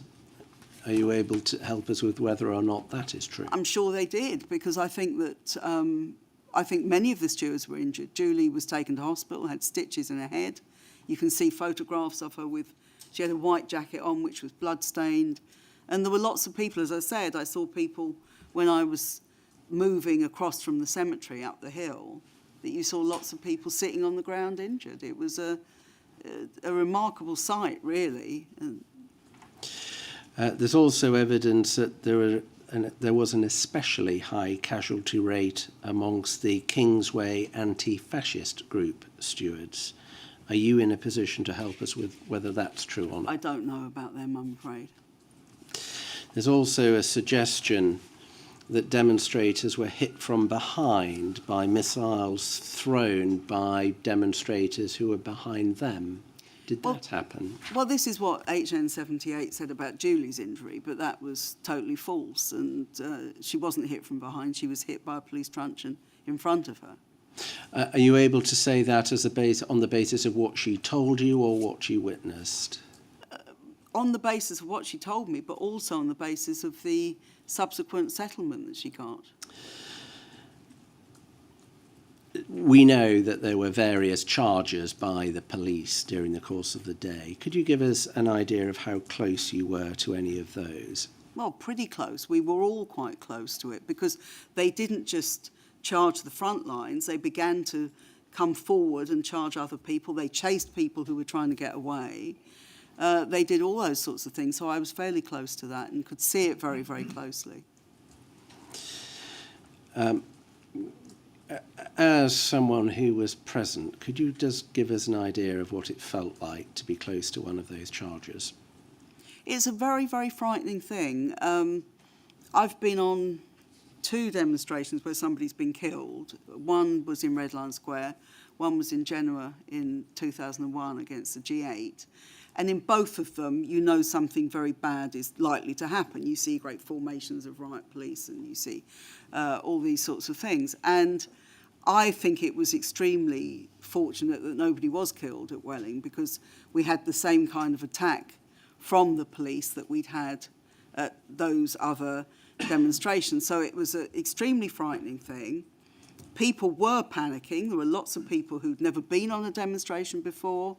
Are you able to help us with whether or not that is true? I'm sure they did, because I think that I think many of the stewards were injured. Julie was taken to hospital, had stitches in her head. You can see photographs of her with, she had a white jacket on which was blood-stained. And there were lots of people, as I said, I saw people when I was moving across from the cemetery up the hill, that you saw lots of people sitting on the ground injured. It was a remarkable sight, really. There's also evidence that there was an especially high casualty rate amongst the Kingsway anti-fascist group stewards. Are you in a position to help us with whether that's true or not? I don't know about them, I'm afraid. There's also a suggestion that demonstrators were hit from behind by missiles thrown by demonstrators who were behind them. Did that happen? Well, this is what HN78 said about Julie's injury, but that was totally false. And she wasn't hit from behind. She was hit by a police truncheon in front of her. Are you able to say that as on the basis of what she told you or what you witnessed? On the basis of what she told me, but also on the basis of the subsequent settlement that she got. We know that there were various charges by the police during the course of the day. Could you give us an idea of how close you were to any of those? Well, pretty close. We were all quite close to it, because they didn't just charge the front lines. They began to come forward and charge other people. They chased people who were trying to get away. They did all those sorts of things. So I was fairly close to that and could see it very, very closely. As someone who was present, could you just give us an idea of what it felt like to be close to one of those charges? It's a very, very frightening thing. I've been on 2 demonstrations where somebody's been killed. One was in Red Lion Square, one was in Genoa in 2001 against the G8. And in both of them, you know something very bad is likely to happen. You see great formations of riot police and you see all these sorts of things. And I think it was extremely fortunate that nobody was killed at Welling, because we had the same kind of attack from the police that we'd had at those other demonstrations. So it was an extremely frightening thing. People were panicking. There were lots of people who'd never been on a demonstration before.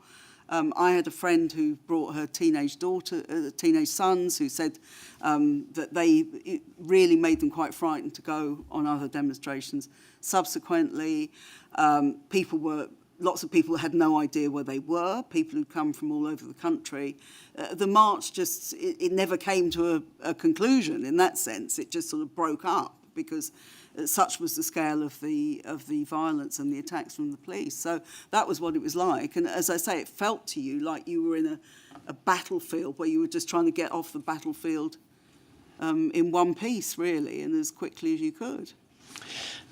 I had a friend who brought her teenage sons, who said that it really made them quite frightened to go on other demonstrations. Subsequently, lots of people had no idea where they were, people who'd come from all over the country. The march it never came to a conclusion in that sense. It just sort of broke up, because such was the scale of the violence and the attacks from the police. So that was what it was like. And as I say, it felt to you like you were in a battlefield where you were just trying to get off the battlefield in one piece, really, and as quickly as you could.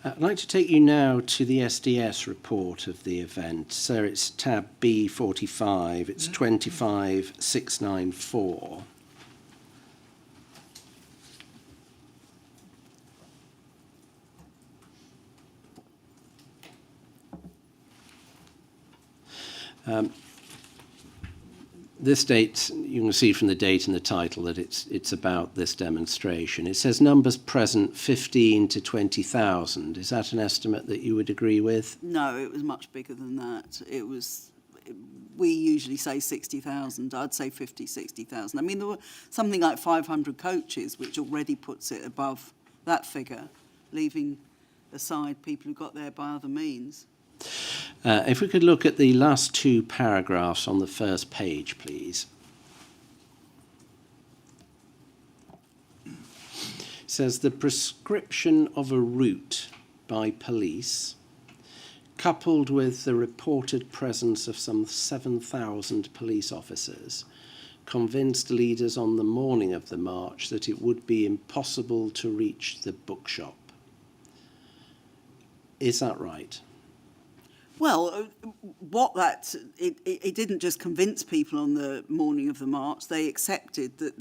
I'd like to take you now to the SDS report of the event. So it's tab B45, it's 25694. This date, you can see from the date and the title that it's about this demonstration. It says numbers present 15 to 20,000. Is that an estimate that you would agree with? No, it was much bigger than that. We usually say 60,000. I'd say 50, 60,000. I mean, there were something like 500 coaches, which already puts it above that figure, leaving aside people who got there by other means. If we could look at the last 2 paragraphs on the first page, please. says the prescription of a route by police, coupled with the reported presence of some 7,000 police officers, convinced leaders on the morning of the march that it would be impossible to reach the bookshop. Is that right? Well, it didn't just convince people on the morning of the march. They accepted that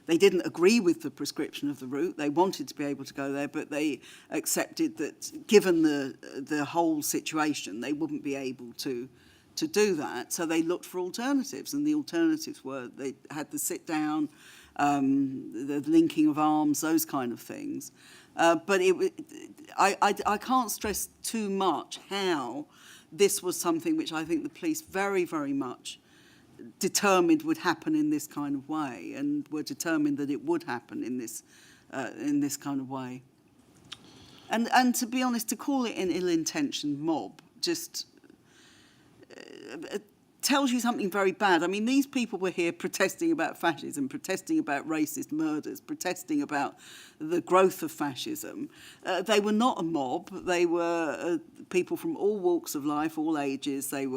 they didn't agree with the prescription of the route. They wanted to be able to go there, but they accepted that given the whole situation, they wouldn't be able to do that. So they looked for alternatives, and the alternatives were they had the sit down, the linking of arms, those kind of things. But I can't stress too much how this was something which I think the police very, very much determined would happen in this kind of way, and were determined that it would happen in this kind of way. And to be honest, to call it an ill-intentioned mob just tells you something very bad. I mean, these people were here protesting about fascism, protesting about racist murders, protesting about the growth of fascism. They were not a mob. They were people from all walks of life, all ages. They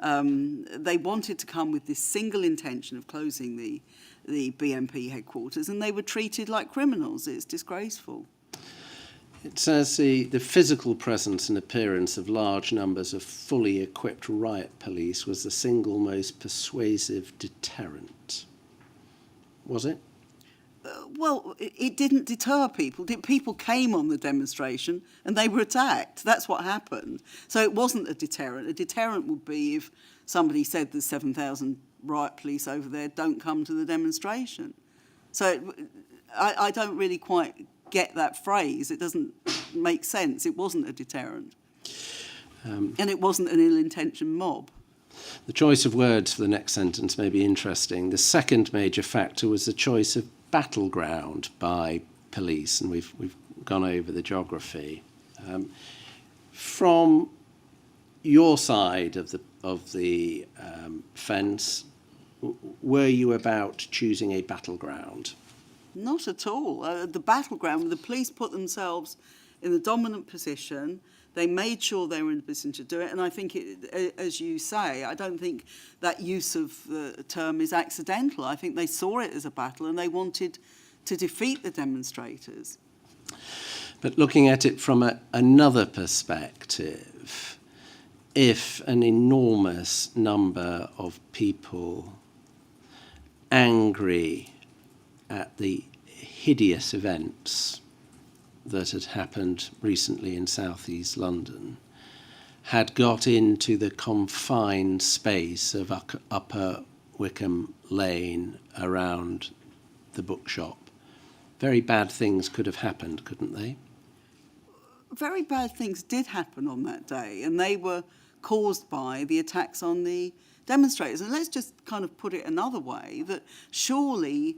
wanted to come with this single intention of closing the BNP headquarters, and they were treated like criminals. It's disgraceful. It says the physical presence and appearance of large numbers of fully equipped riot police was the single most persuasive deterrent. Was it? Well, it didn't deter people. People came on the demonstration and they were attacked. That's what happened. So it wasn't a deterrent. A deterrent would be if somebody said there's 7,000 riot police over there, don't come to the demonstration. So I don't really quite get that phrase. It doesn't make sense. It wasn't a deterrent. And it wasn't an ill-intentioned mob. The choice of words for the next sentence may be interesting. The second major factor was the choice of battleground by police, and we've gone over the geography. From your side of the fence, were you about choosing a battleground? Not at all. The battleground, the police put themselves in the dominant position. They made sure they were in a position to do it. And I think, as you say, I don't think that use of the term is accidental. I think they saw it as a battle and they wanted to defeat the demonstrators. But looking at it from another perspective, if an enormous number of people angry at the hideous events that had happened recently in southeast London had got into the confined space of Upper Wickham Lane around the bookshop, very bad things could have happened, couldn't they? Very bad things did happen on that day, and they were caused by the attacks on the demonstrators. And let's just kind of put it another way, that surely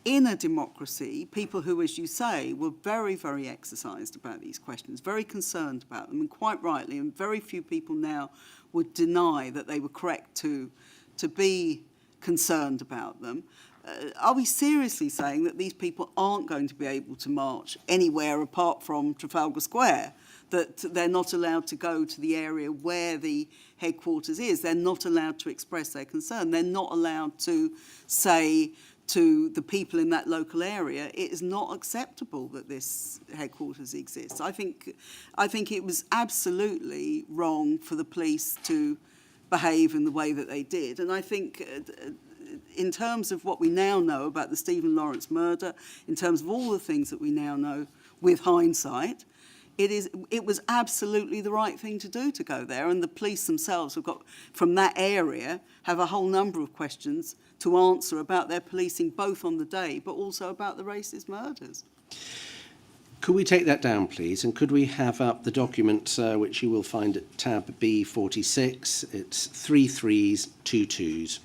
in a democracy, people who, as you say, were very, very exercised about these questions, very concerned about them, and quite rightly, and very few people now would deny that they were correct to be concerned about them. Are we seriously saying that these people aren't going to be able to march anywhere apart from Trafalgar Square? That they're not allowed to go to the area where the headquarters is? They're not allowed to express their concern. They're not allowed to say to the people in that local area, it is not acceptable that this headquarters exists. I think it was absolutely wrong for the police to behave in the way that they did. And I think in terms of what we now know about the Stephen Lawrence murder, in terms of all the things that we now know with hindsight, it was absolutely the right thing to do to go there. And the police themselves have got, from that area, have a whole number of questions to answer about their policing, both on the day, but also about the racist murders. Could we take that down, please? And could we have up the document, which you will find at tab B46? It's 3 3s, 2 2s.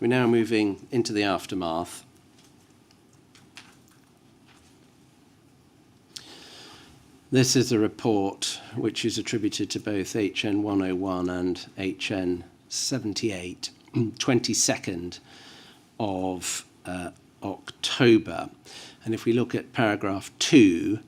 We're now moving into the aftermath. This is a report which is attributed to both HN 101 and HN 78, 22nd of October. And if we look at paragraph 2,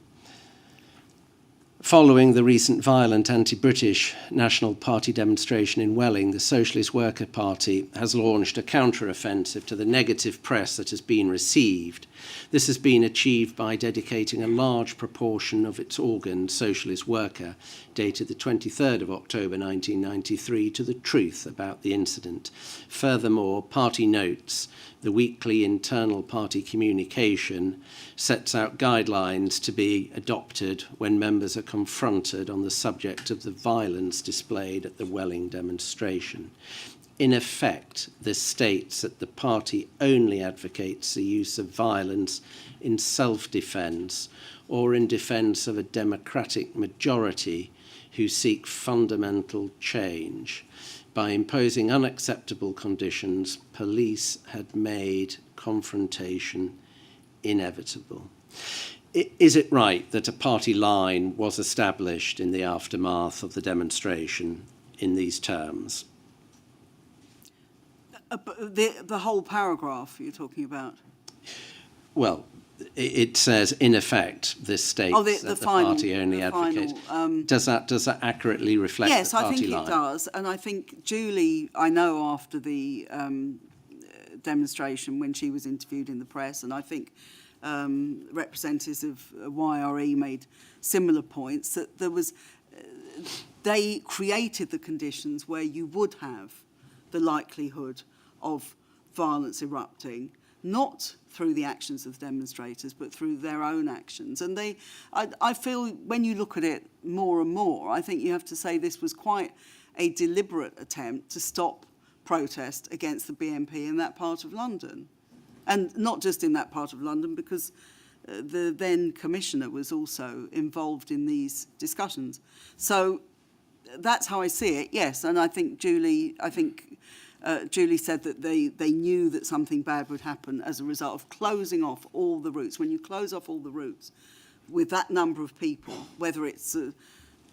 following the recent violent anti-British National Party demonstration in Welling, the Socialist Worker Party has launched a counter-offensive to the negative press that has been received. This has been achieved by dedicating a large proportion of its organ, Socialist Worker, dated the 23rd of October 1993, to the truth about the incident. Furthermore, Party Notes, the weekly internal party communication, sets out guidelines to be adopted when members are confronted on the subject of the violence displayed at the Welling demonstration. In effect, this states that the party only advocates the use of violence in self-defence or in defence of a democratic majority who seek fundamental change. By imposing unacceptable conditions, police had made confrontation inevitable. Is it right that a party line was established in the aftermath of the demonstration in these terms? The whole paragraph you're talking about? Well, it says, in effect, this states that the party only advocates. Does that accurately reflect yes, the party line? Yes, I think it does. And I think Julie, I know after the demonstration when she was interviewed in the press, and I think representatives of YRE made similar points, that there was, they created the conditions where you would have the likelihood of violence erupting, not through the actions of the demonstrators, but through their own actions. And I feel when you look at it more and more, I think you have to say this was quite a deliberate attempt to stop protest against the BNP in that part of London. And not just in that part of London, because the then commissioner was also involved in these discussions. So that's how I see it, yes. And I think Julie said that they knew that something bad would happen as a result of closing off all the routes. When you close off all the routes with that number of people, whether it's a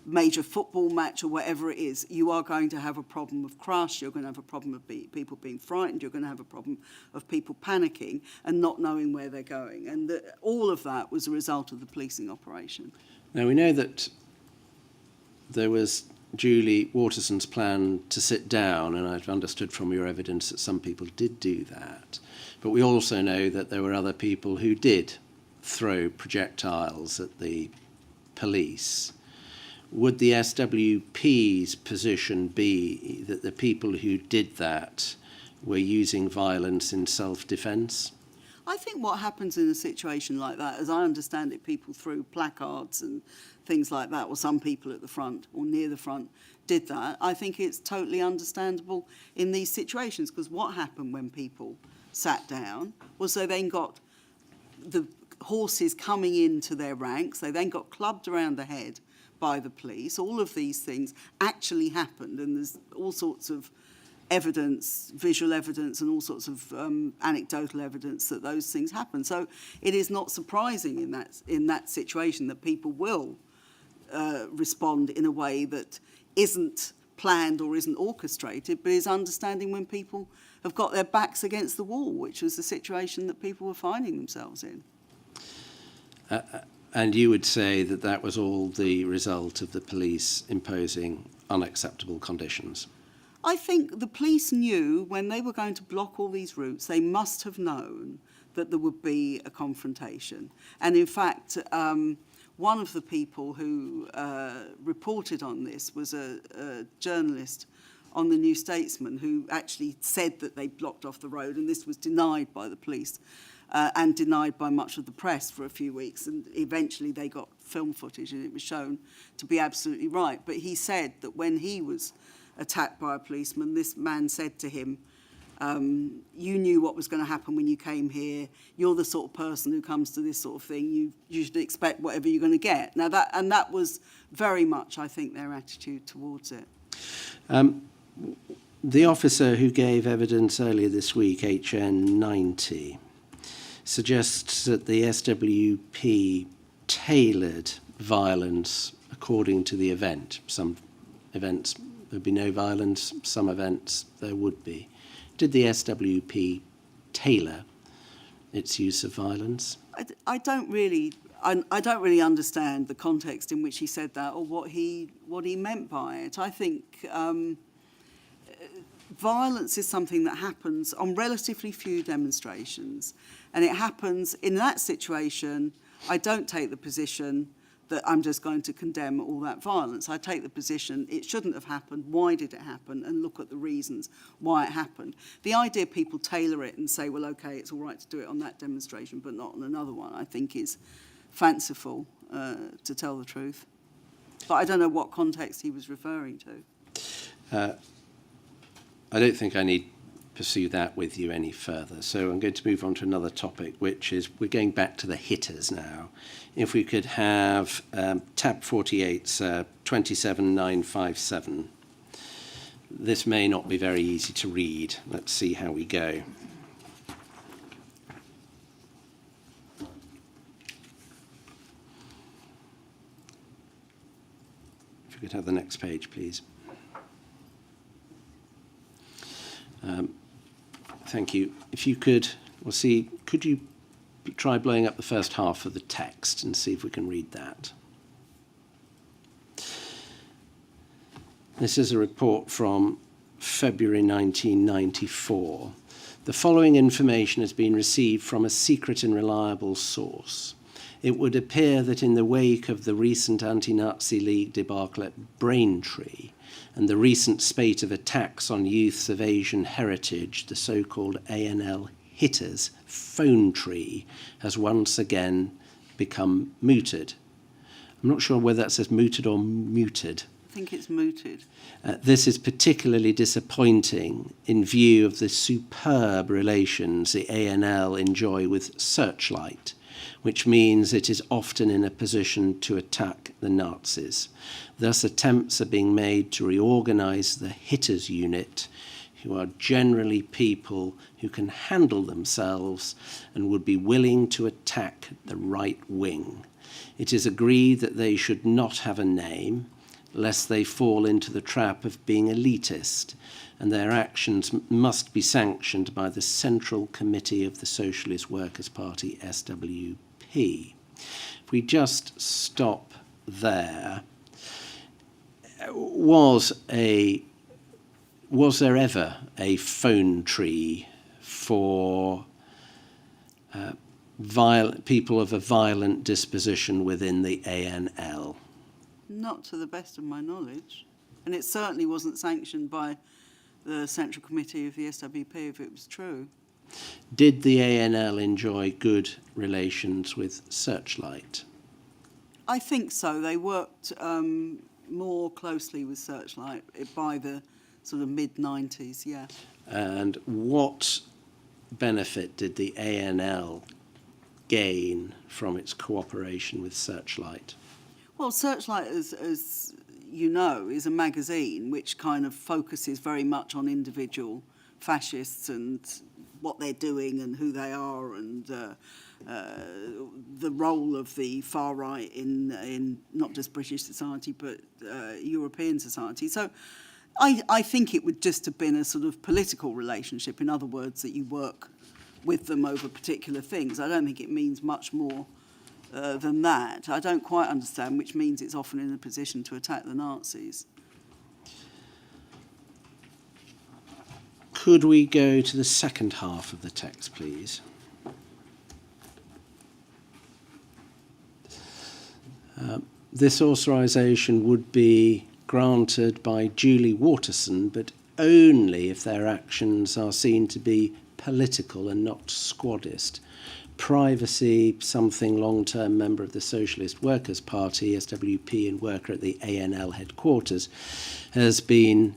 major football match or whatever it is, you are going to have a problem of crush, you're going to have a problem of people being frightened, you're going to have a problem of people panicking and not knowing where they're going. And all of that was a result of the policing operation. Now, we know that there was Julie Waterson's plan to sit down, and I've understood from your evidence that some people did do that. But we also know that there were other people who did throw projectiles at the police. Would the SWP's position be that the people who did that were using violence in self-defence? I think what happens in a situation like that, as I understand it, people threw placards and things like that, or some people at the front or near the front did that. I think it's totally understandable in these situations, because what happened when people sat down was they then got the horses coming into their ranks, they then got clubbed around the head by the police. All of these things actually happened, and there's all sorts of evidence, visual evidence, and all sorts of anecdotal evidence that those things happen. So it is not surprising in that situation that people will respond in a way that isn't planned or isn't orchestrated, but is understanding when people have got their backs against the wall, which was the situation that people were finding themselves in. And you would say that that was all the result of the police imposing unacceptable conditions? I think the police knew when they were going to block all these routes, they must have known that there would be a confrontation. And in fact, one of the people who reported on this was a journalist on the New Statesman who actually said that they blocked off the road, and this was denied by the police and denied by much of the press for a few weeks. And eventually they got film footage and it was shown to be absolutely right. But he said that when he was attacked by a policeman, this man said to him, you knew what was going to happen when you came here. You're the sort of person who comes to this sort of thing. You should expect whatever you're going to get. Now that was very much, I think, their attitude towards it. The officer who gave evidence earlier this week, HN 90, suggests that the SWP tailored violence according to the event. Some events there'd be no violence, some events there would be. Did the SWP tailor its use of violence? I don't really understand the context in which he said that or what he meant by it. I think violence is something that happens on relatively few demonstrations, and it happens in that situation. I don't take the position that I'm just going to condemn all that violence. I take the position it shouldn't have happened, why did it happen, and look at the reasons why it happened. The idea people tailor it and say, well, okay, it's all right to do it on that demonstration but not on another one, I think is fanciful, to tell the truth. But I don't know what context he was referring to. I don't think I need pursue that with you any further. So I'm going to move on to another topic, which is we're going back to the hitters now. If we could have tab 48, 27957. This may not be very easy to read. Let's see how we go. If we could have the next page, please. Thank you. If you could, could you try blowing up the first half of the text and see if we can read that? This is a report from February 1994. The following information has been received from a secret and reliable source. It would appear that in the wake of the recent anti-Nazi League debacle at Braintree, and the recent spate of attacks on youths of Asian heritage, the so-called ANL hitters' phone tree has once again become mooted. I'm not sure whether that says mooted or muted. I think it's mooted. This is particularly disappointing in view of the superb relations the ANL enjoy with Searchlight, which means it is often in a position to attack the Nazis. Thus, attempts are being made to reorganize the hitters unit, who are generally people who can handle themselves and would be willing to attack the right wing. It is agreed that they should not have a name, lest they fall into the trap of being elitist, and their actions must be sanctioned by the Central Committee of the Socialist Workers' Party, SWP. If we just stop there, was there ever a phone tree for people of a violent disposition within the ANL? Not to the best of my knowledge. And it certainly wasn't sanctioned by the Central Committee of the SWP if it was true. Did the ANL enjoy good relations with Searchlight? I think so. They worked more closely with Searchlight by the sort of mid-90s, yeah. And what benefit did the ANL gain from its cooperation with Searchlight? Well, Searchlight, as you know, is a magazine which kind of focuses very much on individual fascists and what they're doing and who they are and the role of the far right in not just British society but European society. So I think it would just have been a sort of political relationship, in other words, that you work with them over particular things. I don't think it means much more than that. I don't quite understand, which means it's often in a position to attack the Nazis. Could we go to the second half of the text, please? This authorisation would be granted by Julie Waterson, but only if their actions are seen to be political and not squadist. Privacy, something long-term member of the Socialist Workers' Party, SWP, and worker at the ANL headquarters, has been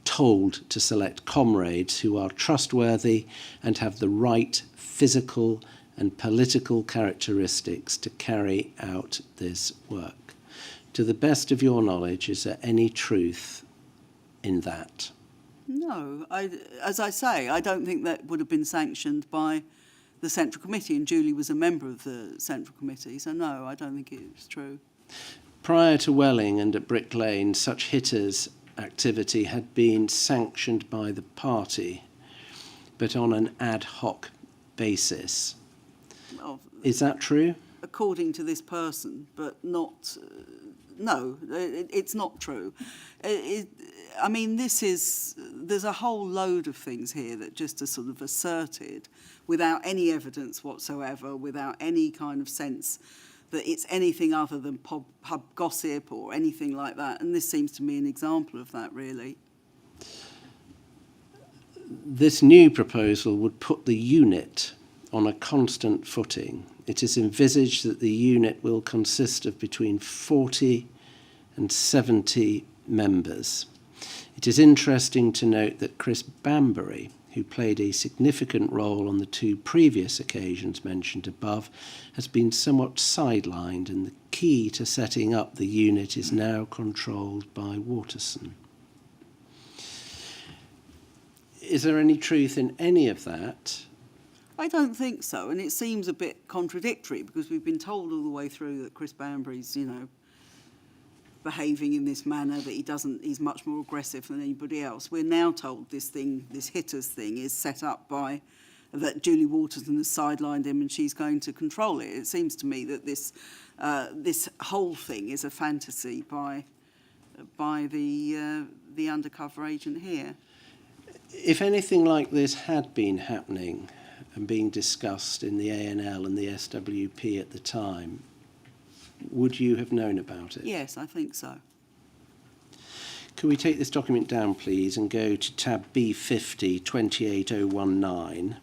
told to select comrades who are trustworthy and have the right physical and political characteristics to carry out this work. To the best of your knowledge, is there any truth in that? No, as I say, I don't think that would have been sanctioned by the Central Committee, and Julie was a member of the Central Committee, so no, I don't think it's true. Prior to Welling and at Brick Lane, such hitters' activity had been sanctioned by the party. but on an ad hoc basis. Well, Is that true? according to this person, but not. No, it's not true. I mean, there's a whole load of things here that just are sort of asserted without any evidence whatsoever, without any kind of sense that it's anything other than pub gossip or anything like that. And this seems to me an example of that, really. This new proposal would put the unit on a constant footing. It is envisaged that the unit will consist of between 40 and 70 members. It is interesting to note that Chris Bambury, who played a significant role on the two previous occasions mentioned above, has been somewhat sidelined, and the key to setting up the unit is now controlled by Waterson. Is there any truth in any of that? I don't think so, and it seems a bit contradictory because we've been told all the way through that Chris Bambury's, behaving in this manner, that he's much more aggressive than anybody else. We're now told this hitters thing is set up by, that Julie Waterson has sidelined him and she's going to control it. It seems to me that this whole thing is a fantasy by the undercover agent here. If anything like this had been happening and being discussed in the ANL and the SWP at the time, would you have known about it? Yes, I think so. Could we take this document down, please, and go to tab B50, 28019?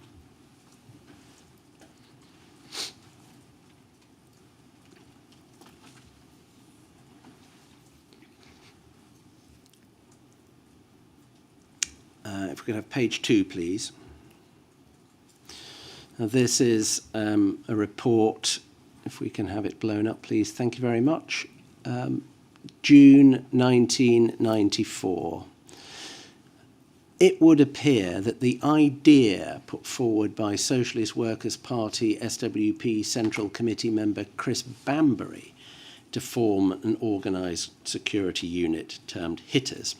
If we could have page 2, please. Now, this is a report, if we can have it blown up, please. Thank you very much. June 1994. It would appear that the idea put forward by Socialist Workers' Party SWP Central Committee member Chris Bambury to form an organised security unit termed Hitters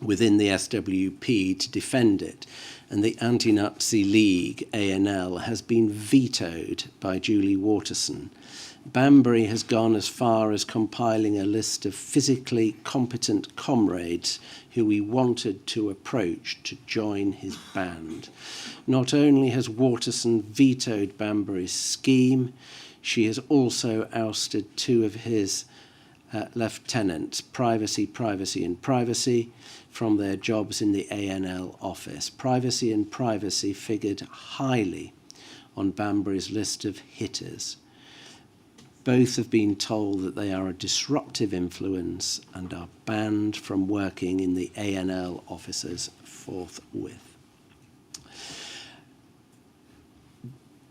within the SWP to defend it, and the Anti-Nazi League, ANL, has been vetoed by Julie Waterson. Bambury has gone as far as compiling a list of physically competent comrades who he wanted to approach to join his band. Not only has Waterson vetoed Bambury's scheme, she has also ousted two of his lieutenants, Privacy, and Privacy, from their jobs in the ANL office. Privacy and Privacy figured highly on Bambury's list of hitters. Both have been told that they are a disruptive influence and are banned from working in the ANL offices forthwith.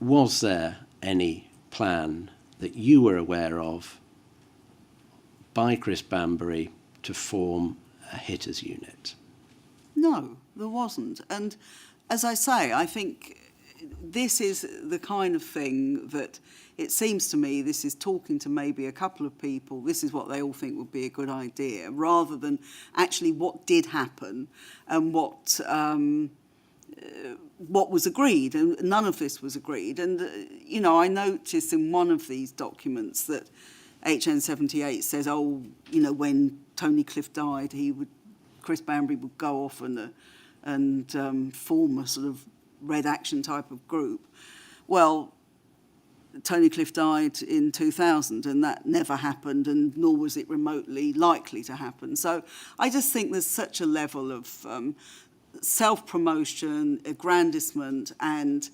Was there any plan that you were aware of by Chris Bambury to form a hitters unit? No, there wasn't. And as I say, I think this is the kind of thing that it seems to me this is talking to maybe a couple of people. This is what they all think would be a good idea, rather than actually what did happen and what was agreed. And none of this was agreed. And, I noticed in one of these documents that HN 78 says, when Tony Cliff died, Chris Bambury would go off and form a sort of Red Action type of group. Well, Tony Cliff died in 2000, and that never happened, and nor was it remotely likely to happen. So I just think there's such a level of self-promotion, aggrandisement, and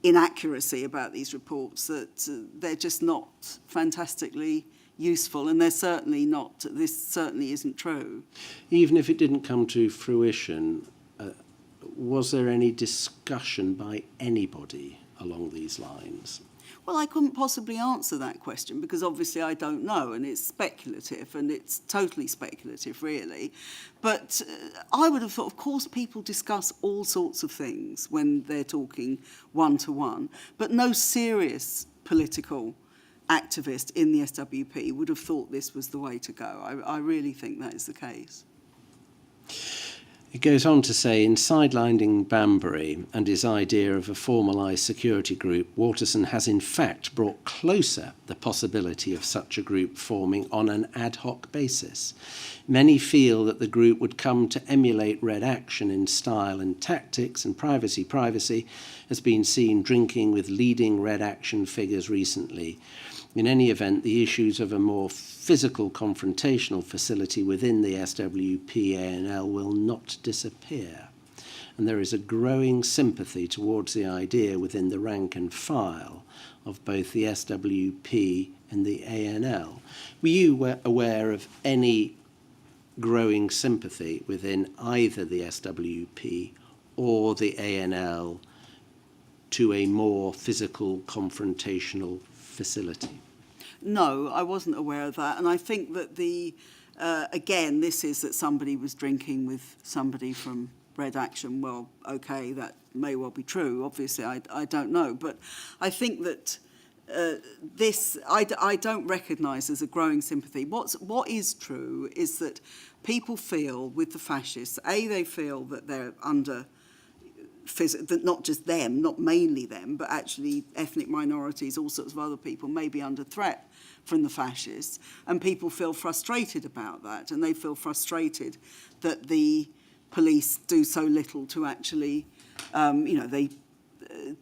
inaccuracy about these reports that they're just not fantastically useful, and they're certainly not. This certainly isn't true. Even if it didn't come to fruition, was there any discussion by anybody along these lines? Well, I couldn't possibly answer that question because obviously I don't know, and it's speculative, and it's totally speculative, really. But I would have thought, of course, people discuss all sorts of things when they're talking one-to-one, but no serious political activist in the SWP would have thought this was the way to go. I really think that is the case. It goes on to say, in sidelining Banbury and his idea of a formalised security group, Waterson has in fact brought closer the possibility of such a group forming on an ad hoc basis. Many feel that the group would come to emulate Red Action in style and tactics, and privacy has been seen drinking with leading Red Action figures recently. In any event, the issues of a more physical confrontational facility within the SWP-ANL will not disappear. And there is a growing sympathy towards the idea within the rank and file of both the SWP and the ANL. Were you aware of any growing sympathy within either the SWP or the ANL to a more physical confrontational facility? No, I wasn't aware of that. And I think that again, this is that somebody was drinking with somebody from Red Action. Well, okay, that may well be true. Obviously, I don't know. But I think that I don't recognise as a growing sympathy. What is true is that people feel with the fascists, they feel that they're under, that not just them, not mainly them, but actually ethnic minorities, all sorts of other people may be under threat from the fascists, and people feel frustrated about that, and they feel frustrated that the police do so little to actually, they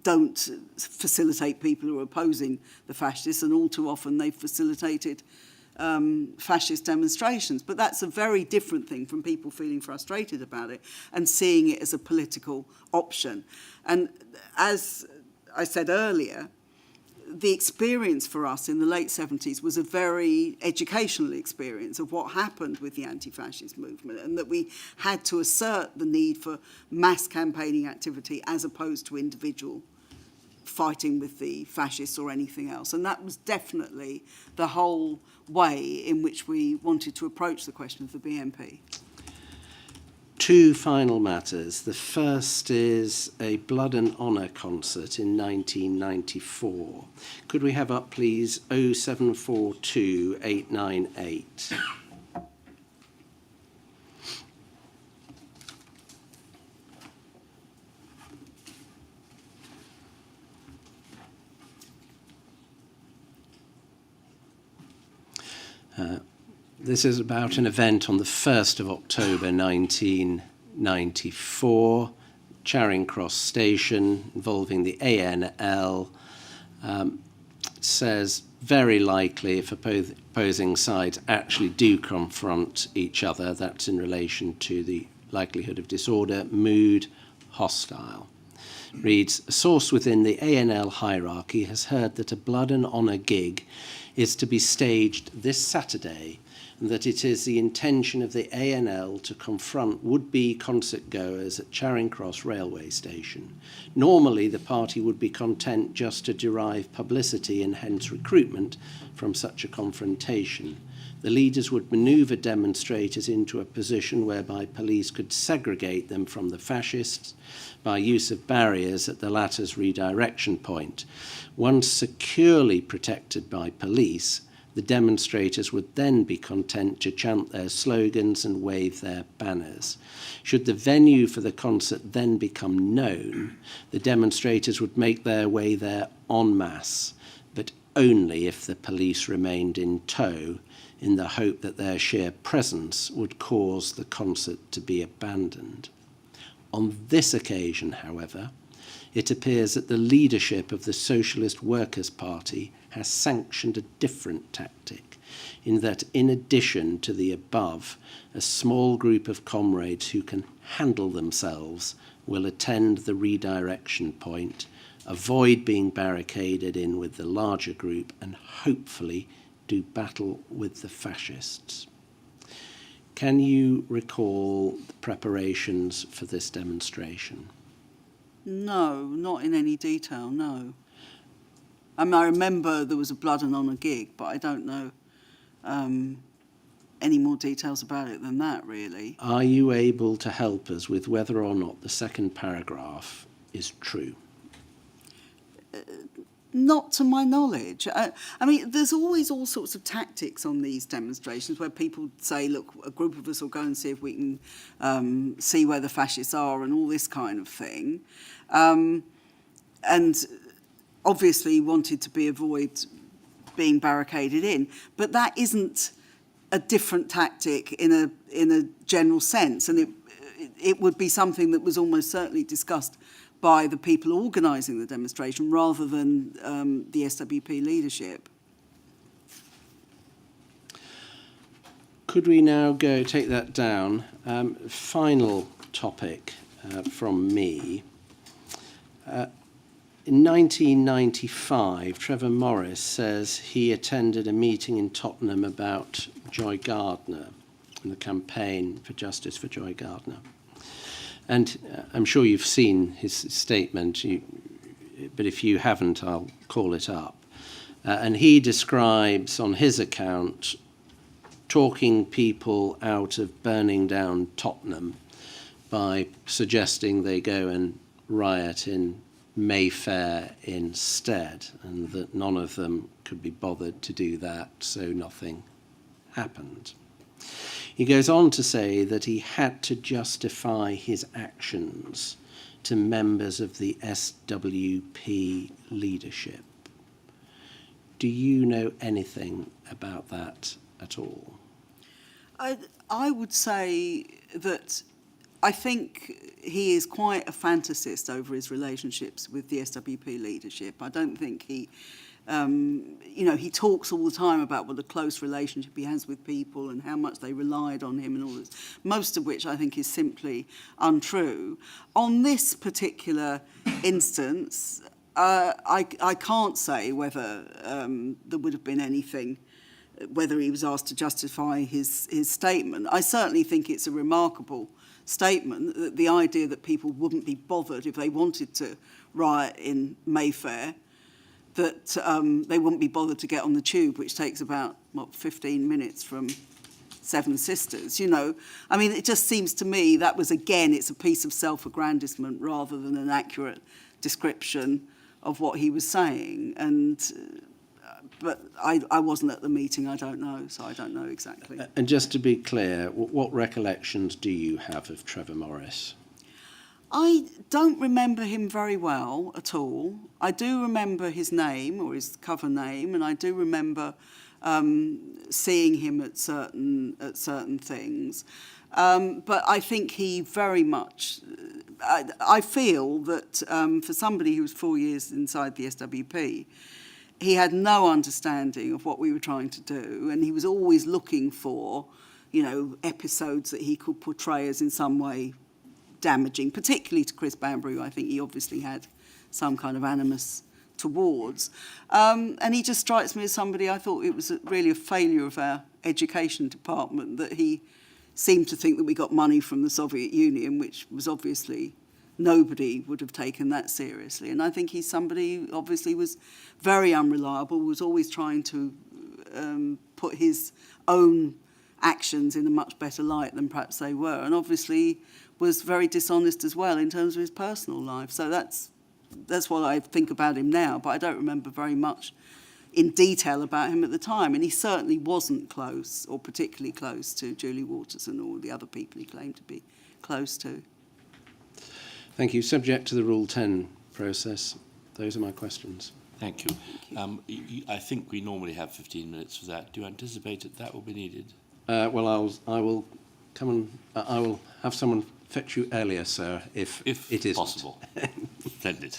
don't facilitate people who are opposing the fascists, and all too often they've facilitated fascist demonstrations. But that's a very different thing from people feeling frustrated about it and seeing it as a political option. And as I said earlier, the experience for us in the late 70s was a very educational experience of what happened with the anti-fascist movement, and that we had to assert the need for mass campaigning activity as opposed to individual fighting with the fascists or anything else. And that was definitely the whole way in which we wanted to approach the question of the BNP. Two final matters. The first is a Blood and Honour concert in 1994. Could we have up, please, 0742898? This is about an event on the 1st of October 1994, Charing Cross Station, involving the ANL. Says very likely if opposing sides actually do confront each other, that's in relation to the likelihood of disorder, mood, hostile. Reads, a source within the ANL hierarchy has heard that a Blood and Honour gig is to be staged this Saturday, and that it is the intention of the ANL to confront would-be concert-goers at Charing Cross railway station. Normally, the party would be content just to derive publicity and hence recruitment from such a confrontation. The leaders would manoeuvre demonstrators into a position whereby police could segregate them from the fascists by use of barriers at the latter's redirection point. Once securely protected by police, the demonstrators would then be content to chant their slogans and wave their banners. Should the venue for the concert then become known, the demonstrators would make their way there en masse, but only if the police remained in tow, in the hope that their sheer presence would cause the concert to be abandoned. On this occasion, however, it appears that the leadership of the Socialist Workers' Party has sanctioned a different tactic, in that in addition to the above, a small group of comrades who can handle themselves will attend the redirection point, avoid being barricaded in with the larger group, and hopefully do battle with the fascists. Can you recall the preparations for this demonstration? No, not in any detail, no. I mean, I remember there was a Blood and Honour gig, but I don't know any more details about it than that, really. Are you able to help us with whether or not the second paragraph is true? Not to my knowledge. I mean, there's always all sorts of tactics on these demonstrations where people say, look, a group of us will go and see if we can see where the fascists are and all this kind of thing. And obviously wanted to avoid being barricaded in. But that isn't a different tactic in a general sense. And it would be something that was almost certainly discussed by the people organising the demonstration rather than the SWP leadership. Could we now take that down? Final topic from me. In 1995, Trevor Morris says he attended a meeting in Tottenham about Joy Gardner and the campaign for justice for Joy Gardner. And I'm sure you've seen his statement, but if you haven't, I'll call it up. And he describes on his account talking people out of burning down Tottenham by suggesting they go and riot in Mayfair instead, and that none of them could be bothered to do that, so nothing happened. He goes on to say that he had to justify his actions to members of the SWP leadership. Do you know anything about that at all? I would say that I think he is quite a fantasist over his relationships with the SWP leadership. I don't think he he talks all the time about what a close relationship he has with people and how much they relied on him and all this, most of which I think is simply untrue. On this particular instance, I can't say whether there would have been anything, whether he was asked to justify his statement. I certainly think it's a remarkable statement, that the idea that people wouldn't be bothered if they wanted to riot in Mayfair, that they wouldn't be bothered to get on the tube, which takes about, 15 minutes from Seven Sisters, I mean, it just seems to me that was, again, it's a piece of self-aggrandisement rather than an accurate description of what he was saying. But I wasn't at the meeting, I don't know, so I don't know exactly. And just to be clear, what recollections do you have of Trevor Morris? I don't remember him very well at all. I do remember his name, or his cover name, and I do remember seeing him at certain things. But I think he very much... I feel that for somebody who was 4 years inside the SWP, he had no understanding of what we were trying to do, and he was always looking for, episodes that he could portray as in some way damaging, particularly to Chris Bambury, who I think he obviously had some kind of animus towards. And he just strikes me as somebody, I thought it was really a failure of our education department that he seemed to think that we got money from the Soviet Union, which was obviously nobody would have taken that seriously. And I think he's somebody who obviously was very unreliable, was always trying to put his own actions in a much better light than perhaps they were, and obviously was very dishonest as well in terms of his personal life. So that's what I think about him now, but I don't remember very much in detail about him at the time. And he certainly wasn't close, or particularly close, to Julie Waterson or the other people he claimed to be close to. Thank you. Subject to the Rule 10 process, those are my questions. Thank you. I think we normally have 15 minutes for that. Do you anticipate that will be needed? Well, I will come and I will have someone fetch you earlier, sir, if it isn't possible. Splendid.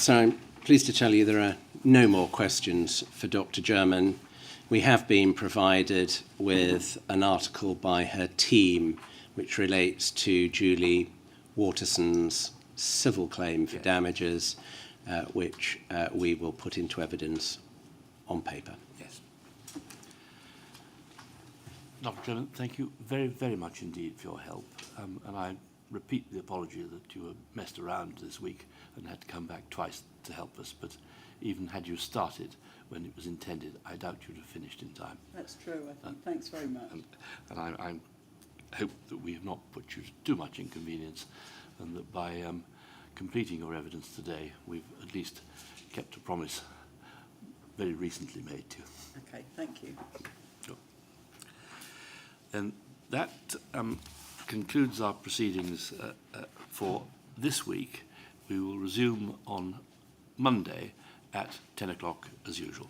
So I'm pleased to tell you there are no more questions for Dr. German. We have been provided with an article by her team which relates to Julie Waterson's civil claim for damages, which we will put into evidence on paper. Yes. Dr. German, thank you very, very much indeed for your help. And I repeat the apology that you were messed around this week and had to come back twice to help us. But even had you started when it was intended, I doubt you'd have finished in time. That's true, I think. Thanks very much. And I hope that we have not put you to too much inconvenience, and that by completing your evidence today, we've at least kept a promise very recently made to you. Okay, thank you. Sure. And that concludes our proceedings for this week. We will resume on Monday at 10 o'clock as usual.